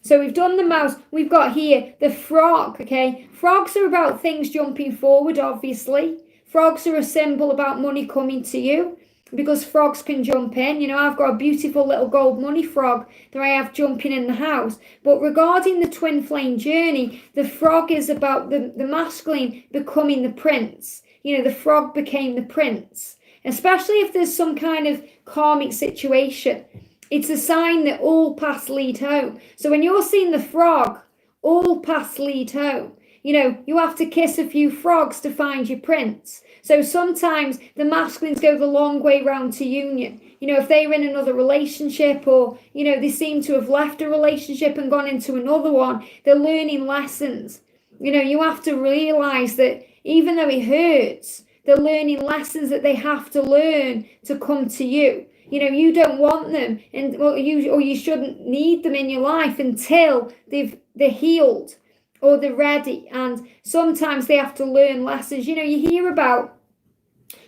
[SPEAKER 1] So we've done the mouse. We've got here the frog, okay? Frogs are about things jumping forward, obviously. Frogs are a symbol about money coming to you, because frogs can jump in. You know, I've got a beautiful little gold money frog that I have jumping in the house. But regarding the twin flame journey, the frog is about the masculine becoming the prince. You know, the frog became the prince, especially if there's some kind of karmic situation. It's a sign that all paths lead home. So when you're seeing the frog, all paths lead home. You know, you have to kiss a few frogs to find your prince. So sometimes the masculines go the long way round to union. You know, if they're in another relationship, or, you know, they seem to have left a relationship and gone into another one, they're learning lessons. You know, you have to realise that even though it hurts, they're learning lessons that they have to learn to come to you. You know, you don't want them, and well, you shouldn't need them in your life until they're healed or they're ready. And sometimes they have to learn lessons. You know, you hear about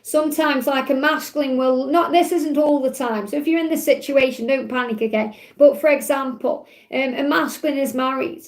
[SPEAKER 1] sometimes like a masculine will not, this isn't all the time. So if you're in this situation, don't panic, okay? But for example, a masculine is married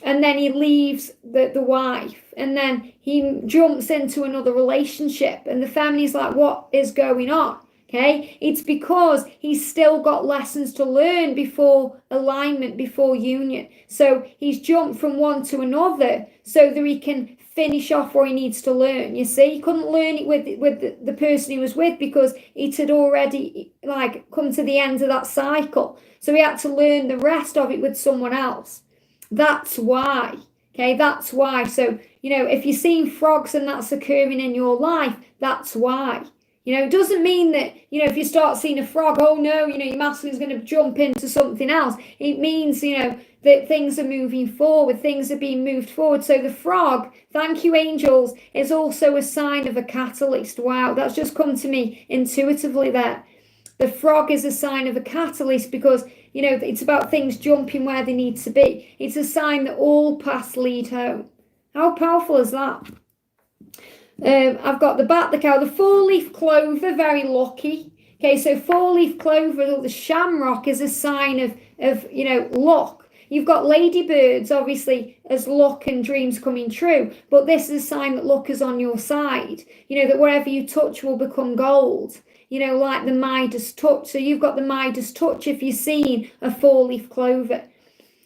[SPEAKER 1] and then he leaves the wife and then he jumps into another relationship and the family's like, what is going on? Okay, it's because he's still got lessons to learn before alignment, before union. So he's jumped from one to another so that he can finish off what he needs to learn. You see, he couldn't learn it with the person he was with because it had already like come to the end of that cycle. So he had to learn the rest of it with someone else. That's why. Okay, that's why. So, you know, if you're seeing frogs and that's occurring in your life, that's why. You know, it doesn't mean that, you know, if you start seeing a frog, oh no, you know, your masculine's going to jump into something else. It means, you know, that things are moving forward, things are being moved forward. So the frog, thank you, angels, is also a sign of a catalyst. Wow, that's just come to me intuitively there. The frog is a sign of a catalyst because, you know, it's about things jumping where they need to be. It's a sign that all paths lead home. How powerful is that? I've got the bat, the cow, the four-leaf clover, very lucky. Okay, so four-leaf clover or the shamrock is a sign of you know, luck. You've got ladybirds, obviously, as luck and dreams coming true. But this is a sign that luck is on your side. You know, that wherever you touch will become gold. You know, like the Midas touch. So you've got the Midas touch if you're seeing a four-leaf clover.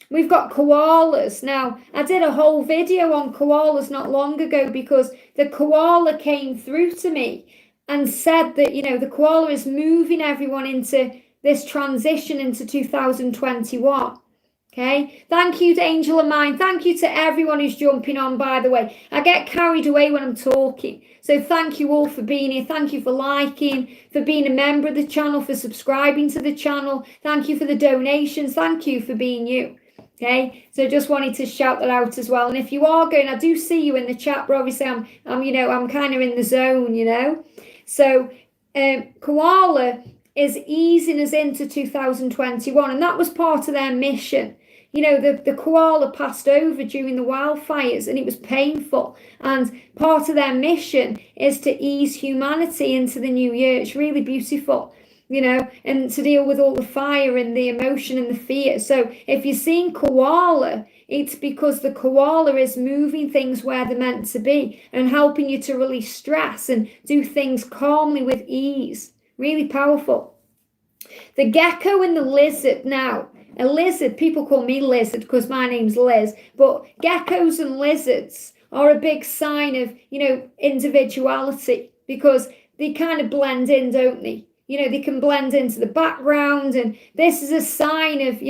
[SPEAKER 1] We've got koalas. Now, I did a whole video on koalas not long ago because the koala came through to me and said that, you know, the koala is moving everyone into this transition into 2021. Okay, thank you to Angel of Mine. Thank you to everyone who's jumping on, by the way. I get carried away when I'm talking. So thank you all for being here. Thank you for liking, for being a member of the channel, for subscribing to the channel. Thank you for the donations. Thank you for being you. Okay, so just wanted to shout that out as well. And if you are going, I do see you in the chat, but obviously I'm kind of in the zone, So Koala is easing us into 2021, and that was part of their mission. The koala passed over during the wildfires, and it was painful. And part of their mission is to ease humanity into the new year. It's really beautiful. And to deal with all the fire and the emotion and the fear. So if you're seeing koala, it's because the koala is moving things where they're meant to be and helping you to release stress and do things calmly with ease. Really powerful. The gecko and the lizard. Now, a lizard, people call me lizard because my name's Liz, but geckos and lizards are a big sign of, individuality, because they kind of blend in, don't they? They can blend into the background, and this is a sign of,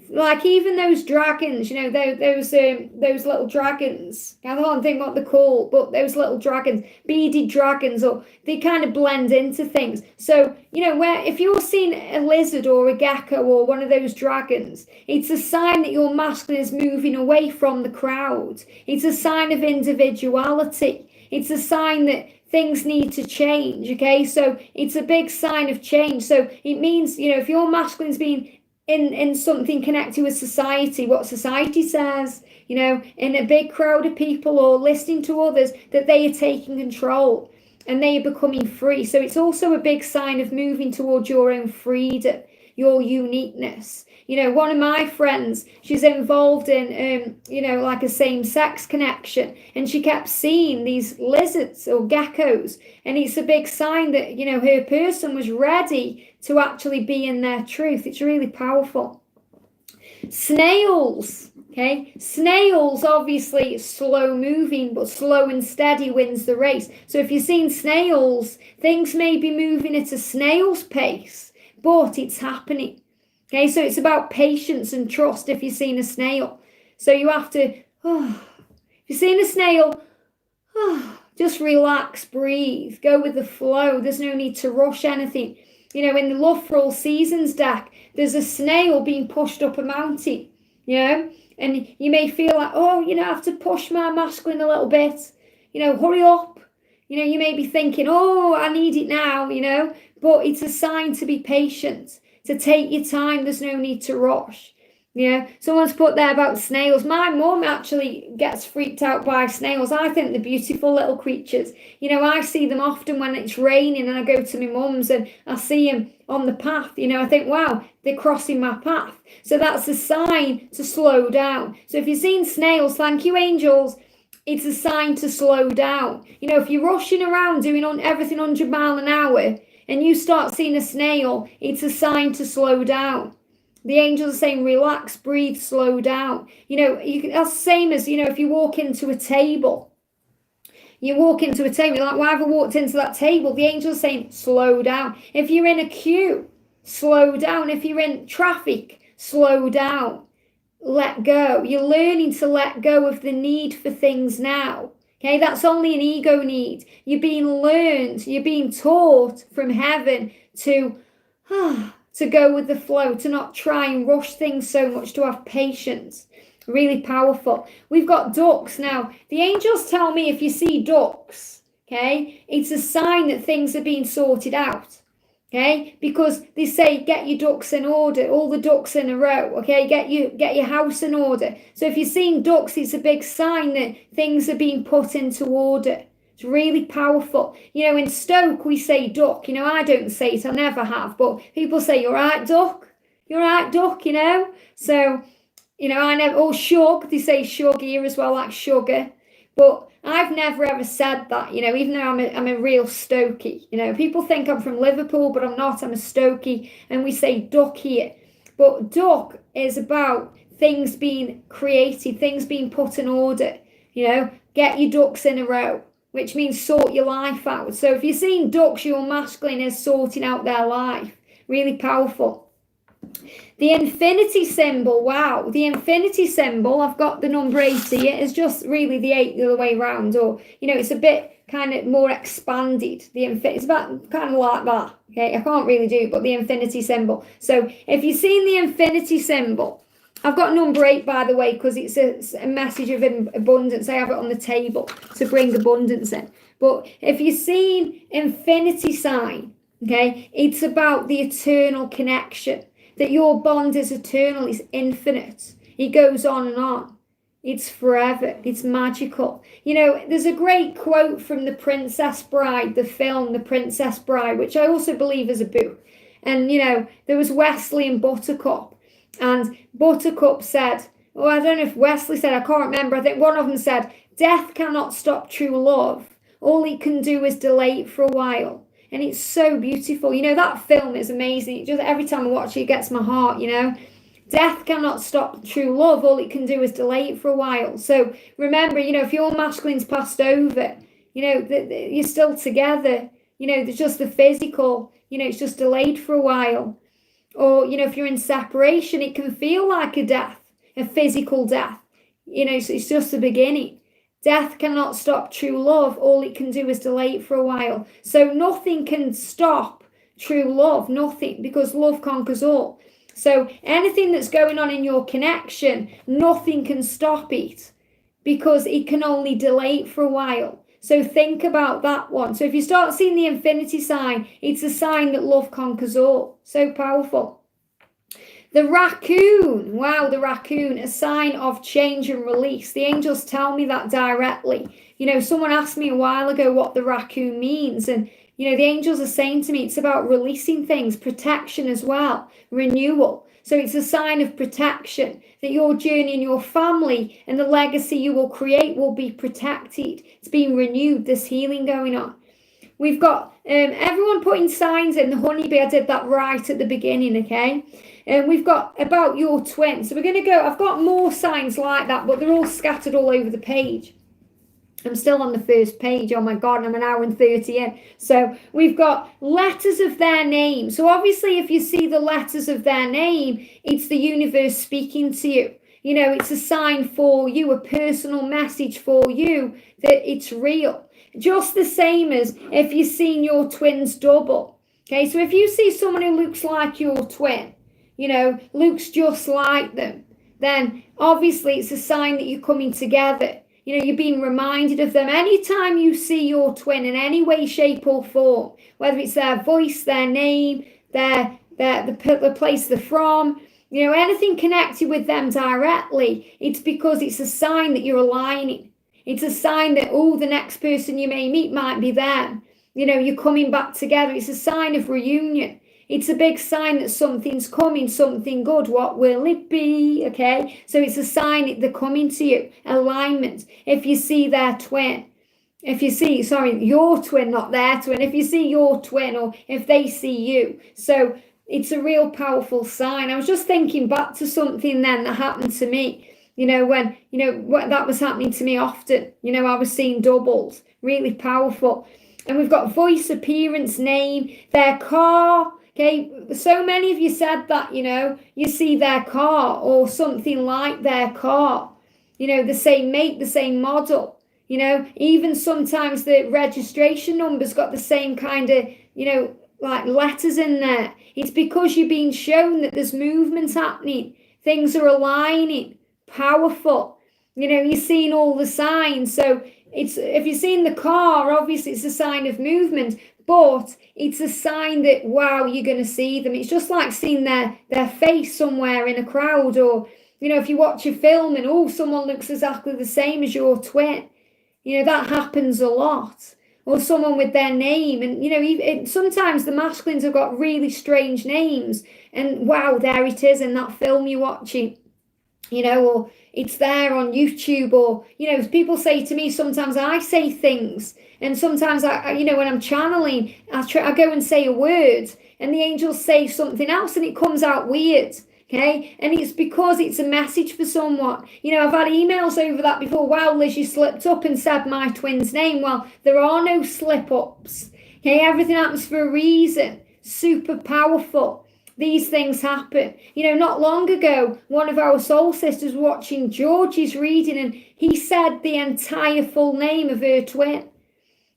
[SPEAKER 1] like even those dragons, those little dragons. I don't think what they're called, but those little dragons, beaded dragons, or they kind of blend into things. So, where if you're seeing a lizard or a gecko or one of those dragons, it's a sign that your masculine is moving away from the crowd. It's a sign of individuality. It's a sign that things need to change, okay? So it's a big sign of change. So it means, if your masculine's been in something connected with society, what society says, in a big crowd of people or listening to others, that they are taking control and they are becoming free. So it's also a big sign of moving towards your own freedom, your uniqueness. One of my friends, she's involved in, like a same-sex connection, and she kept seeing these lizards or geckos, and it's a big sign that, her person was ready to actually be in their truth. It's really powerful. Snails, okay? Snails, obviously, slow moving, but slow and steady wins the race. So if you're seeing snails, things may be moving at a snail's pace, but it's happening. Okay, so it's about patience and trust if you're seeing a snail. So you have to, if you're seeing a snail, just relax, breathe, go with the flow. There's no need to rush anything. In the Love for All Seasons deck, there's a snail being pushed up a mountain, and you may feel like, I have to push my masculine a little bit, hurry up. You may be thinking, I need it now, but it's a sign to be patient. To take your time, there's no need to rush. Someone's put there about snails. My mum actually gets freaked out by snails. I think they're beautiful little creatures. I see them often when it's raining, and I go to my mum's and I see them on the path. I think, wow, they're crossing my path. So that's a sign to slow down. So if you're seeing snails, thank you, angels. It's a sign to slow down. If you're rushing around doing everything 100 miles an hour, and you start seeing a snail, it's a sign to slow down. The angels are saying, relax, breathe, slow down. That's the same as, if you walk into a table. You're like, why have I walked into that table? The angels are saying, slow down. If you're in a queue, slow down. If you're in traffic, slow down. Let go. You're learning to let go of the need for things now. Okay, that's only an ego need. You're being taught from heaven to go with the flow, to not try and rush things so much, to have patience. Really powerful. We've got ducks now. The angels tell me if you see ducks, okay, it's a sign that things are being sorted out. Okay, because they say get your ducks in order, all the ducks in a row. Okay, get your house in order. So if you're seeing ducks, it's a big sign that things are being put into order. It's really powerful. In Stoke we say duck. I don't say it, I never have, but people say you're right, duck. You're right, duck. So I never. Or shug, they say shug here as well, like sugar, but I've never ever said that, even though I'm a real Stokey. People think I'm from Liverpool, but I'm not. I'm a Stokey, and we say duck here. But duck is about things being created, things being put in order. Get your ducks in a row, which means sort your life out. So if you're seeing ducks, your masculine is sorting out their life. Really powerful. The infinity symbol, wow, the infinity symbol, I've got the number 80, it is just really the 8 the other way around, or, it's a bit kind of more expanded. It's about kind of like that, okay, I can't really do it, but the infinity symbol. So if you've seen the infinity symbol, I've got number 8, by the way, because it's a message of abundance. I have it on the table to bring abundance in. But if you've seen infinity sign, okay, it's about the eternal connection, that your bond is eternal, it's infinite. It goes on and on. It's forever. It's magical. You know, there's a great quote from The Princess Bride, the film The Princess Bride, which I also believe is a book. And, you know, there was Wesley and Buttercup. And Buttercup said, well, I don't know if Wesley said, I can't remember. I think one of them said, death cannot stop true love. All it can do is delay it for a while. And it's so beautiful. You know, that film is amazing. It just, every time I watch it, it gets my heart, you know. Death cannot stop true love. All it can do is delay it for a while. So remember, you know, if your masculine's passed over, you know, you're still together. You know, there's just the physical, you know, it's just delayed for a while. Or, you know, if you're in separation, it can feel like a death, a physical death. You know, so it's just the beginning. Death cannot stop true love. All it can do is delay it for a while. So nothing can stop true love, nothing, because love conquers all. So anything that's going on in your connection, nothing can stop it, because it can only delay it for a while. So think about that one. So if you start seeing the infinity sign, it's a sign that love conquers all. So powerful. The raccoon, wow, the raccoon, a sign of change and release. The angels tell me that directly. You know, someone asked me a while ago what the raccoon means, and you know, the angels are saying to me it's about releasing things, protection as well, renewal. So it's a sign of protection, that your journey and your family and the legacy you will create will be protected. It's being renewed, there's healing going on. We've got everyone putting signs in. The honeybee, I did that right at the beginning, okay? And we've got about your twin. So we're going to go, I've got more signs like that, but they're all scattered all over the page. I'm still on the first page. Oh my God, I'm an hour and 30 in. So we've got letters of their name. So obviously if you see the letters of their name, it's the universe speaking to you. You know, it's a sign for you, a personal message for you that it's real. Just the same as if you've seen your twins double. Okay, so if you see someone who looks like your twin, you know, looks just like them, then obviously it's a sign that you're coming together. You know, you're being reminded of them. Anytime you see your twin in any way, shape or form, whether it's their voice, their name, the place they're from, you know, anything connected with them directly, it's because it's a sign that you're aligning. It's a sign that, oh, the next person you may meet might be them. You know, you're coming back together. It's a sign of reunion. It's a big sign that something's coming, something good. What will it be? Okay, so it's a sign that they're coming to you. Alignment. If you see their twin, if you see, sorry, your twin, not their twin. If you see your twin, or if they see you. So it's a real powerful sign. I was just thinking back to something then that happened to me. You know, when, you know, that was happening to me often. You know, I was seeing doubles. Really powerful. And we've got voice, appearance, name, their car. Okay, so many of you said that, you know, you see their car or something like their car, you know, the same make, the same model, you know, even sometimes the registration number's got the same kind of, you know, like letters in there. It's because you're being shown that there's movement happening, things are aligning, powerful, you know, you're seeing all the signs. So it's, if you're seeing the car, obviously it's a sign of movement, but it's a sign that, wow, you're going to see them. It's just like seeing their face somewhere in a crowd, or, you know, if you watch a film and, oh, someone looks exactly the same as your twin. You know, that happens a lot. Or someone with their name. And, you know, sometimes the masculines have got really strange names. And, wow, there it is in that film you're watching. You know, or it's there on YouTube, or, you know, people say to me, sometimes I say things, and sometimes I, you know, when I'm channeling, I go and say a word, and the angels say something else, and it comes out weird. Okay, and it's because it's a message for someone. You know, I've had emails over that before. Wow, Liz, you slipped up and said my twin's name. Well, there are no slip-ups. Okay, everything happens for a reason. Super powerful. These things happen. You know, not long ago, one of our soul sisters watching George's reading, and he said the entire full name of her twin.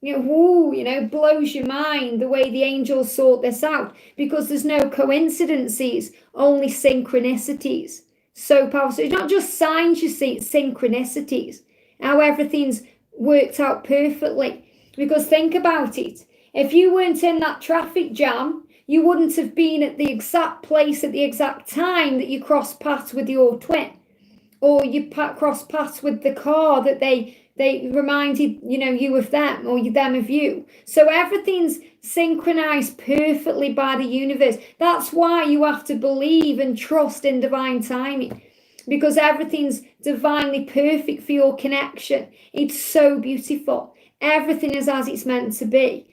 [SPEAKER 1] You know, whoo, you know, blows your mind the way the angels sort this out, because there's no coincidences, only synchronicities. So powerful. So it's not just signs you see, it's synchronicities, how everything's worked out perfectly. Because think about it, if you weren't in that traffic jam, you wouldn't have been at the exact place at the exact time that you crossed paths with your twin, or you crossed paths with the car that they reminded you of them, or them of you. So everything's synchronized perfectly by the universe. That's why you have to believe and trust in divine timing, because everything's divinely perfect for your connection. It's so beautiful. Everything is as it's meant to be.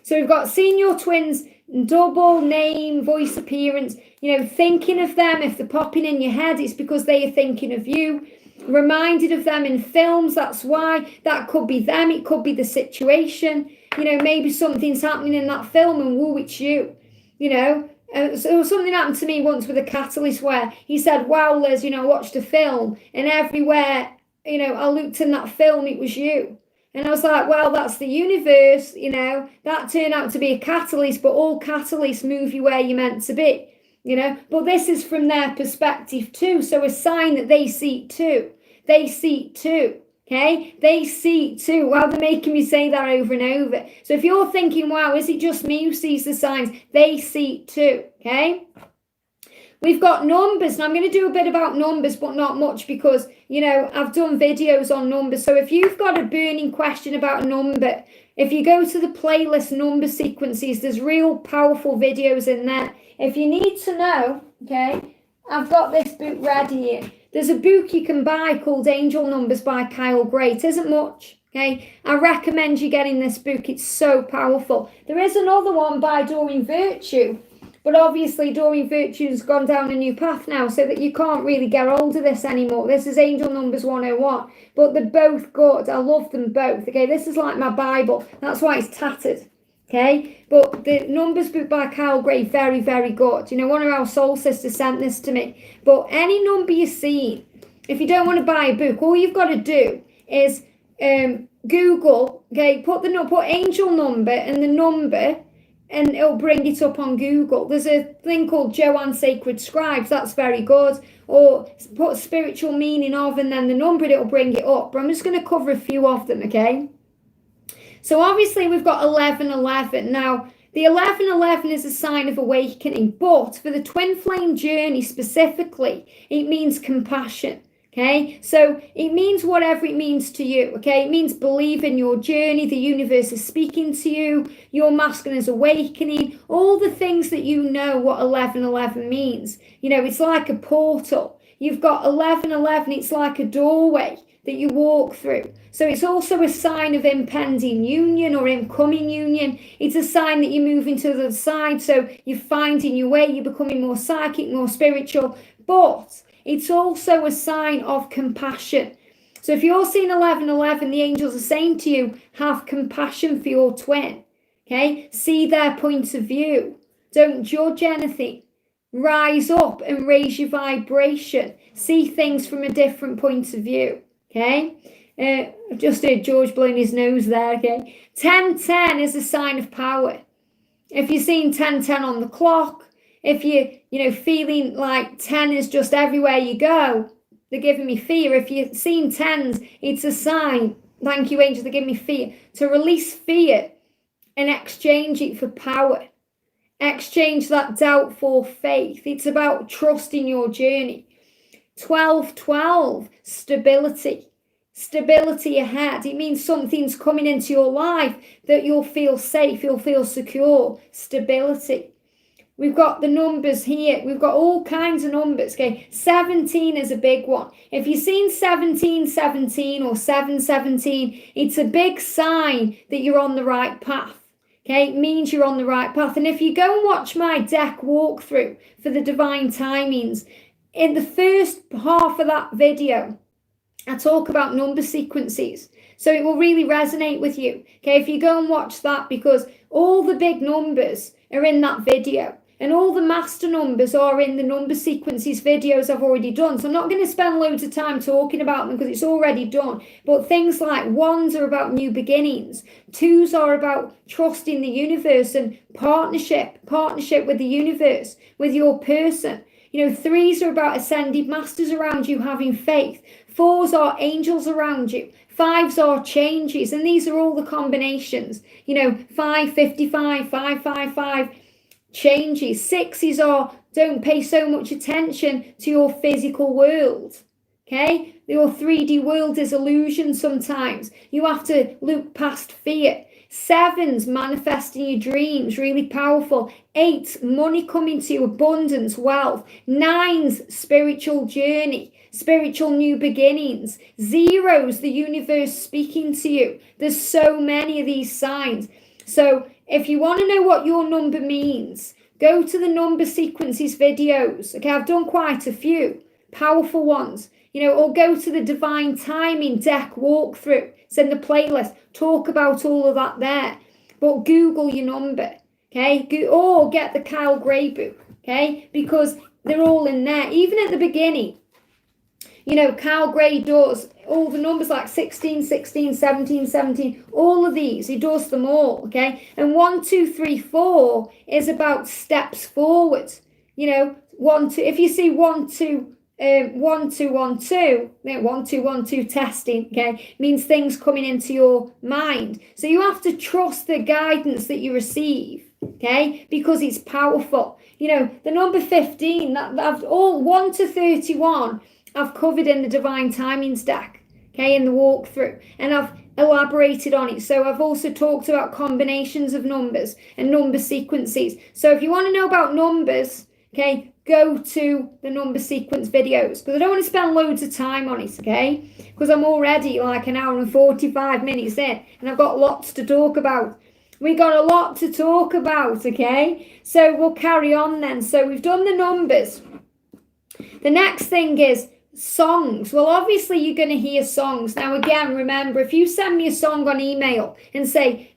[SPEAKER 1] So we've got seeing your twins, double name, voice appearance, thinking of them. If they're popping in your head, it's because they are thinking of you. Reminded of them in films, that's why. That could be them, it could be the situation. Maybe something's happening in that film and woo, it's you. So something happened to me once with a catalyst where he said, wow, Liz, I watched a film and everywhere, I looked in that film, it was you. And I was like, well, that's the universe, that turned out to be a catalyst, but all catalysts move you where you're meant to be, But this is from their perspective too. So a sign that they see it too. They see it too, okay? They see it too. Well, they're making me say that over and over. So if you're thinking, wow, is it just me who sees the signs? They see it too, okay? We've got numbers, and I'm going to do a bit about numbers, but not much because, I've done videos on numbers. So if you've got a burning question about a number, if you go to the playlist number sequences, there's real powerful videos in there. If you need to know, okay, I've got this book ready here. There's a book you can buy called Angel Numbers by Kyle Gray. It isn't much, okay? I recommend you getting this book. It's so powerful. There is another one by Doreen Virtue. But obviously, Doreen Virtue's gone down a new path now, so that you can't really get hold of this anymore. This is Angel Numbers 101. But they're both good. I love them both. Okay, this is like my Bible. That's why it's tattered. Okay, but the Numbers book by Kyle Gray, very, very good. One of our soul sisters sent this to me. But any number you see, if you don't want to buy a book, all you've got to do is Google, okay, put angel number and the number, and it'll bring it up on Google. There's a thing called Joanne Sacred Scribes. That's very good. Or put spiritual meaning of and then the number, it'll bring it up. But I'm just going to cover a few of them, okay? So obviously we've got 1111. Now, the 1111 is a sign of awakening. But for the twin flame journey specifically, it means compassion. Okay, so it means whatever it means to you, okay? It means believe in your journey, the universe is speaking to you, your masculine is awakening, all the things that what 1111 means. It's like a portal. You've got 1111, it's like a doorway that you walk through. So it's also a sign of impending union or incoming union. It's a sign that you're moving to the side, so you're finding your way, you're becoming more psychic, more spiritual, but it's also a sign of compassion. So if you're seeing 1111, the angels are saying to you, have compassion for your twin. Okay? See their point of view. Don't judge anything. Rise up and raise your vibration. See things from a different point of view. Okay? I've just heard George blowing his nose there. Okay? 1010 is a sign of power. If you're seeing 1010 on the clock, if you're feeling like 10 is just everywhere you go, they're giving me fear. If you're seeing 10s, it's a sign, thank you, angels, they're giving me fear. To release fear and exchange it for power. Exchange that doubt for faith. It's about trusting your journey. 1212, stability. Stability ahead. It means something's coming into your life that you'll feel safe, you'll feel secure. Stability. We've got the numbers here. We've got all kinds of numbers. Okay, 17 is a big one. If you've seen 1717 or 717, it's a big sign that you're on the right path. Okay, it means you're on the right path. And if you go and watch my deck walkthrough for the divine timings, in the first half of that video, I talk about number sequences. So it will really resonate with you. Okay, if you go and watch that, because all the big numbers are in that video. And all the master numbers are in the number sequences videos I've already done. So I'm not going to spend loads of time talking about them because it's already done. But things like 1s are about new beginnings. 2s are about trusting the universe and partnership with the universe, with your person. 3s are about ascended masters around you having faith. 4s are angels around you. 5s are changes, and these are all the combinations. 555, 555, changes. 6s are don't pay so much attention to your physical world. Okay, your 3D world is illusion sometimes. You have to look past fear. 7s, manifesting your dreams, really powerful. 8s, money coming to you, abundance, wealth. 9s, spiritual journey, spiritual new beginnings. 0s, the universe speaking to you. There's so many of these signs. So if you want to know what your number means, go to the number sequences videos. Okay, I've done quite a few powerful ones. Or go to the divine timing deck walkthrough. It's in the playlist. Talk about all of that there. But Google your number, okay? Or get the Kyle Gray book, okay? Because they're all in there. Even at the beginning, Kyle Gray does all the numbers like 16, 16, 17, 17, all of these. He does them all, okay? And 1, 2, 3, 4 is about steps forward. 1, 2, if you see 1, 2, 1, 2, 1, 2, 1, 2, 1, 2 testing, okay, means things coming into your mind. So you have to trust the guidance that you receive, okay, because it's powerful. The number 15, that I've all 1 to 31, I've covered in the divine timings deck, okay, in the walkthrough, and I've elaborated on it. So I've also talked about combinations of numbers and number sequences. So if you want to know about numbers, okay, go to the number sequence videos, because I don't want to spend loads of time on it, okay? Because I'm already like an hour and 45 minutes in, and I've got lots to talk about. We got a lot to talk about, okay? So we'll carry on then. So we've done the numbers. The next thing is songs. Well, obviously you're going to hear songs. Now, again, remember, if you send me a song on email and say,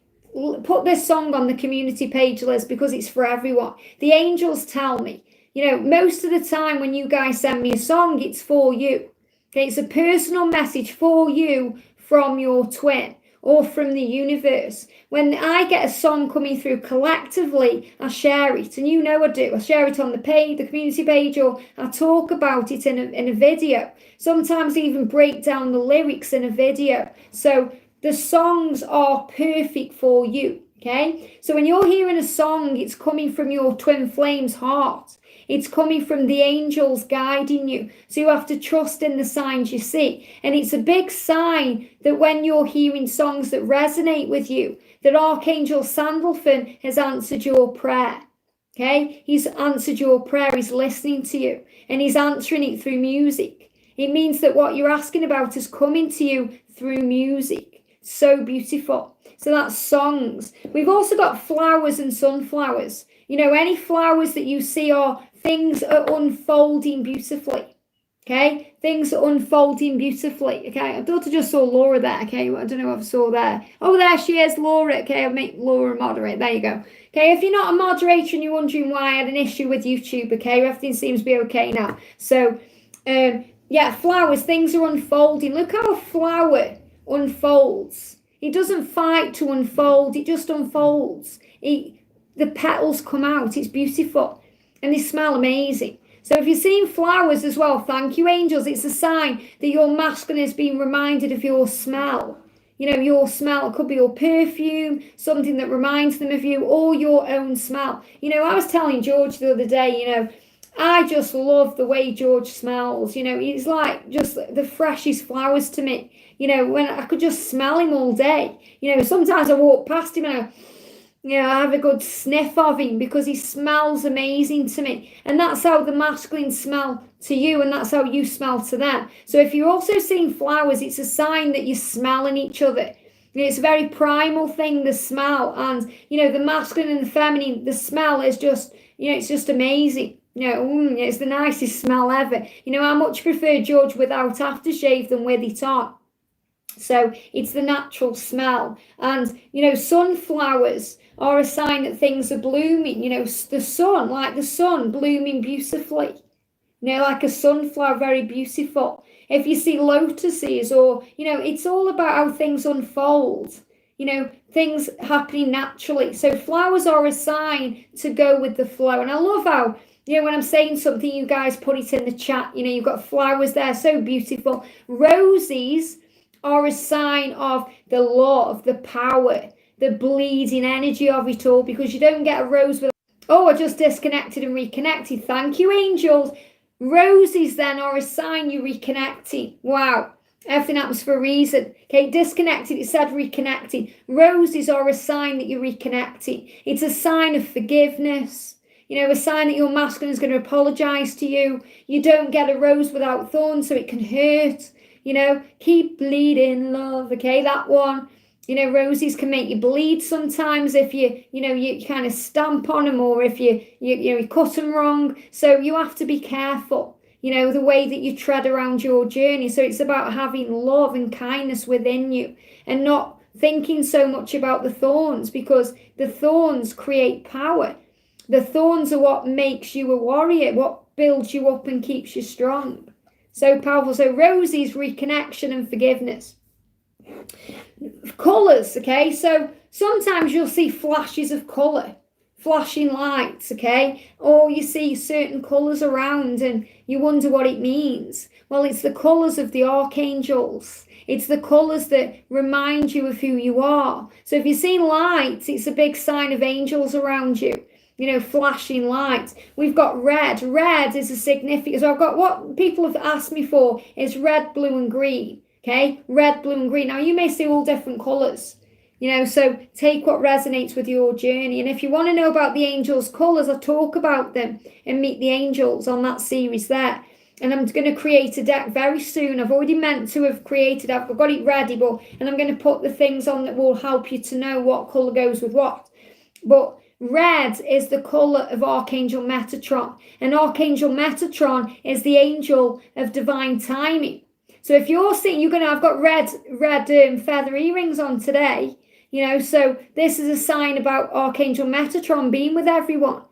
[SPEAKER 1] put this song on the community page list because it's for everyone. The angels tell me, most of the time when you guys send me a song, it's for you. Okay, it's a personal message for you from your twin or from the universe. When I get a song coming through collectively, I share it, and I do. I share it on the page, the community page, or I talk about it in a video. Sometimes I even break down the lyrics in a video. So the songs are perfect for you. Okay, so when you're hearing a song, it's coming from your twin flame's heart. It's coming from the angels guiding you. So you have to trust in the signs you see. And it's a big sign that when you're hearing songs that resonate with you, that Archangel Dolphin has answered your prayer. Okay? He's answered your prayer. He's listening to you. And he's answering it through music. It means that what you're asking about is coming to you through music. So beautiful. So that's songs. We've also got flowers and sunflowers. Any flowers that you see are things are unfolding beautifully. Okay, things are unfolding beautifully. Okay, I thought I just saw Laura there. Okay, I don't know what I saw there. Oh, there she is, Laura. Okay, I'll make Laura moderate. There you go. Okay, if you're not a moderator and you're wondering why I had an issue with YouTube, okay, everything seems to be okay now. So, yeah, flowers, things are unfolding. Look how a flower unfolds. It doesn't fight to unfold. It just unfolds. The petals come out. It's beautiful. And they smell amazing. So if you're seeing flowers as well, thank you, angels. It's a sign that your masculine is being reminded of your smell. Your smell could be your perfume, something that reminds them of you, or your own smell. I was telling George the other day, I just love the way George smells. He's like just the freshest flowers to me. When I could just smell him all day. Sometimes I walk past him and I have a good sniff of him because he smells amazing to me. And that's how the masculine smell to you, and that's how you smell to them. So if you're also seeing flowers, it's a sign that you're smelling each other. It's a very primal thing, the smell. And, the masculine and the feminine, the smell is just, it's just amazing. It's the nicest smell ever. I much prefer George without aftershave than with it on. So it's the natural smell. And, sunflowers are a sign that things are blooming. The sun, like the sun blooming beautifully. Like a sunflower, very beautiful. If you see lotuses or, it's all about how things unfold. Things happening naturally. So flowers are a sign to go with the flow. And I love how when I'm saying something, you guys put it in the chat. You've got flowers there, so beautiful. Roses are a sign of the love, the power, the bleeding energy of it all, because you don't get a rose with, I just disconnected and reconnected. Thank you, angels. Roses then are a sign you're reconnecting. Wow. Everything happens for a reason. Okay, disconnected, it said reconnecting. Roses are a sign that you're reconnecting. It's a sign of forgiveness. A sign that your masculine is going to apologize to you. You don't get a rose without thorns, so it can hurt. Keep bleeding, love. Okay, that one. Roses can make you bleed sometimes if you kind of stamp on them, or if you cut them wrong. So you have to be careful, the way that you tread around your journey. So it's about having love and kindness within you and not thinking so much about the thorns, because the thorns create power. The thorns are what makes you a warrior, what builds you up and keeps you strong. So powerful. So roses, reconnection and forgiveness. Colours, okay? So sometimes you'll see flashes of colour, flashing lights, okay? Or you see certain colours around and you wonder what it means. Well, it's the colours of the archangels. It's the colours that remind you of who you are. So if you see lights, it's a big sign of angels around you. Flashing lights. We've got red. Red is a significant. So I've got, what people have asked me for is red, blue and green. Okay, red, blue and green. Now you may see all different colours, so take what resonates with your journey. And if you want to know about the angels' colours, I talk about them and Meet the Angels on that series there. And I'm going to create a deck very soon. I've already meant to have created, I've got it ready, and I'm going to put the things on that will help you to know what colour goes with what. But red is the colour of Archangel Metatron. And Archangel Metatron is the angel of divine timing. So if you're seeing, I've got red feather earrings on today, so this is a sign about Archangel Metatron being with everyone,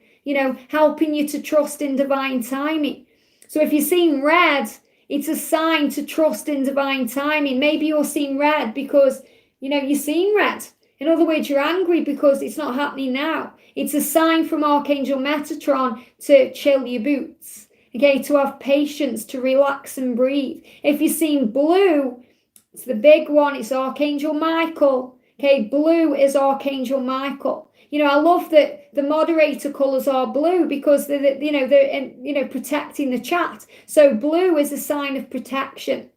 [SPEAKER 1] helping you to trust in divine timing. So if you're seeing red, it's a sign to trust in divine timing. Maybe you're seeing red because, you're seeing red. In other words, you're angry because it's not happening now. It's a sign from Archangel Metatron to chill your boots. Okay, to have patience, to relax and breathe. If you're seeing blue, it's the big one. It's Archangel Michael. Okay, blue is Archangel Michael. I love that the moderator colours are blue because they're protecting the chat. So blue is a sign of protection.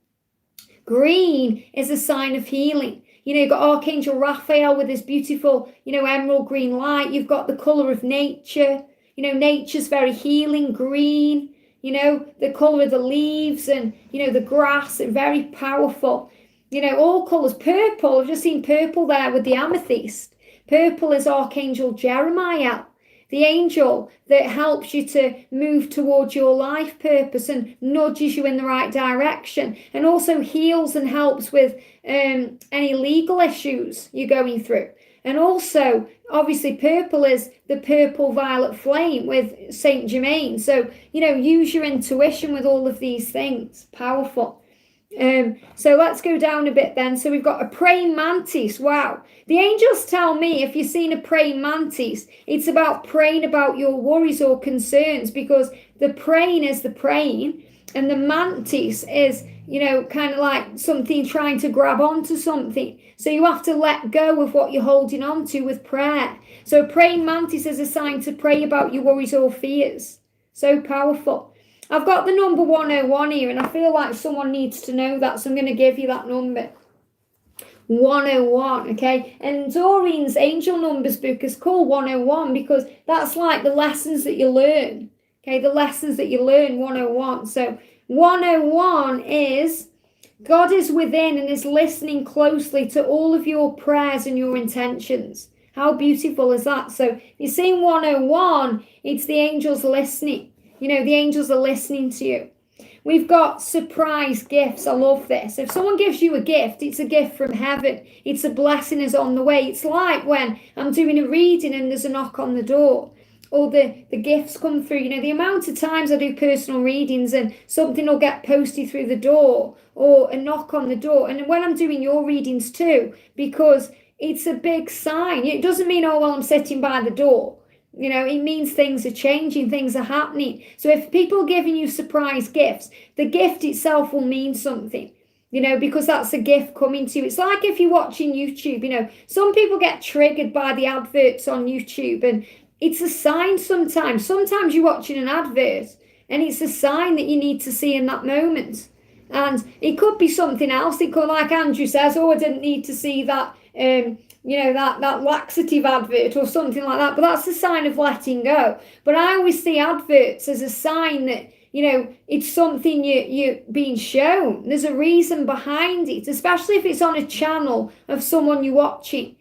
[SPEAKER 1] Green is a sign of healing. You've got Archangel Raphael with this beautiful, emerald green light. You've got the colour of nature. Nature's very healing, green. The colour of the leaves and, the grass, very powerful. All colours. Purple, I've just seen purple there with the amethyst. Purple is Archangel Jeremiah, the angel that helps you to move towards your life purpose and nudges you in the right direction, and also heals and helps with any legal issues you're going through. And also, obviously, purple is the purple violet flame with Saint Germain. So, use your intuition with all of these things. Powerful. So let's go down a bit then. So we've got a praying mantis. Wow. The angels tell me if you've seen a praying mantis, it's about praying about your worries or concerns, because the praying is the praying and the mantis is, kind of like something trying to grab onto something. So you have to let go of what you're holding on to with prayer. So praying mantis is a sign to pray about your worries or fears. So powerful. I've got the number 101 here, and I feel like someone needs to know that, so I'm going to give you that number. 101, okay? And Doreen's Angel Numbers book is called 101 because that's like the lessons that you learn, okay? The lessons that you learn, 101. So 101 is God is within and is listening closely to all of your prayers and your intentions. How beautiful is that? So if you're seeing 101, it's the angels listening. The angels are listening to you. We've got surprise gifts. I love this. If someone gives you a gift, it's a gift from heaven. It's a blessing is on the way. It's like when I'm doing a reading and there's a knock on the door, or the gifts come through. The amount of times I do personal readings and something will get posted through the door or a knock on the door. And when I'm doing your readings too, because it's a big sign. It doesn't mean, oh, well, I'm sitting by the door. It means things are changing, things are happening. So if people are giving you surprise gifts, the gift itself will mean something, because that's a gift coming to you. It's like if you're watching YouTube, some people get triggered by the adverts on YouTube, and it's a sign sometimes. Sometimes you're watching an advert and it's a sign that you need to see in that moment. And it could be something else. It could, like Andrew says, I didn't need to see that, that laxative advert or something like that. But that's a sign of letting go. But I always see adverts as a sign that, it's something you're being shown. There's a reason behind it, especially if it's on a channel of someone you're watching.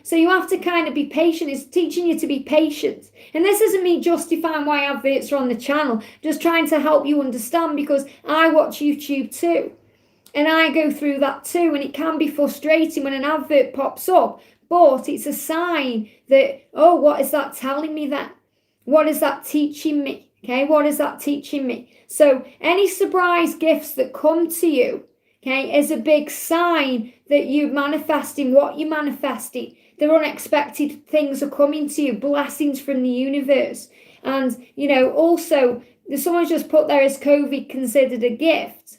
[SPEAKER 1] So you have to kind of be patient. It's teaching you to be patient. And this isn't me justifying why adverts are on the channel, just trying to help you understand, because I watch YouTube too. And I go through that too. And it can be frustrating when an advert pops up, but it's a sign that, what is that telling me then? What is that teaching me? Okay, what is that teaching me? So any surprise gifts that come to you, okay, is a big sign that you're manifesting what you're manifesting. The unexpected things are coming to you, blessings from the universe. And, also, someone's just put there, is COVID considered a gift?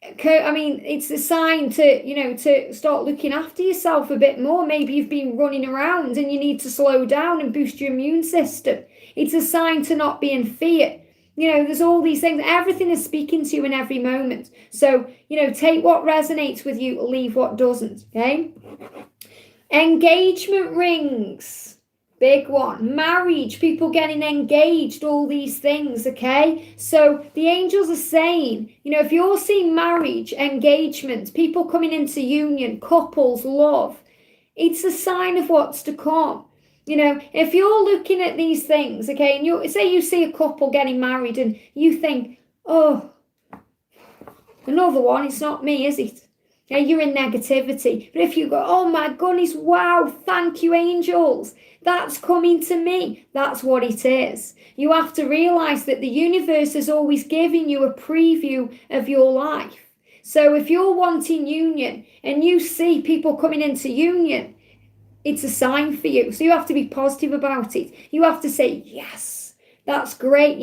[SPEAKER 1] It's a sign to start looking after yourself a bit more. Maybe you've been running around and you need to slow down and boost your immune system. It's a sign to not be in fear. There's all these things. Everything is speaking to you in every moment. So, take what resonates with you, leave what doesn't, okay? Engagement rings, big one. Marriage, people getting engaged, all these things, okay? So the angels are saying, if you're seeing marriage, engagement, people coming into union, couples, love, it's a sign of what's to come. If you're looking at these things, okay, and you see a couple getting married and you think, another one, it's not me, is it? Okay, you're in negativity. But if you go, oh my goodness, wow, thank you, angels, that's coming to me, that's what it is. You have to realize that the universe is always giving you a preview of your life. So if you're wanting union and you see people coming into union, it's a sign for you. So you have to be positive about it. You have to say, yes, that's great,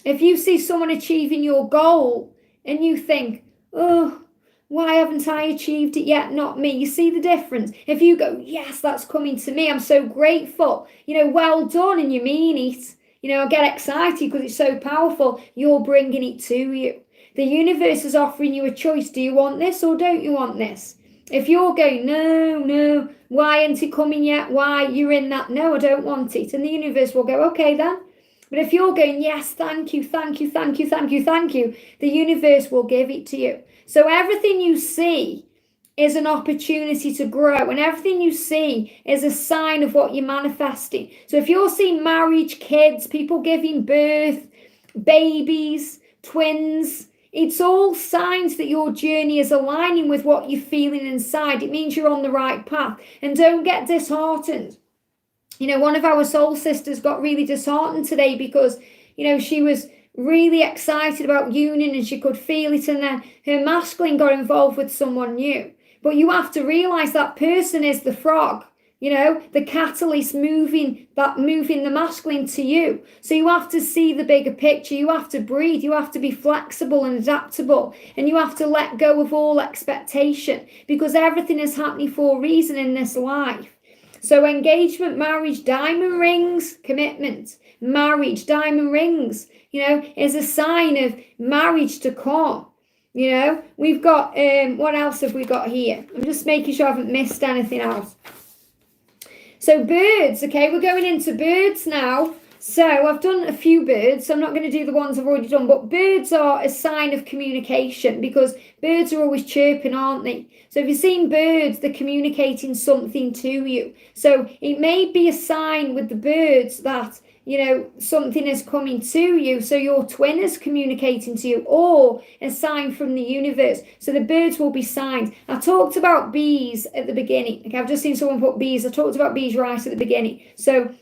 [SPEAKER 1] If you see someone achieving your goal and you think, why haven't I achieved it yet? Not me. You see the difference? If you go, yes, that's coming to me, I'm so grateful, well done, and you mean it, I get excited because it's so powerful, you're bringing it to you. The universe is offering you a choice. Do you want this or don't you want this? If you're going, no, why isn't it coming yet? Why? You're in that, no, I don't want it. And the universe will go, okay then. But if you're going, yes, thank you, thank you, thank you, thank you, thank you, the universe will give it to you. So everything you see is an opportunity to grow. And everything you see is a sign of what you're manifesting. So if you're seeing marriage, kids, people giving birth, babies, twins, it's all signs that your journey is aligning with what you're feeling inside. It means you're on the right path. And don't get disheartened. One of our soul sisters got really disheartened today because, she was really excited about union and she could feel it, and then her masculine got involved with someone new. But you have to realize that person is the frog. The catalyst moving the masculine to you. So you have to see the bigger picture. You have to breathe. You have to be flexible and adaptable. And you have to let go of all expectation, because everything is happening for a reason in this life. So engagement, marriage, diamond rings, commitment. Marriage, diamond rings, is a sign of marriage to come. We've got, what else have we got here? I'm just making sure I haven't missed anything else. So birds, okay, we're going into birds now. So I've done a few birds, so I'm not going to do the ones I've already done, but birds are a sign of communication, because birds are always chirping, aren't they? So if you're seeing birds, they're communicating something to you. So it may be a sign with the birds that, something is coming to you. So your twin is communicating to you, or a sign from the universe. So the birds will be signs. I talked about bees at the beginning. Okay, I've just seen someone put bees. I talked about bees right at the beginning. So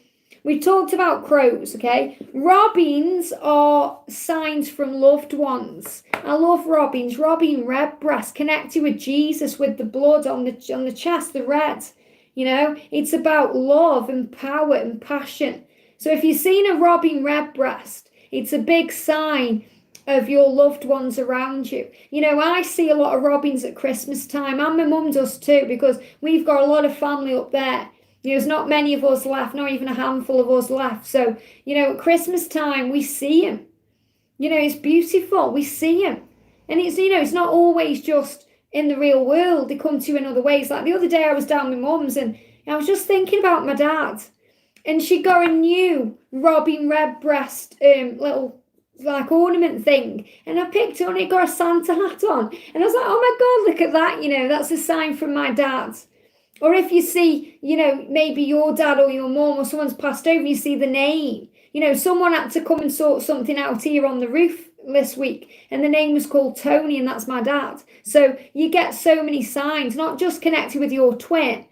[SPEAKER 1] we talked about crows, okay? Robins are signs from loved ones. I love robins. Robin redbreast, connected with Jesus, with the blood on the chest, the red. It's about love and power and passion. So if you've seen a robin redbreast, it's a big sign of your loved ones around you. I see a lot of robins at Christmas time, and my mum does too, because we've got a lot of family up there. There's not many of us left, not even a handful of us left. So, at Christmas time, we see them. It's beautiful. We see them. And it's not always just in the real world. They come to you in other ways. Like the other day I was down with mum's and I was just thinking about my dad. And she got a new robin redbreast little like ornament thing. And I picked it and it got a Santa hat on. And I was like, oh my God, look at that. That's a sign from my dad. Or if you see, maybe your dad or your mum or someone's passed over, you see the name. Someone had to come and sort something out here on the roof this week, and the name was called Tony, and that's my dad. So you get so many signs, not just connected with your twin,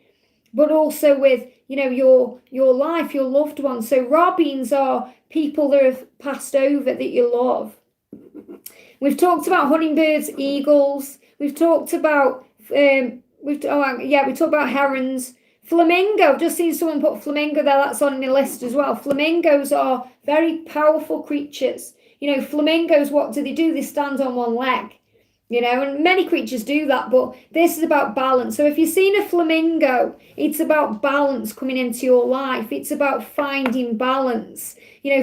[SPEAKER 1] but also with, your life, your loved ones. So robins are people that have passed over that you love. We've talked about hummingbirds, eagles. We've talked about we talked about herons. Flamingo, I've just seen someone put flamingo there, that's on my list as well. Flamingos are very powerful creatures. Flamingos, what do? They stand on one leg, and many creatures do that, but this is about balance. So if you've seen a flamingo, it's about balance coming into your life. It's about finding balance.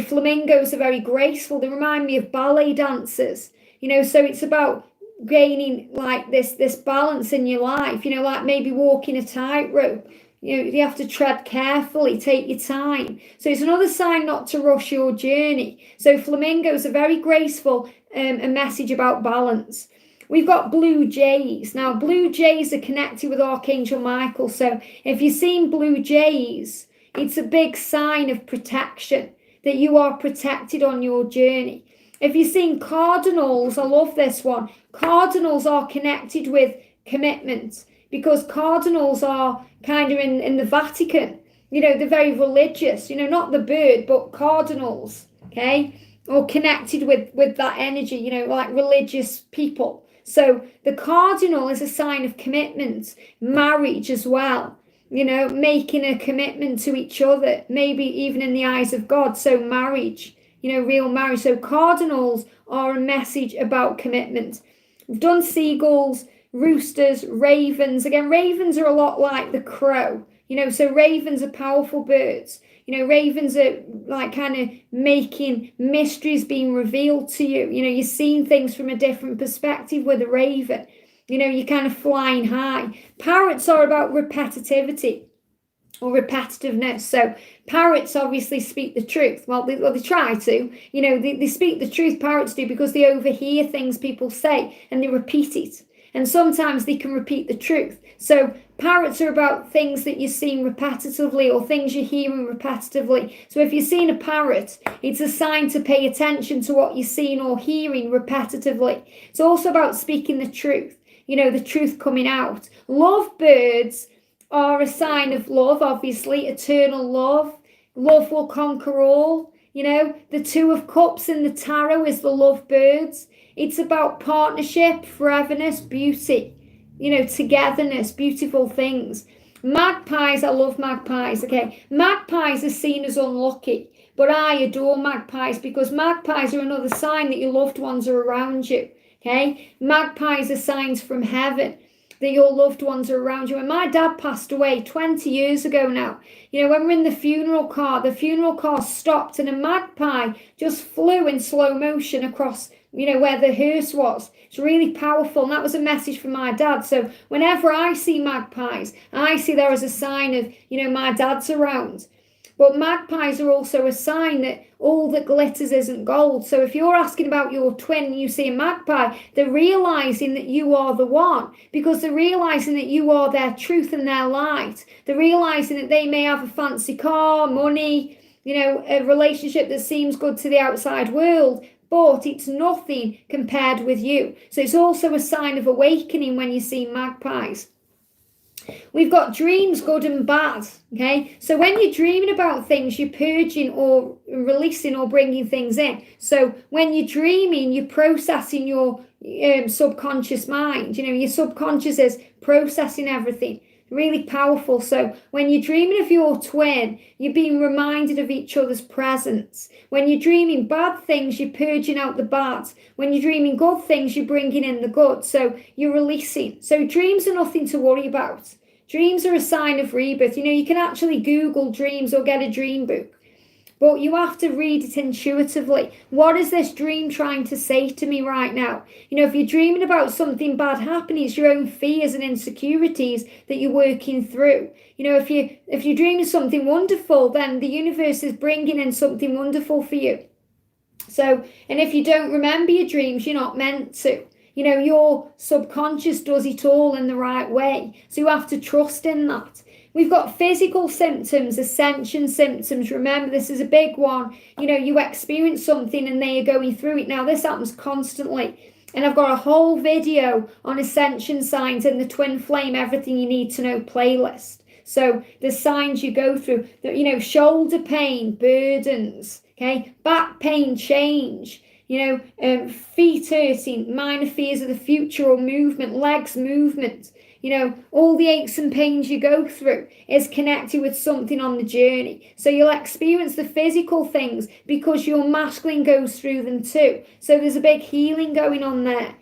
[SPEAKER 1] Flamingos are very graceful. They remind me of ballet dancers, so it's about gaining like this balance in your life, like maybe walking a tightrope. You have to tread carefully, take your time. So it's another sign not to rush your journey. So flamingos are very graceful, a message about balance. We've got blue jays. Now, blue jays are connected with Archangel Michael. So if you've seen blue jays, it's a big sign of protection, that you are protected on your journey. If you've seen cardinals, I love this one. Cardinals are connected with commitment, because cardinals are kind of in the Vatican. They're very religious, not the bird, but cardinals, okay? Or connected with that energy, like religious people. So the cardinal is a sign of commitment, marriage as well, making a commitment to each other, maybe even in the eyes of God. So marriage, real marriage. So cardinals are a message about commitment. We've done seagulls, roosters, ravens. Again, ravens are a lot like the crow, so ravens are powerful birds. Ravens are like kind of making mysteries being revealed to you. You're seeing things from a different perspective with a raven. You're kind of flying high. Parrots are about repetitivity or repetitiveness. So parrots obviously speak the truth. Well, they try to. They speak the truth, parrots do, because they overhear things people say and they repeat it. And sometimes they can repeat the truth. So parrots are about things that you're seeing repetitively or things you're hearing repetitively. So if you're seeing a parrot, it's a sign to pay attention to what you're seeing or hearing repetitively. It's also about speaking the truth, the truth coming out. Lovebirds are a sign of love, obviously, eternal love. Love will conquer all. The Two of Cups in the tarot is the lovebirds. It's about partnership, foreverness, beauty, togetherness, beautiful things. Magpies, I love magpies, okay? Magpies are seen as unlucky, but I adore magpies because magpies are another sign that your loved ones are around you, okay? Magpies are signs from heaven that your loved ones are around you. And my dad passed away 20 years ago now. When we're in the funeral car stopped and a magpie just flew in slow motion across where the hearse was. It's really powerful. And that was a message from my dad. So whenever I see magpies, I see there as a sign of, my dad's around. But magpies are also a sign that all that glitters isn't gold. So if you're asking about your twin and you see a magpie, they're realizing that you are the one, because they're realizing that you are their truth and their light. They're realizing that they may have a fancy car, money, a relationship that seems good to the outside world, but it's nothing compared with you. So it's also a sign of awakening when you see magpies. We've got dreams, good and bad, okay? So when you're dreaming about things, you're purging or releasing or bringing things in. So when you're dreaming, you're processing your subconscious mind. Your subconscious is processing everything, really powerful. So when you're dreaming of your twin, you're being reminded of each other's presence. When you're dreaming bad things, you're purging out the bad. When you're dreaming good things, you're bringing in the good. So you're releasing. So dreams are nothing to worry about. Dreams are a sign of rebirth. You can actually Google dreams or get a dream book. But you have to read it intuitively. What is this dream trying to say to me right now? If you're dreaming about something bad happening, it's your own fears and insecurities that you're working through. If you're dreaming something wonderful, then the universe is bringing in something wonderful for you. So, and if you don't remember your dreams, you're not meant to. Your subconscious does it all in the right way. So you have to trust in that. We've got physical symptoms, ascension symptoms. Remember, this is a big one. You experience something and they are going through it. Now, this happens constantly. And I've got a whole video on ascension signs in the Twin Flame Everything You Need to Know playlist. So the signs you go through, shoulder pain, burdens, okay, back pain, change, feet hurting, minor fears of the future or movement, legs movement. All the aches and pains you go through is connected with something on the journey. So you'll experience the physical things because your masculine goes through them too. So there's a big healing going on there.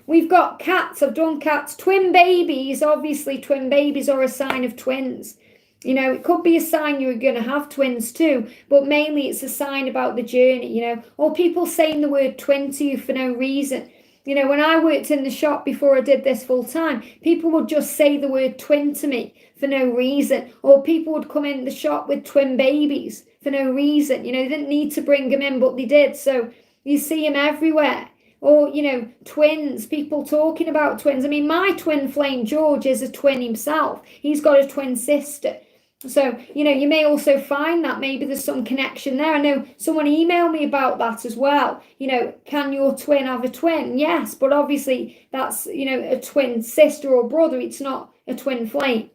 [SPEAKER 1] We've got cats. I've done cats. Twin babies. Obviously, twin babies are a sign of twins. It could be a sign you're going to have twins too, but mainly it's a sign about the journey, or people saying the word twin to you for no reason. When I worked in the shop before I did this full time, people would just say the word twin to me for no reason. Or people would come in the shop with twin babies for no reason. They didn't need to bring them in, but they did. So you see them everywhere. Or, twins, people talking about twins. I mean, my twin flame, George, is a twin himself. He's got a twin sister. So, you may also find that maybe there's some connection there. I know someone emailed me about that as well. Can your twin have a twin? Yes, but obviously that's, a twin sister or brother. It's not a twin flame.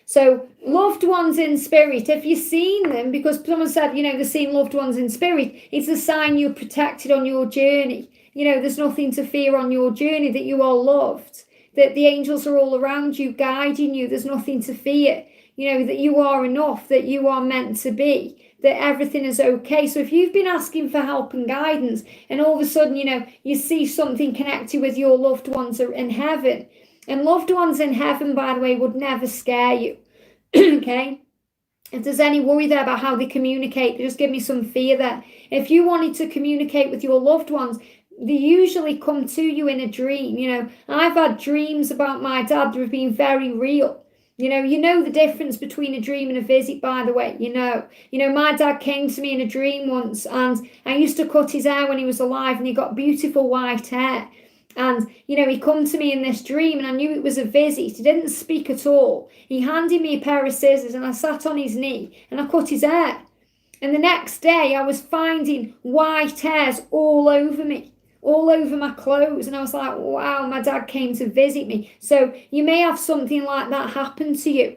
[SPEAKER 1] So loved ones in spirit, if you've seen them, because someone said, they're seeing loved ones in spirit, it's a sign you're protected on your journey. There's nothing to fear on your journey, that you are loved, that the angels are all around you, guiding you. There's nothing to fear. That you are enough, that you are meant to be, that everything is okay. So if you've been asking for help and guidance and all of a sudden, you see something connected with your loved ones in heaven, and loved ones in heaven, by the way, would never scare you. Okay? If there's any worry there about how they communicate, just give me some fear there. If you wanted to communicate with your loved ones, they usually come to you in a dream. I've had dreams about my dad that have been very real. You know the difference between a dream and a visit, by the way. My dad came to me in a dream once, and I used to cut his hair when he was alive, and he got beautiful white hair. And, he come to me in this dream, and I knew it was a visit. He didn't speak at all. He handed me a pair of scissors, and I sat on his knee, and I cut his hair. And the next day, I was finding white hairs all over me, all over my clothes. And I was like, wow, my dad came to visit me. So you may have something like that happen to you,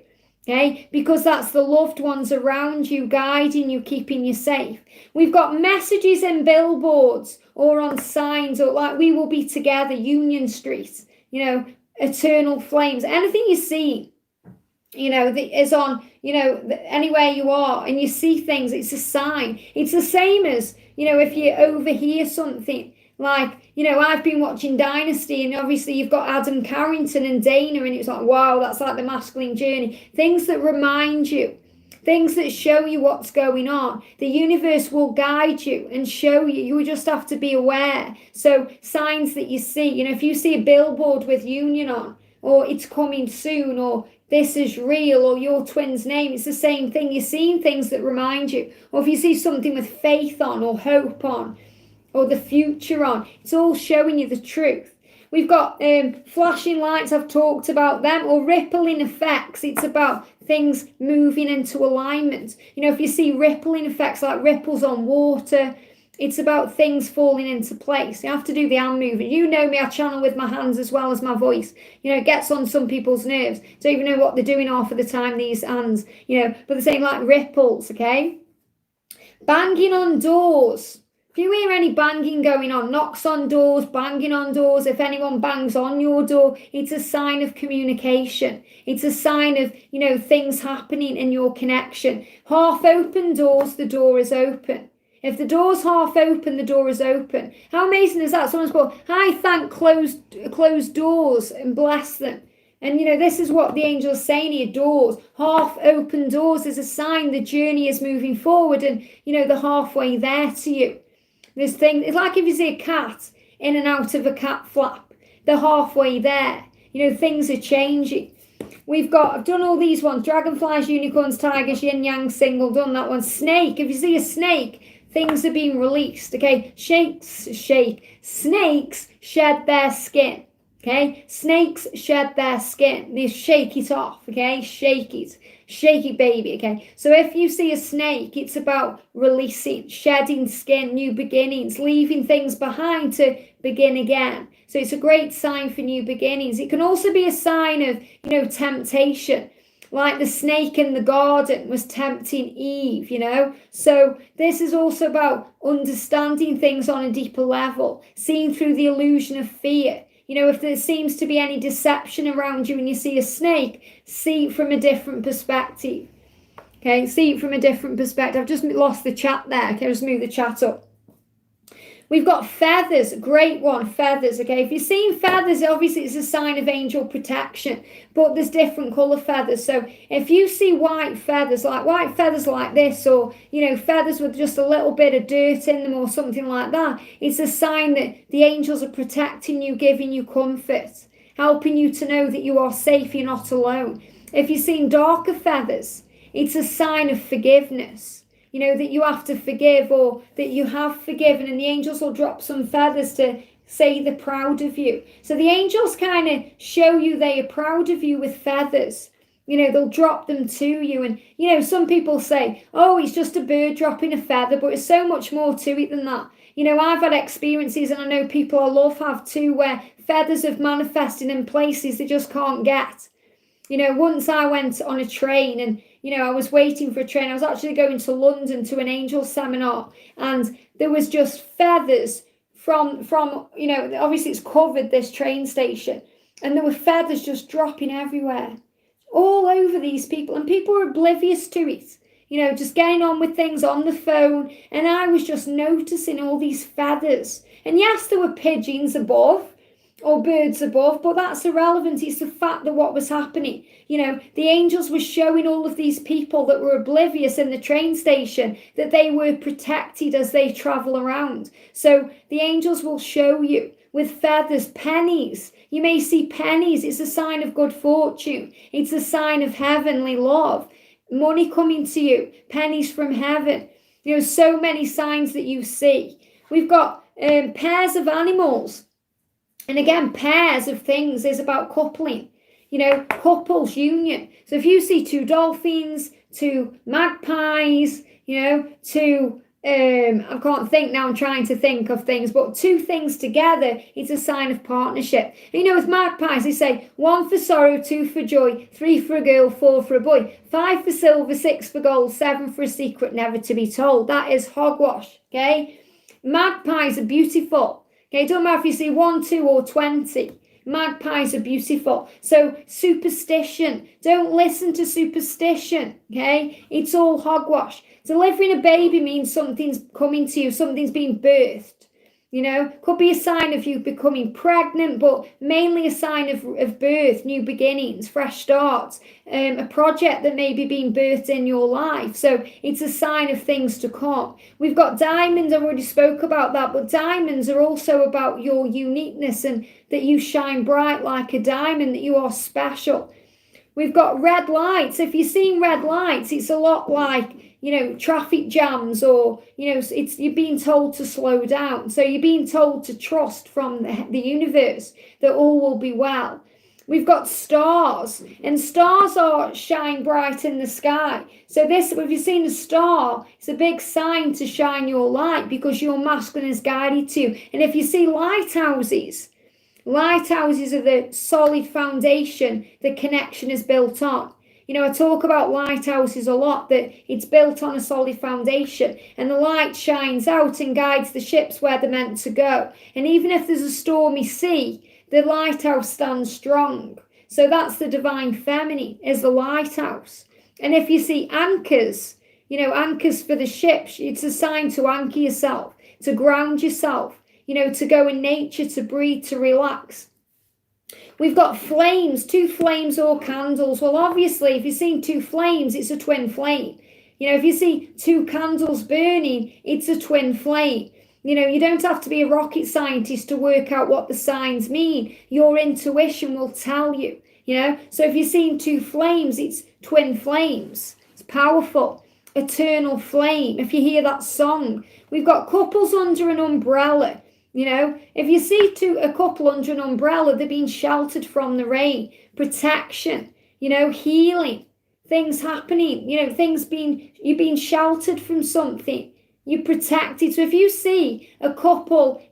[SPEAKER 1] okay? Because that's the loved ones around you, guiding you, keeping you safe. We've got messages in billboards or on signs, or like we will be together, Union Street, eternal flames. Anything you see, that is on, anywhere you are and you see things, it's a sign. It's the same as, if you overhear something. Like, I've been watching Dynasty, and obviously you've got Adam Carrington and Dana, and it's like, wow, that's like the masculine journey. Things that remind you, things that show you what's going on. The universe will guide you and show you. You just have to be aware. So signs that you see, if you see a billboard with union on, or it's coming soon, or this is real, or your twin's name, it's the same thing. You're seeing things that remind you. Or if you see something with faith on, or hope on, or the future on, it's all showing you the truth. We've got flashing lights, I've talked about them, or rippling effects. It's about things moving into alignment. If you see rippling effects like ripples on water, it's about things falling into place. You have to do the hand movement. Me, I channel with my hands as well as my voice. It gets on some people's nerves. Don't even know what they're doing half of the time, these hands, but they're saying like ripples, okay? Banging on doors. If you hear any banging going on, knocks on doors, banging on doors, if anyone bangs on your door, it's a sign of communication. It's a sign of, things happening in your connection. Half open doors, the door is open. If the door's half open, the door is open. How amazing is that? Someone's called, I thank closed doors and bless them. And, this is what the angel's saying here, doors, half open doors is a sign the journey is moving forward and, they're halfway there to you. This thing, it's like if you see a cat in and out of a cat flap, they're halfway there. Things are changing. I've done all these ones, dragonflies, unicorns, tigers, yin yang single, done that one. Snake, if you see a snake, things are being released, okay? Snakes shed their skin, okay? Snakes shed their skin. They shake it off, okay? Shake it, baby, okay? So if you see a snake, it's about releasing, shedding skin, new beginnings, leaving things behind to begin again. So it's a great sign for new beginnings. It can also be a sign of, temptation. Like the snake in the garden was tempting Eve, So this is also about understanding things on a deeper level, seeing through the illusion of fear. If there seems to be any deception around you and you see a snake, see it from a different perspective. Okay, see it from a different perspective. I've just lost the chat there. Okay, I'll just move the chat up. We've got feathers, great one, feathers, okay? If you're seeing feathers, obviously it's a sign of angel protection, but there's different colour feathers. So if you see white feathers like this, or, feathers with just a little bit of dirt in them or something like that, it's a sign that the angels are protecting you, giving you comfort, helping you to know that you are safe, you're not alone. If you're seeing darker feathers, it's a sign of forgiveness. That you have to forgive or that you have forgiven, and the angels will drop some feathers to say they're proud of you. So the angels kind of show you they are proud of you with feathers. They'll drop them to you. And, some people say, oh, it's just a bird dropping a feather, but it's so much more to it than that. I've had experiences, and I know people I love have too, where feathers have manifested in places they just can't get. Once I went on a train and, I was waiting for a train. I was actually going to London to an angel seminar, and there was just feathers from obviously it's covered, this train station, and there were feathers just dropping everywhere, all over these people, and people were oblivious to it, just getting on with things on the phone, and I was just noticing all these feathers. And yes, there were pigeons above, or birds above, but that's irrelevant. It's the fact that what was happening, the angels were showing all of these people that were oblivious in the train station that they were protected as they travel around. So the angels will show you with feathers, pennies. You may see pennies. It's a sign of good fortune. It's a sign of heavenly love, money coming to you, pennies from heaven. So many signs that you see. We've got pairs of animals. And again, pairs of things is about coupling, couples, union. So if you see two dolphins, two magpies, two, I can't think now, I'm trying to think of things, but two things together, it's a sign of partnership. And, with magpies, they say 1 for sorrow, 2 for joy, 3 for a girl, 4 for a boy, 5 for silver, 6 for gold, 7 for a secret never to be told. That is hogwash, okay? Magpies are beautiful. Okay, it doesn't matter if you see 1, 2, or 20. Magpies are beautiful. So superstition. Don't listen to superstition. Okay, it's all hogwash. Delivering a baby means something's coming to you. Something's being birthed. Could be a sign of you becoming pregnant, but mainly a sign of birth, new beginnings, fresh starts, a project that may be being birthed in your life. So it's a sign of things to come. We've got diamonds. I already spoke about that, but diamonds are also about your uniqueness and that you shine bright like a diamond, that you are special. We've got red lights. If you're seeing red lights, it's a lot like, traffic jams, or, you're being told to slow down. So you're being told to trust from the universe that all will be well. We've got stars, and stars shine bright in the sky. So if you've seen a star, it's a big sign to shine your light because your masculine is guided to you. And if you see lighthouses are the solid foundation the connection is built on. I talk about lighthouses a lot, that it's built on a solid foundation and the light shines out and guides the ships where they're meant to go. And even if there's a stormy sea, the lighthouse stands strong. So that's the divine feminine, is the lighthouse. And if you see anchors, anchors for the ships, it's a sign to anchor yourself, to ground yourself, to go in nature, to breathe, to relax. We've got flames, 2 flames or candles. Well, obviously, if you've seen 2 flames, it's a twin flame. If you see 2 candles burning, it's a twin flame. You don't have to be a rocket scientist to work out what the signs mean. Your intuition will tell you, So if you're seeing 2 flames, it's twin flames. It's powerful. Eternal flame. If you hear that song, we've got couples under an umbrella. If you see a couple under an umbrella, they're being sheltered from the rain, protection, healing, things happening, you're being sheltered from something, you're protected. So if you see a couple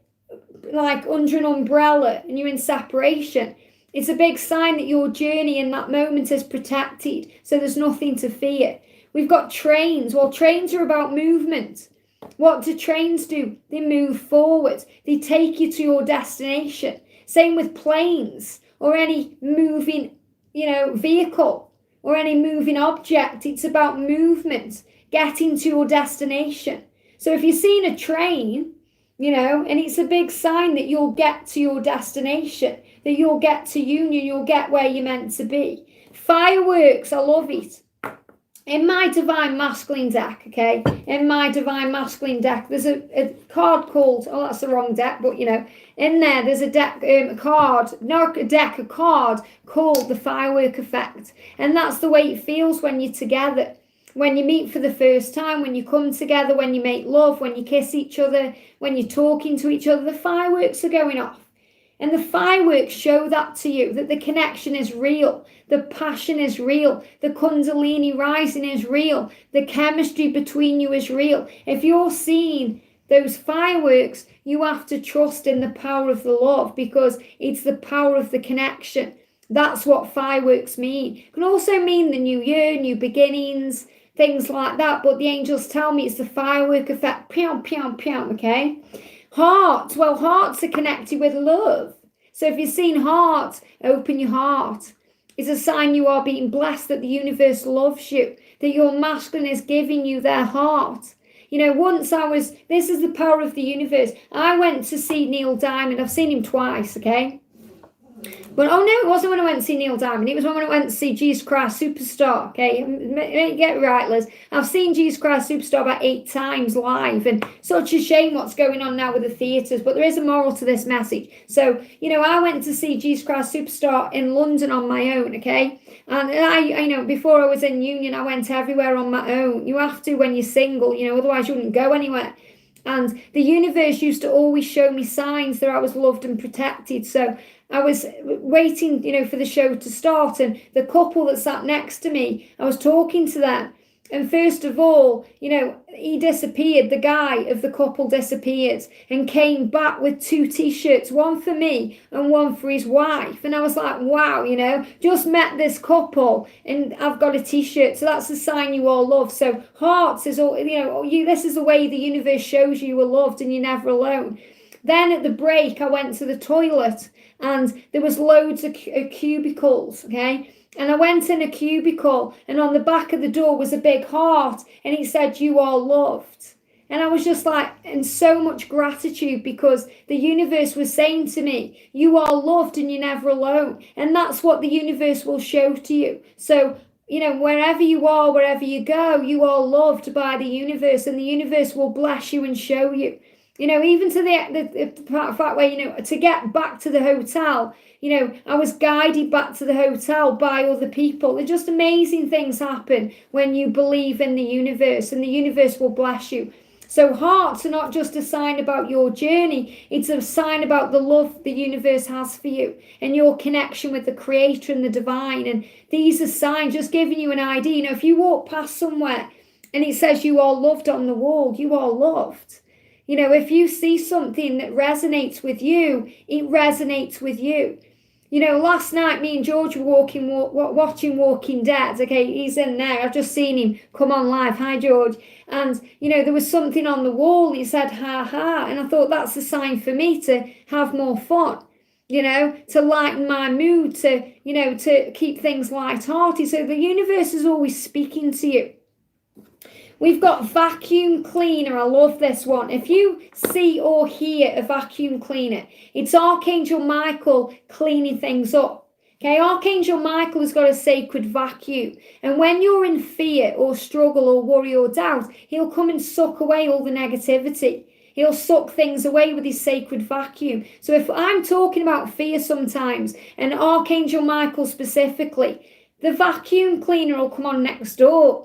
[SPEAKER 1] like under an umbrella and you're in separation, it's a big sign that your journey in that moment is protected. So there's nothing to fear. We've got trains. Well, trains are about movement. What do trains do? They move forward. They take you to your destination. Same with planes or any moving, vehicle or any moving object. It's about movement, getting to your destination. So if you're seeing a train, and it's a big sign that you'll get to your destination, that you'll get to union, you'll get where you're meant to be. Fireworks, I love it. In my Divine Masculine deck, there's a card called, that's the wrong deck, but in there's a deck, a card called the Firework Effect. And that's the way it feels when you're together, when you meet for the first time, when you come together, when you make love, when you kiss each other, when you're talking to each other, the fireworks are going off. And the fireworks show that to you, that the connection is real, the passion is real, the Kundalini rising is real, the chemistry between you is real. If you're seeing those fireworks, you have to trust in the power of the love, because it's the power of the connection. That's what fireworks mean. It can also mean the new year, new beginnings, things like that. But the angels tell me it's the firework effect. Piam, piam, piam, okay? Hearts. Well, hearts are connected with love. So if you've seen heart, open your heart. It's a sign you are being blessed, that the universe loves you, that your masculine is giving you their heart. This is the power of the universe. I went to see Neil Diamond. I've seen him twice, okay? But it wasn't when I went to see Neil Diamond. It was when I went to see Jesus Christ Superstar. Okay, get it right, Liz. I've seen Jesus Christ Superstar about 8 times live, and such a shame what's going on now with the theatres. But there is a moral to this message. So I went to see Jesus Christ Superstar in London on my own. Okay, and I before I was in union, I went everywhere on my own. You have to when you're single, otherwise you wouldn't go anywhere. And the universe used to always show me signs that I was loved and protected. So I was waiting, for the show to start, and the couple that sat next to me, I was talking to them. And first of all, he disappeared. The guy of the couple disappeared and came back with 2 T-shirts, one for me and one for his wife. And I was like, wow, just met this couple and I've got a T-shirt. So that's a sign you all love. So hearts is all, this is the way the universe shows you are loved and you're never alone. Then at the break, I went to the toilet and there was loads of cubicles, okay? And I went in a cubicle, and on the back of the door was a big heart, and it said, "You are loved." And I was just like, in so much gratitude, because the universe was saying to me, you are loved and you're never alone. And that's what the universe will show to you. So, wherever you are, wherever you go, you are loved by the universe, and the universe will bless you and show you. Even to the fact where, to get back to the hotel, I was guided back to the hotel by other people. There's just amazing things happen when you believe in the universe, and the universe will bless you. So hearts are not just a sign about your journey. It's a sign about the love the universe has for you and your connection with the creator and the divine. And these are signs, just giving you an idea. If you walk past somewhere and it says you are loved on the wall, you are loved. If you see something that resonates with you, it resonates with you. You know, last night me and George were watching Walking Dead. Okay, he's in there. I've just seen him come on live. Hi, George. And, you know, there was something on the wall. He said, ha, ha. And I thought that's a sign for me to have more fun, you know, to lighten my mood, to, you know, to keep things light-hearted. So the universe is always speaking to you. We've got vacuum cleaner. I love this one. If you see or hear a vacuum cleaner, it's Archangel Michael cleaning things up. Okay, Archangel Michael has got a sacred vacuum. And when you're in fear or struggle or worry or doubt, he'll come and suck away all the negativity. He'll suck things away with his sacred vacuum. So if I'm talking about fear sometimes, and Archangel Michael specifically, the vacuum cleaner will come on next door.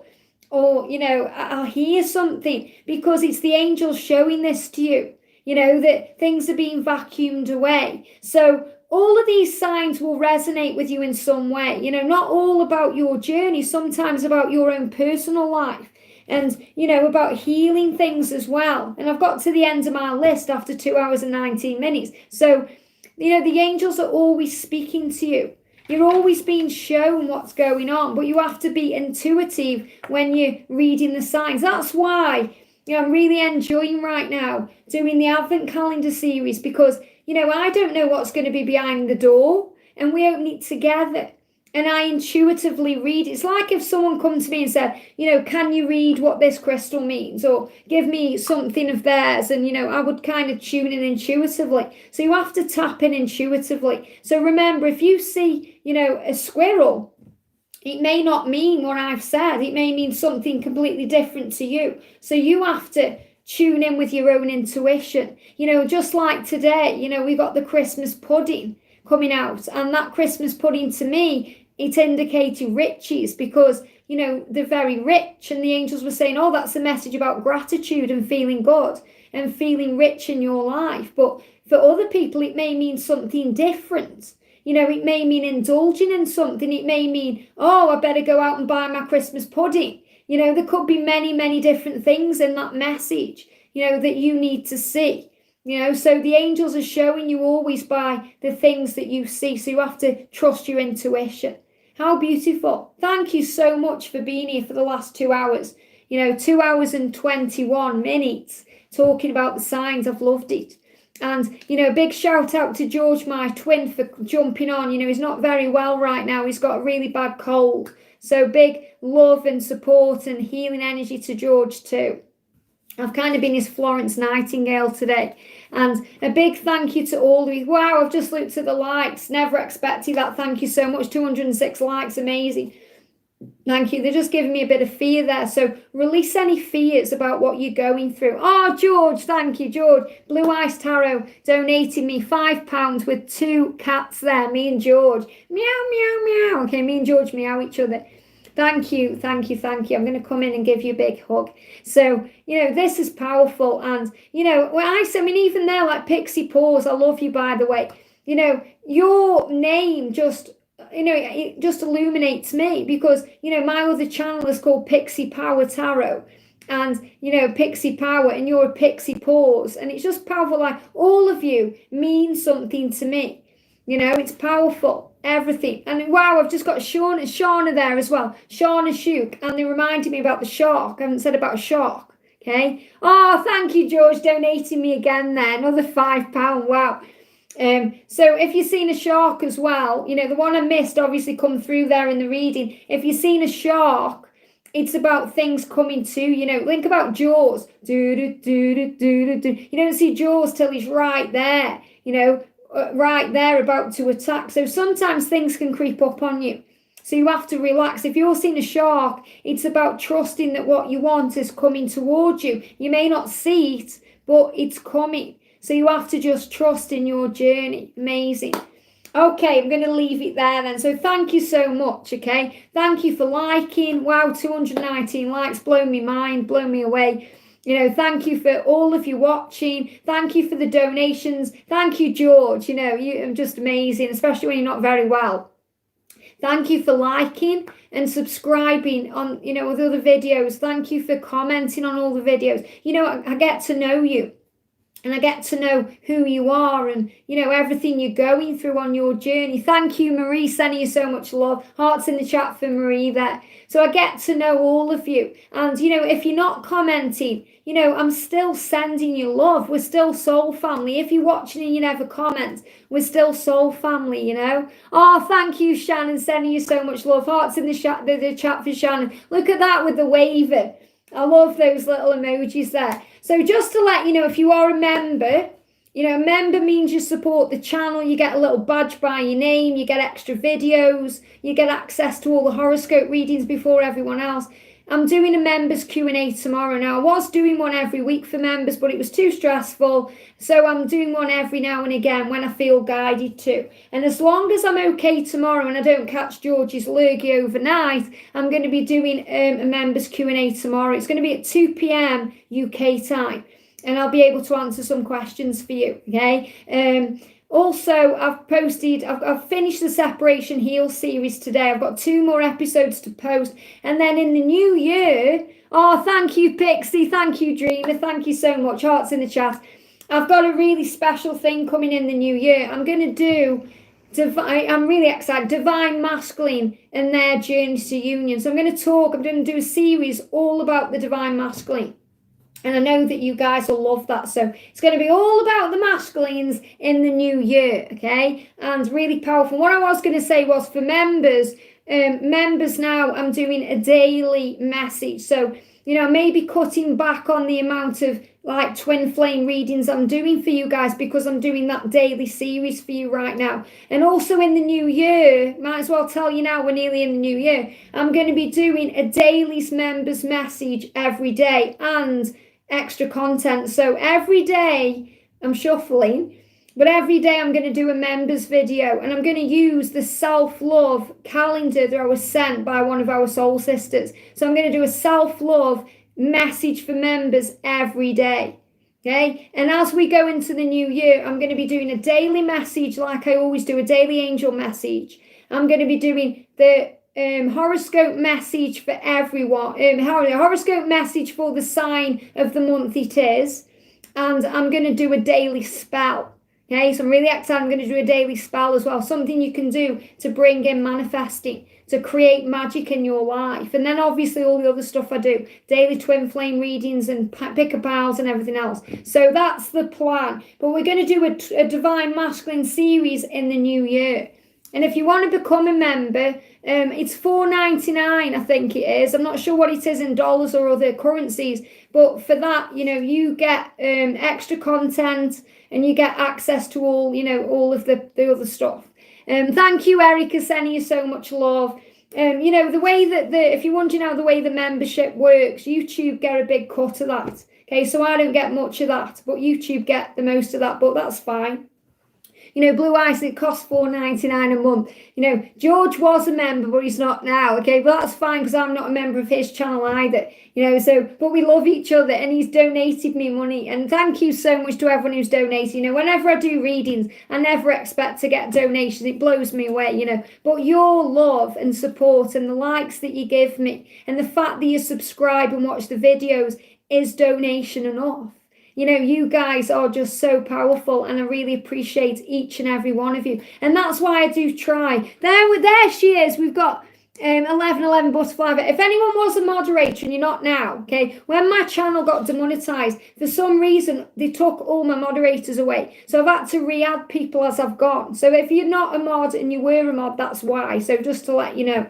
[SPEAKER 1] Or, you know, I'll hear something because it's the angels showing this to you, you know, that things are being vacuumed away. So all of these signs will resonate with you in some way, you know, not all about your journey, sometimes about your own personal life and, you know, about healing things as well. And I've got to the end of my list after 2 hours and 19 minutes. So, you know, the angels are always speaking to you. You're always being shown what's going on, but you have to be intuitive when you're reading the signs. That's why, you know, I'm really enjoying right now doing the Advent Calendar series because, you know, I don't know what's going to be behind the door and we open it together. And I intuitively read. It's like if someone come to me and said, you know, can you read what this crystal means? Or give me something of theirs. And, you know, I would kind of tune in intuitively. So you have to tap in intuitively. So remember, if you see, you know, a squirrel, it may not mean what I've said. It may mean something completely different to you. So you have to tune in with your own intuition. You know, just like today, you know, we got the Christmas pudding coming out. And that Christmas pudding to me, it indicated riches because, you know, they're very rich. And the angels were saying, oh, that's a message about gratitude and feeling good and feeling rich in your life. But for other people, it may mean something different. You know, it may mean indulging in something. It may mean, oh, I better go out and buy my Christmas pudding. You know, there could be many, many different things in that message, you know, that you need to see. You know, so the angels are showing you always by the things that you see. So you have to trust your intuition. How beautiful. Thank you so much for being here for the last 2 hours. You know, 2 hours and 21 minutes talking about the signs. I've loved it. And, you know, a big shout out to George, my twin, for jumping on. You know, he's not very well right now. He's got a really bad cold. So big love and support and healing energy to George too. I've kind of been his Florence Nightingale today. And a big thank you to all of you. Wow, I've just looked at the likes. Never expected that. Thank you so much. 206 likes. Amazing. Thank you. They're just giving me a bit of fear there. So release any fears about what you're going through. Oh, George. Thank you, George. Blue Ice Tarot donated me £5 with 2 cats there. Me and George. Meow, meow, meow. Okay, me and George meow each other. Thank you, thank you, thank you. I'm going to come in and give you a big hug. So, you know, this is powerful. And, you know, when I mean, even there, like Pixie Paws, I love you, by the way. You know, your name just, you know, it just illuminates me because, you know, my other channel is called Pixie Power Tarot. And, you know, Pixie Power, and you're a Pixie Paws. And it's just powerful. Like, all of you mean something to me. You know, it's powerful. Everything. And wow, I've just got Shauna there as well. Shauna Shook. And they reminded me about the shark. I haven't said about a shark. Okay. Oh, thank you, George, donating me again there. Another £5. Wow. So if you've seen a shark as well, you know, the one I missed obviously come through there in the reading. If you've seen a shark, it's about things coming to, you know, think about Jaws. You don't see Jaws till he's right there, you know, right there about to attack. So sometimes things can creep up on you. So you have to relax. If you're seeing a shark, it's about trusting that what you want is coming towards you. You may not see it, but it's coming. So you have to just trust in your journey. Amazing. Okay, I'm going to leave it there then. So thank you so much, okay? Thank you for liking. Wow, 219 likes. Blow me mind, blow me away. You know, thank you for all of you watching. Thank you for the donations. Thank you, George. You know, you are just amazing, especially when you're not very well. Thank you for liking and subscribing on, you know, with other videos. Thank you for commenting on all the videos. You know, I get to know you. and I get to know who you are and, everything you're going through on your journey. Thank you, Marie, sending you so much love. Hearts in the chat for Marie there. So I get to know all of you. And, if you're not commenting, I'm still sending you love. We're still soul family. If you're watching and you never comment, we're still soul family, Oh, thank you, Shannon, sending you so much love. Hearts in the chat for Shannon. Look at that with the waving. I love those little emojis there. So just to let you know, if you are a member, a member means you support the channel. You get a little badge by your name. You get extra videos. You get access to all the horoscope readings before everyone else. I'm doing a members Q&A tomorrow. Now, I was doing one every week for members, but it was too stressful. So I'm doing one every now and again when I feel guided to. And as long as I'm okay tomorrow and I don't catch George's lurgy overnight, I'm going to be doing a members Q&A tomorrow. It's going to be at 2 p.m. UK time. And I'll be able to answer some questions for you, okay? Also, I've finished the Separation Heal series today. I've got 2 more episodes to post. And then in the new year, thank you, Pixie. Thank you, Dreamer. Thank you so much. Hearts in the chat. I've got a really special thing coming in the new year. I'm going to do, I'm really excited, Divine Masculine and their journey to union. So I'm going to do a series all about the Divine Masculine. And I know that you guys will love that. So it's going to be all about the masculines in the new year, okay? And really powerful. What I was going to say was for members now, I'm doing a daily message. So, maybe cutting back on the amount of like twin flame readings I'm doing for you guys because I'm doing that daily series for you right now. And also in the new year, might as well tell you now we're nearly in the new year, I'm going to be doing a daily members message every day and extra content. So every day I'm shuffling, but every day I'm going to do a members video and I'm going to use the self-love calendar that I was sent by one of our soul sisters. So I'm going to do a self-love message for members every day. Okay. And as we go into the new year, I'm going to be doing a daily message like I always do, a daily angel message. I'm going to be doing the horoscope message for everyone, horoscope message for the sign of the month it is, and I'm going to do a daily spell. Okay, so I'm really excited. I'm going to do a daily spell as well, something you can do to bring in manifesting, to create magic in your life. And then obviously all the other stuff I do, daily twin flame readings and pick a piles and everything else. So that's the plan. But we're going to do a Divine Masculine series in the new year. And if you want to become a member, it's $4.99, I think it is. I'm not sure what it is in dollars or other currencies. But for that, you get extra content and you get access to all of the other stuff. Thank you, Erica, sending you so much love. The way that if you're wondering how the way the membership works, YouTube get a big cut of that. Okay, so I don't get much of that, but YouTube get the most of that, but that's fine. Blue Ice, it costs $4.99 a month. George was a member, but he's not now. Okay, but that's fine because I'm not a member of his channel either. But we love each other and he's donated me money. And thank you so much to everyone who's donated. Whenever I do readings, I never expect to get donations. It blows me away, But your love and support and the likes that you give me and the fact that you subscribe and watch the videos is donation enough. You guys are just so powerful and I really appreciate each and every one of you. And that's why I do try. There she is. We've got 1111 Butterfly. If anyone was a moderator and you're not now, okay, when my channel got demonetized, for some reason, they took all my moderators away. So I've had to re-add people as I've gone. So if you're not a mod and you were a mod, that's why. So just to let you know.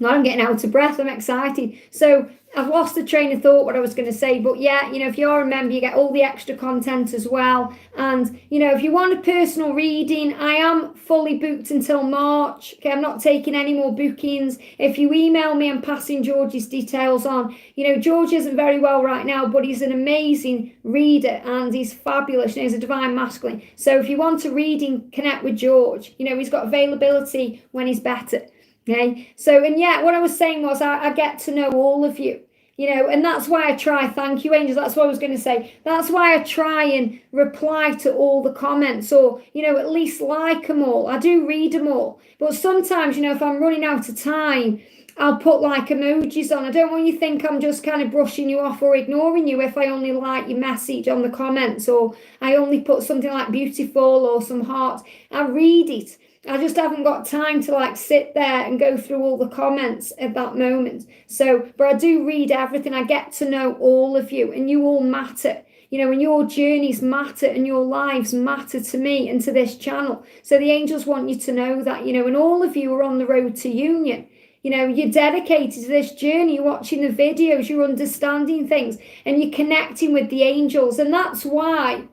[SPEAKER 1] Now I'm getting out of breath. I'm excited. So I've lost the train of thought what I was going to say. But yeah, if you're a member, you get all the extra content as well. And, if you want a personal reading, I am fully booked until March. Okay, I'm not taking any more bookings. If you email me, I'm passing George's details on. George isn't very well right now, but he's an amazing reader and he's fabulous. He's a Divine Masculine. So if you want a reading, connect with George. He's got availability when he's better. Okay, so, and yeah, what I was saying was I get to know all of you, and that's why I try. Thank you, angels. That's what I was going to say. That's why I try and reply to all the comments or, at least like them all. I do read them all. But sometimes, if I'm running out of time, I'll put like emojis on. I don't want you to think I'm just kind of brushing you off or ignoring you if I only like your message on the comments, or I only put something like beautiful or some hearts. I read it. I just haven't got time to like sit there and go through all the comments at that moment. So, but I do read everything. I get to know all of you, and you all matter. You know, and your journeys matter and your lives matter to me and to this channel. So the angels want you to know that, you know, and all of you are on the road to union. You know, you're dedicated to this journey, you're watching the videos, you're understanding things, and you're connecting with the angels. And that's why,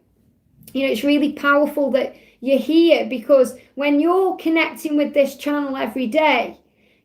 [SPEAKER 1] you know, it's really powerful that you're here, because when you're connecting with this channel every day,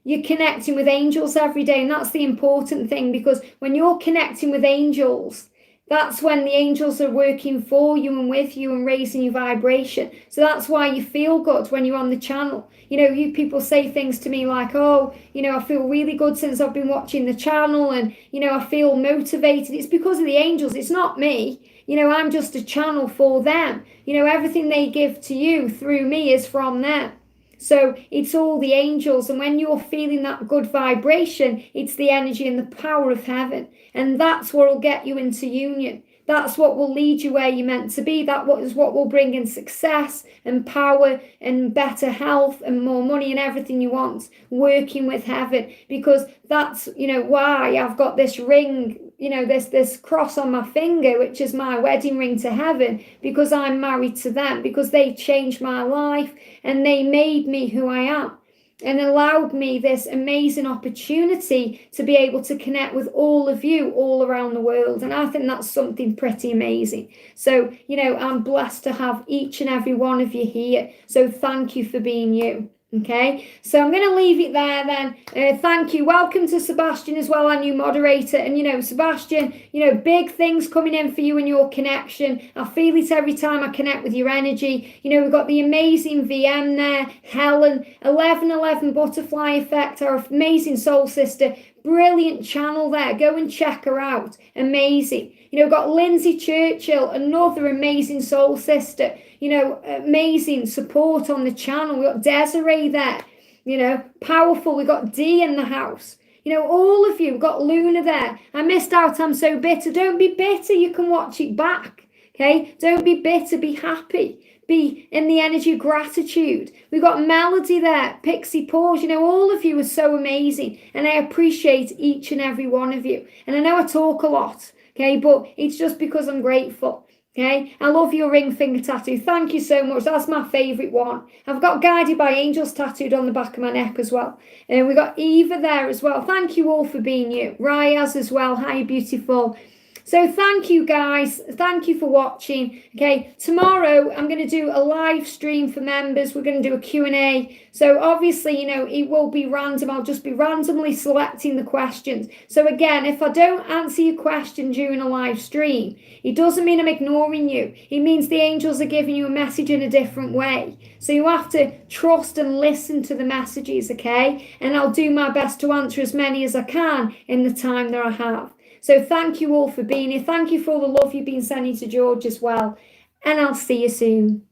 [SPEAKER 1] you're connecting with angels every day. And that's the important thing, because when you're connecting with angels, that's when the angels are working for you and with you and raising your vibration. So that's why you feel good when you're on the channel. You know, you people say things to me like, oh, you know, I feel really good since I've been watching the channel, and, you know, I feel motivated. It's because of the angels. It's not me. You know, I'm just a channel for them. You know, everything they give to you through me is from them. So it's all the angels. And when you're feeling that good vibration, it's the energy and the power of heaven. And that's what will get you into union. That's what will lead you where you're meant to be. That is what will bring in success and power and better health and more money and everything you want, working with heaven. Because that's, you know, why I've got this ring, you know, this cross on my finger, which is my wedding ring to heaven, because I'm married to them, because they changed my life and they made me who I am, and allowed me this amazing opportunity to be able to connect with all of you all around the world. And I think that's something pretty amazing. So, you know, I'm blessed to have each and every one of you here. So thank you for being you. Okay, so I'm going to leave it there then. Thank you. Welcome to Sebastian as well, our new moderator. And, you know, Sebastian, you know, big things coming in for you and your connection. I feel it every time I connect with your energy. You know, we've got the amazing VM there, Helen, 1111 Butterfly Effect, our amazing soul sister. Brilliant channel there. Go and check her out. Amazing. You know, we've got Lindsay Churchill, another amazing soul sister. You know, amazing support on the channel. We've got Desiree there, you know, powerful. We've got Dee in the house. You know, all of you. We've got Luna there. I missed out. I'm so bitter. Don't be bitter. You can watch it back. Okay? Don't be bitter. Be happy. Be in the energy of gratitude. We've got Melody there. Pixie Paws. You know, all of you are so amazing. And I appreciate each and every one of you. And I know I talk a lot. Okay? But it's just because I'm grateful. Okay, I love your ring finger tattoo. Thank you so much. That's my favourite one. I've got Guided by Angels tattooed on the back of my neck as well. And we've got Eva there as well. Thank you all for being you. Rayaz as well. Hi, beautiful. So thank you, guys. Thank you for watching. Okay, tomorrow I'm going to do a live stream for members. We're going to do a Q&A. So obviously, you know, it will be random. I'll just be randomly selecting the questions. So again, if I don't answer your question during a live stream, it doesn't mean I'm ignoring you. It means the angels are giving you a message in a different way. So you have to trust and listen to the messages, okay? And I'll do my best to answer as many as I can in the time that I have. So thank you all for being here. Thank you for all the love you've been sending to George as well. And I'll see you soon.